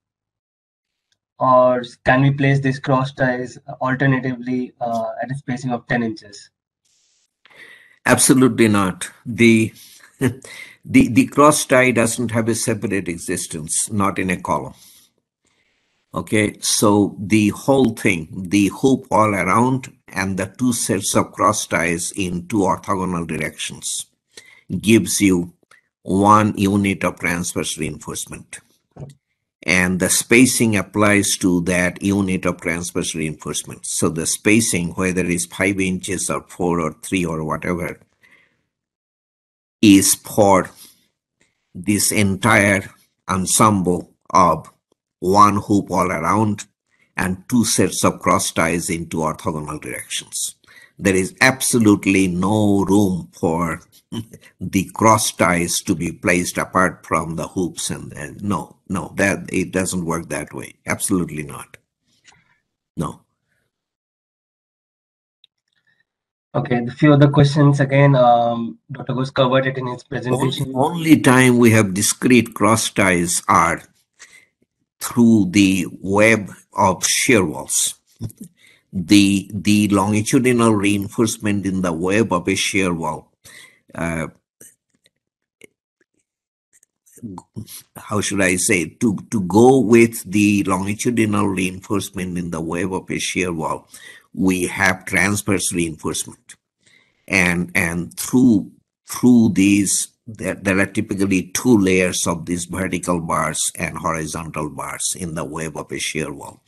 Speaker 2: Or can we place these cross ties alternatively at a spacing of 10 inches?
Speaker 1: Absolutely not. The cross tie doesn't have a separate existence, not in a column. Okay, so the whole thing, the hoop all around and the two sets of cross ties in two orthogonal directions gives you one unit of transverse reinforcement. And the spacing applies to that unit of transverse reinforcement. So the spacing, whether it's 5 inches or 4 or 3 or whatever, is for this entire ensemble of one hoop all around and two sets of cross ties into orthogonal directions. There is absolutely no room for the cross ties to be placed apart from the hoops, and no, that it doesn't work that way. Absolutely not. No.
Speaker 2: Okay, a few other questions again. Dr. Ghosh covered it in his presentation.
Speaker 1: Only time we have discrete cross ties are through the web of shear walls. The longitudinal reinforcement in the web of a shear wall, how should I say, to go with the longitudinal reinforcement in the web of a shear wall, we have transverse reinforcement. And through these, there are typically two layers of these vertical bars and horizontal bars in the web of a shear wall.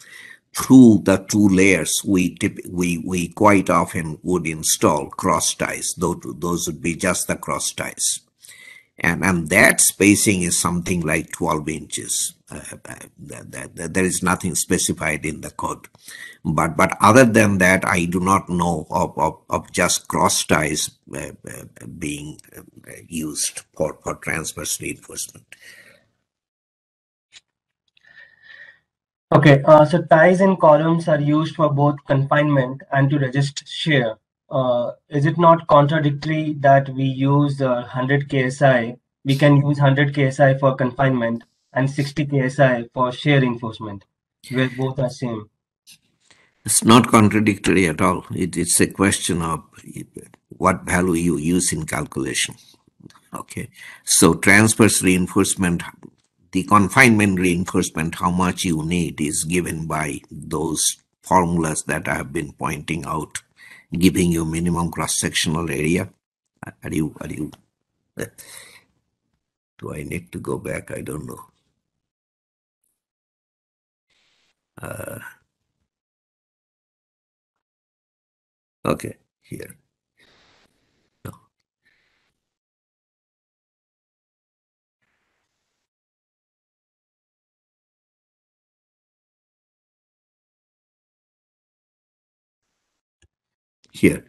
Speaker 1: Through the two layers, we quite often would install cross ties. Those would be just the cross ties. and that spacing is something like 12 inches. There is nothing specified in the code. But other than that, I do not know of just cross ties being used for transverse reinforcement.
Speaker 2: Okay, so ties and columns are used for both confinement and to resist shear. Is it not contradictory that we use 100 KSI, we can use 100 KSI for confinement and 60 KSI for shear reinforcement, where both are same?
Speaker 1: It's not contradictory at all. It's a question of what value you use in calculation. Okay, so transverse reinforcement, the confinement reinforcement, how much you need is given by those formulas that I have been pointing out, giving you minimum cross-sectional area. Are you, do I need to go back? I don't know. Okay, here. No. Here.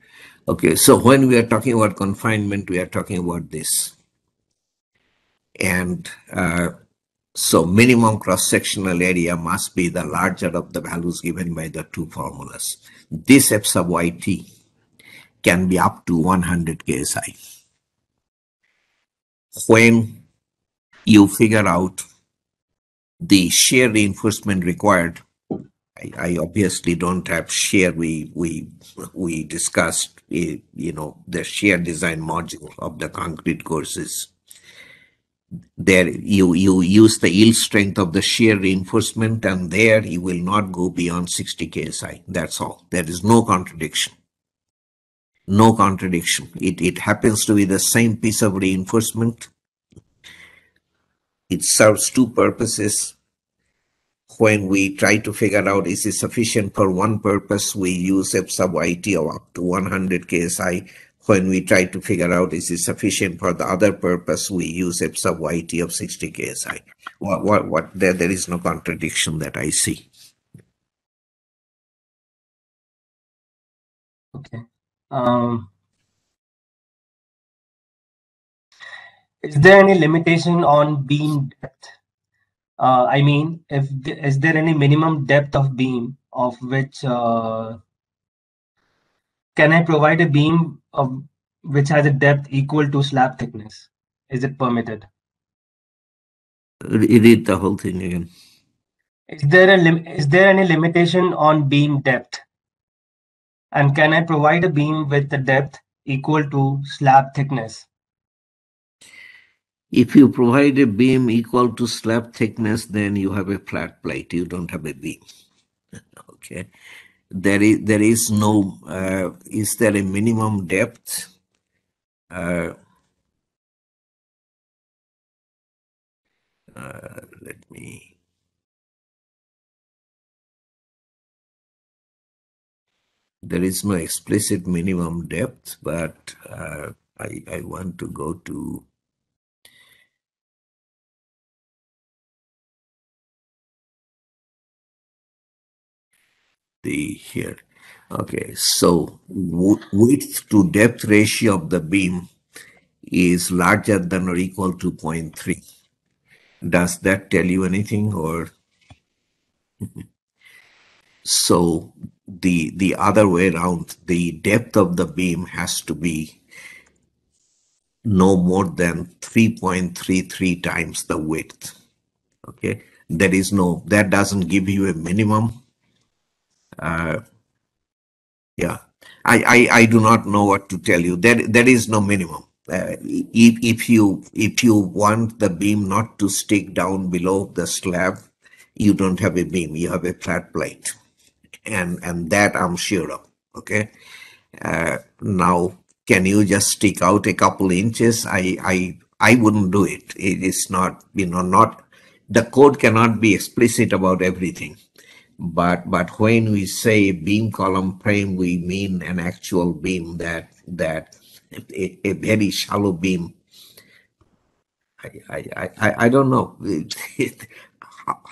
Speaker 1: Okay, so when we are talking about confinement, we are talking about this. And so minimum cross-sectional area must be the larger of the values given by the two formulas. This f sub yt can be up to 100 ksi. When you figure out the shear reinforcement required, I obviously don't have shear. We discussed, the shear design module of the concrete courses. There you use the yield strength of the shear reinforcement, and there you will not go beyond 60 ksi. That's all. There is no contradiction. No contradiction. It happens to be the same piece of reinforcement. It serves two purposes. When we try to figure out is it sufficient for one purpose, we use f sub yt of up to 100 ksi. When we try to figure out is it sufficient for the other purpose, we use f sub yt of 60 ksi. There is no contradiction that I see.
Speaker 2: Okay. Is there any limitation on beam depth? I mean, is there any minimum depth of beam of which can I provide a beam of which has a depth equal to slab thickness? Is it permitted?
Speaker 1: Read the whole thing again.
Speaker 2: Is there any limitation on beam depth? And can I provide a beam with the depth equal to slab thickness?
Speaker 1: If you provide a beam equal to slab thickness, then you have a flat plate. You don't have a beam. Okay. There is no. Is there a minimum depth? Let me. There is no explicit minimum depth, but I want to go to the here. Okay, so width to depth ratio of the beam is larger than or equal to 0.3. Does that tell you anything? Or so the other way around, the depth of the beam has to be no more than 3.33 times the width. Okay, that doesn't give you a minimum. Yeah, I do not know what to tell you. There is no minimum. If you want the beam not to stick down below the slab, you don't have a beam. You have a flat plate, and that I'm sure of. Okay. Now, can you just stick out a couple inches? I wouldn't do it. It is not, not the code cannot be explicit about everything. But when we say beam column frame, we mean an actual beam that a very shallow beam I don't know.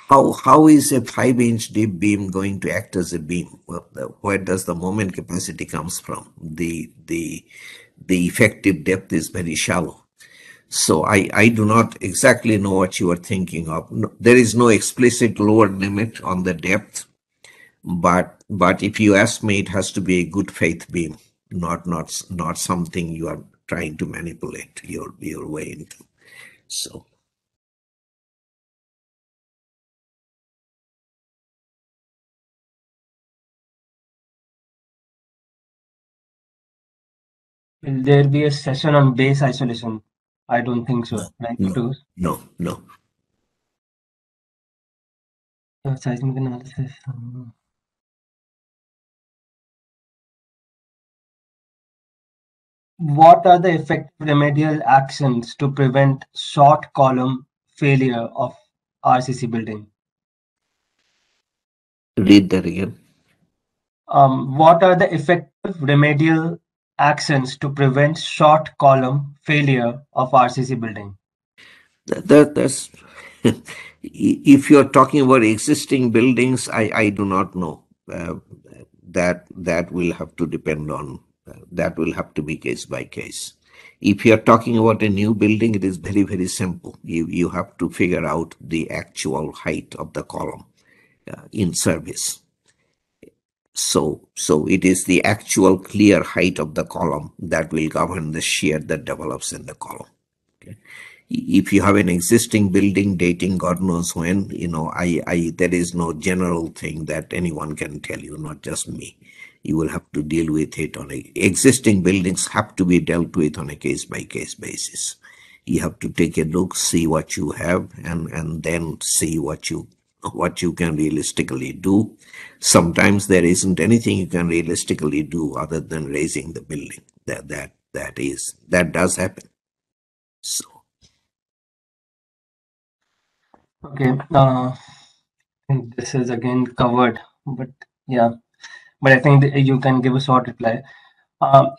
Speaker 1: How is a 5-inch deep beam going to act as a beam? Well, where does the moment capacity comes from? The effective depth is very shallow. So I do not exactly know what you are thinking of. No, there is no explicit lower limit on the depth, but if you ask me, it has to be a good faith beam, not something you are trying to manipulate your way into. So
Speaker 2: Will there be a session on base isolation? I don't think so, right?
Speaker 1: no,
Speaker 2: To
Speaker 1: no.
Speaker 2: seismic analysis. What are the effective remedial actions to prevent short column failure of RCC building?
Speaker 1: Read that again.
Speaker 2: What are the effective remedial actions to prevent short column failure of RCC building?
Speaker 1: That's if you're talking about existing buildings, I do not know. That will have to depend on that will have to be case by case. If you're talking about a new building, it is very simple. You have to figure out the actual height of the column in service. So it is the actual clear height of the column that will govern the shear that develops in the column. Okay. If you have an existing building dating God knows when, there is no general thing that anyone can tell you, not just me. You will have to deal with it existing buildings have to be dealt with on a case by case basis. You have to take a look, see what you have, and then see what you can realistically do. Sometimes there isn't anything you can realistically do other than raising the building. That does happen. So
Speaker 2: Okay, think this is again covered, but yeah, but I think that you can give a short reply.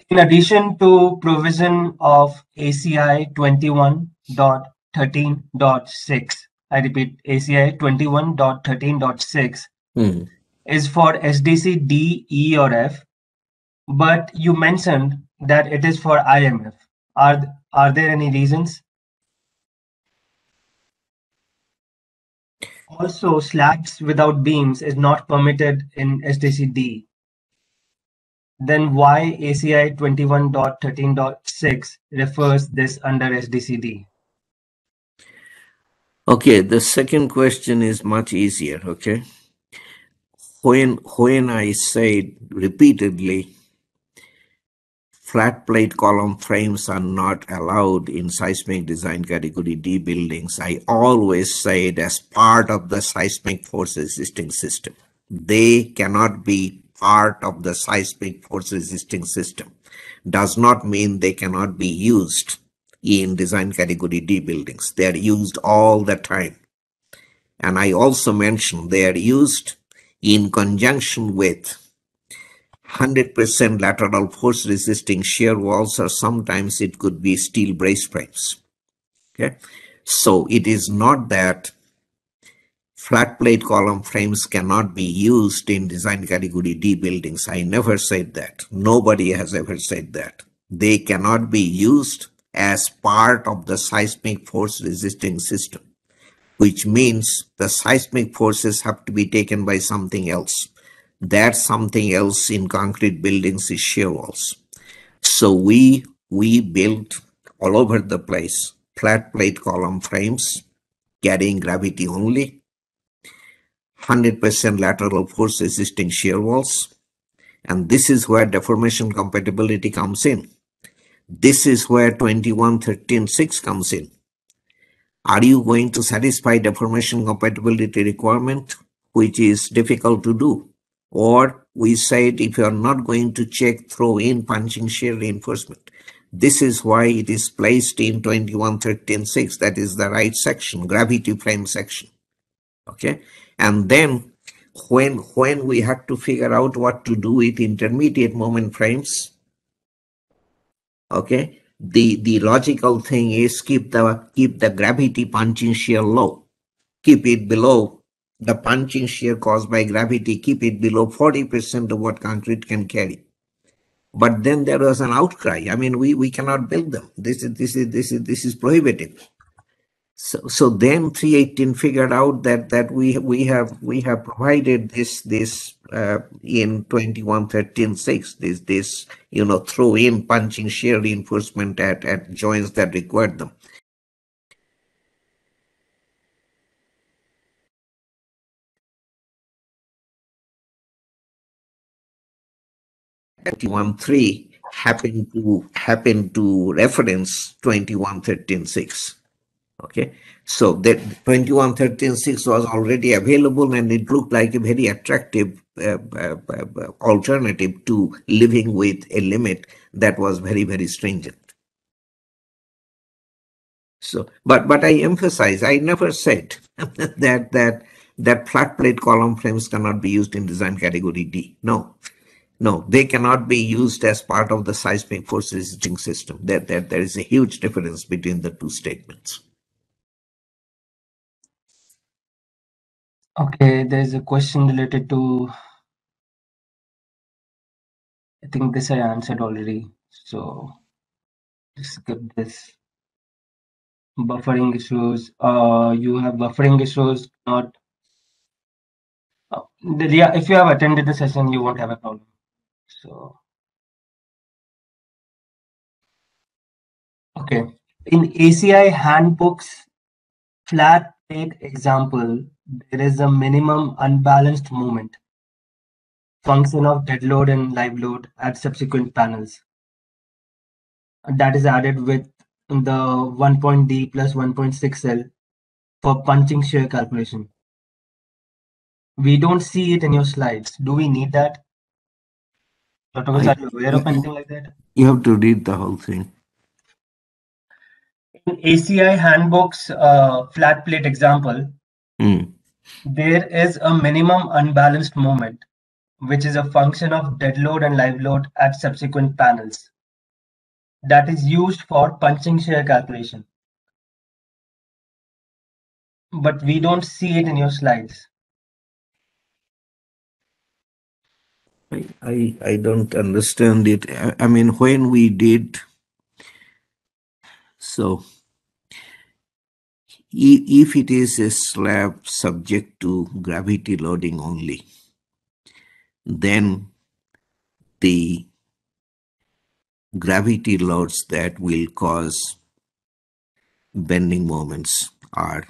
Speaker 2: In addition to provision of ACI 21.13.6, I repeat, ACI 21.13.6
Speaker 1: hmm.
Speaker 2: is for SDC D, E, or F, but you mentioned that it is for IMF. Are there any reasons? Also, slabs without beams is not permitted in SDC D. Then why ACI 21.13.6 refers this under SDCD?
Speaker 1: Okay, the second question is much easier. Okay, when I said repeatedly flat plate column frames are not allowed in seismic design category D buildings, I always say it as part of the seismic force resisting system. They cannot be part of the seismic force resisting system. Does not mean they cannot be used in design category D buildings. They are used all the time. And I also mentioned they are used in conjunction with 100% lateral force resisting shear walls, or sometimes it could be steel brace frames. Okay, so it is not that flat plate column frames cannot be used in design category D buildings. I never said that. Nobody has ever said that. They cannot be used as part of the seismic force resisting system, which means the seismic forces have to be taken by something else. That something else in concrete buildings is shear walls. So we built all over the place flat plate column frames carrying gravity only, 100% lateral force resisting shear walls, and this is where deformation compatibility comes in. This is where 21.13.6 comes in. Are you going to satisfy deformation compatibility requirement, which is difficult to do? Or we said if you are not going to check, throw in punching shear reinforcement. This is why it is placed in 21.13.6. That is the right section, gravity frame section. Okay, and then when we had to figure out what to do with intermediate moment frames, okay, the logical thing is keep the gravity punching shear low, keep it below the punching shear caused by gravity, keep it below 40% of what concrete can carry. But then there was an outcry. I mean, we cannot build them. This is prohibitive. So then 318 figured out that we have provided this in 21.13.6 this throw in punching shear reinforcement at joints that required them. Three happened to reference 21.13.6. Okay, so that 21.13.6 was already available, and it looked like a very attractive alternative to living with a limit that was very, very stringent. So, but I emphasize, I never said that flat plate column frames cannot be used in design category D. No, they cannot be used as part of the seismic force resisting system. There is a huge difference between the two statements.
Speaker 2: Okay, there's a question related to, I think this I answered already, so skip this. Buffering issues. You have buffering issues, not. Yeah, if you have attended the session, you won't have a problem. So, okay. In ACI handbooks, flat plate example, there is a minimum unbalanced moment function of dead load and live load at subsequent panels. That is added with the 1.D plus 1.6L for punching shear calculation. We don't see it in your slides. Do we need that? Dr. Ghosh, are you aware of anything like that?
Speaker 1: You have to read the whole thing.
Speaker 2: In ACI handbooks, flat plate example, there is a minimum unbalanced moment, which is a function of dead load and live load at subsequent panels. That is used for punching shear calculation. But we don't see it in your slides.
Speaker 1: I don't understand it. I mean, when we did, so if it is a slab subject to gravity loading only, then the gravity loads that will cause bending moments are,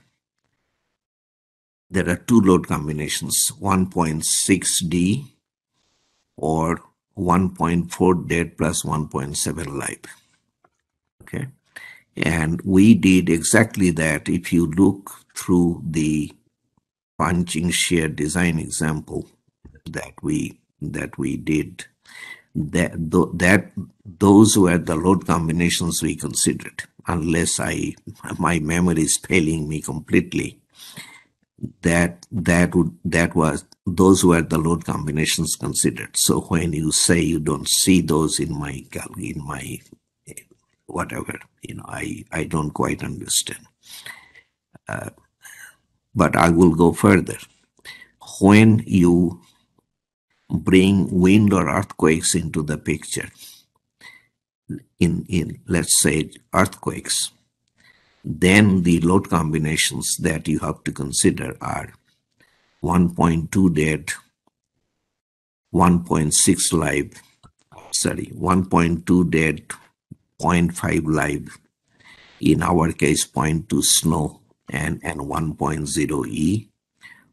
Speaker 1: there are two load combinations, 1.6D or 1.4 dead plus 1.7 live. Okay. And we did exactly that. If you look through the punching shear design example that we did, those were the load combinations we considered, unless my memory is failing me completely. Those were the load combinations considered. So when you say you don't see those in my whatever, I don't quite understand. But I will go further. When you bring wind or earthquakes into the picture, in let's say earthquakes, then the load combinations that you have to consider are 1.2 dead, 1.6 live, 1.2 dead, 0.5 live, in our case 0.2 snow, and 1.0 E,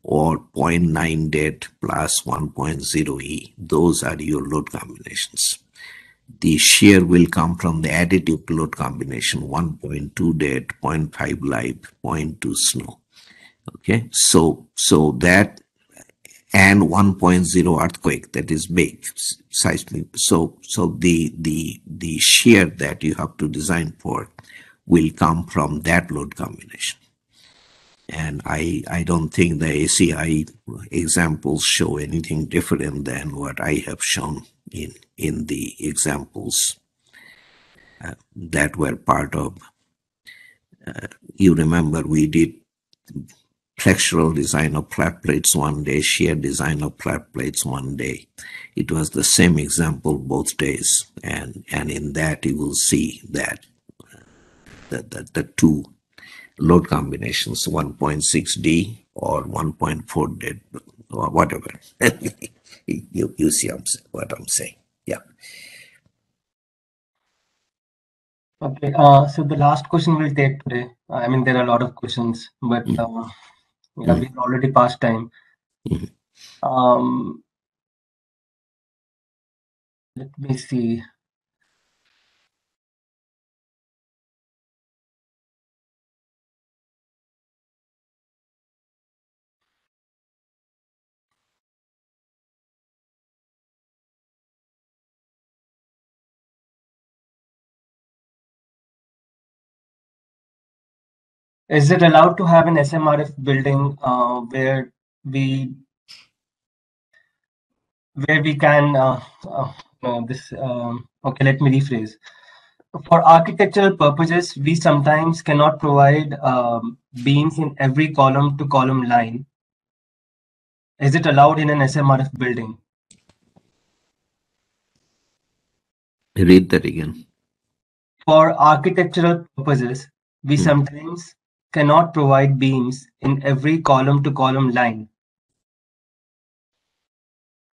Speaker 1: or 0.9 dead plus 1.0 E. Those are your load combinations. The shear will come from the additive load combination, 1.2 dead, 0.5 live, 0.2 snow. Okay, so that, and 1.0 earthquake, that is big seismic. So the shear that you have to design for will come from that load combination. And I don't think the ACI examples show anything different than what I have shown in the examples that were part of, you remember we did flexural design of flat plates one day, shear design of flat plates one day. It was the same example both days, and in that you will see that the two load combinations, 1.6D or 1.4D, or whatever. You see what I'm saying. Yeah.
Speaker 2: Okay, so the last question we'll take today. I mean, there are a lot of questions, but yeah, we've already passed time. Um, let me see. Is it allowed to have an SMRF building we where we can this okay, let me rephrase. For architectural purposes, we sometimes cannot provide beams in every column to column line. Is it allowed in an SMRF building?
Speaker 1: Read that again.
Speaker 2: For architectural purposes, we sometimes cannot provide beams in every column to column line.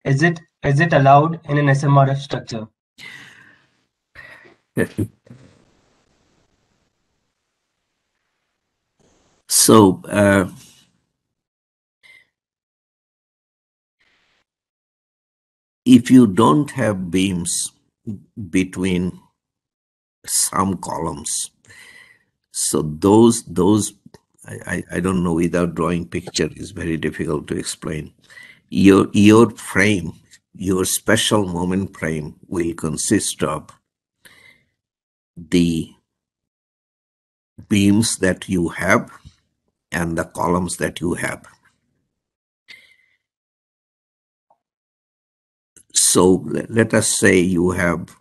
Speaker 2: Is it allowed in an SMRF structure?
Speaker 1: So if you don't have beams between some columns, so those I don't know, without drawing picture is very difficult to explain. Your frame, your special moment frame will consist of the beams that you have and the columns that you have. So let us say you have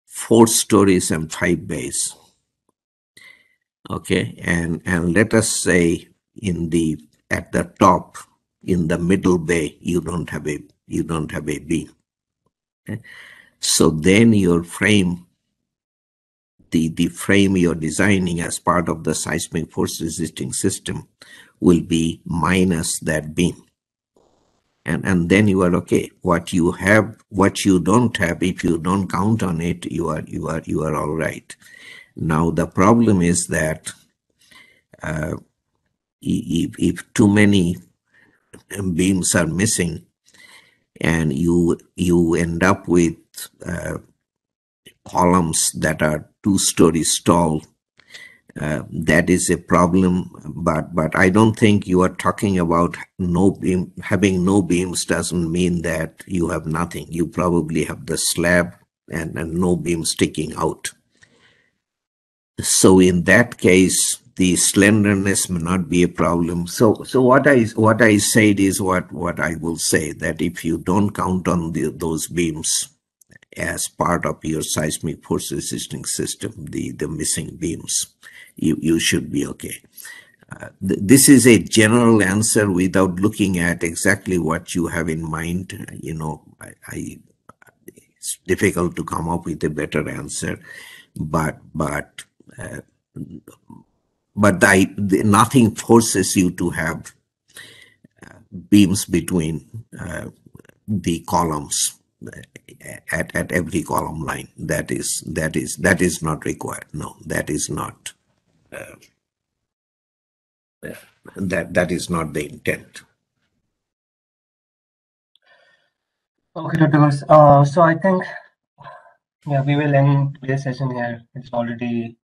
Speaker 1: 4 stories and 5 bays. Okay, and let us say at the top, in the middle bay, you don't have a beam. Okay? So then your frame, the frame you're designing as part of the seismic force resisting system will be minus that beam. And then you are okay. What you have, what you don't have, if you don't count on it, you are all right. Now the problem is that if too many beams are missing, and you end up with columns that are 2 stories tall, that is a problem. But I don't think you are talking about no beam. Having no beams doesn't mean that you have nothing. You probably have the slab and no beam sticking out. So in that case, the slenderness may not be a problem. So what I said is what I will say, that if you don't count on those beams as part of your seismic force resisting system, the missing beams, you should be okay. This is a general answer without looking at exactly what you have in mind. It's difficult to come up with a better answer, but nothing forces you to have beams between the columns at every column line. That is not required. No, that is not that is not the intent.
Speaker 2: Okay, Dr. Ghosh. So I think, yeah, we will end today's session here. It's already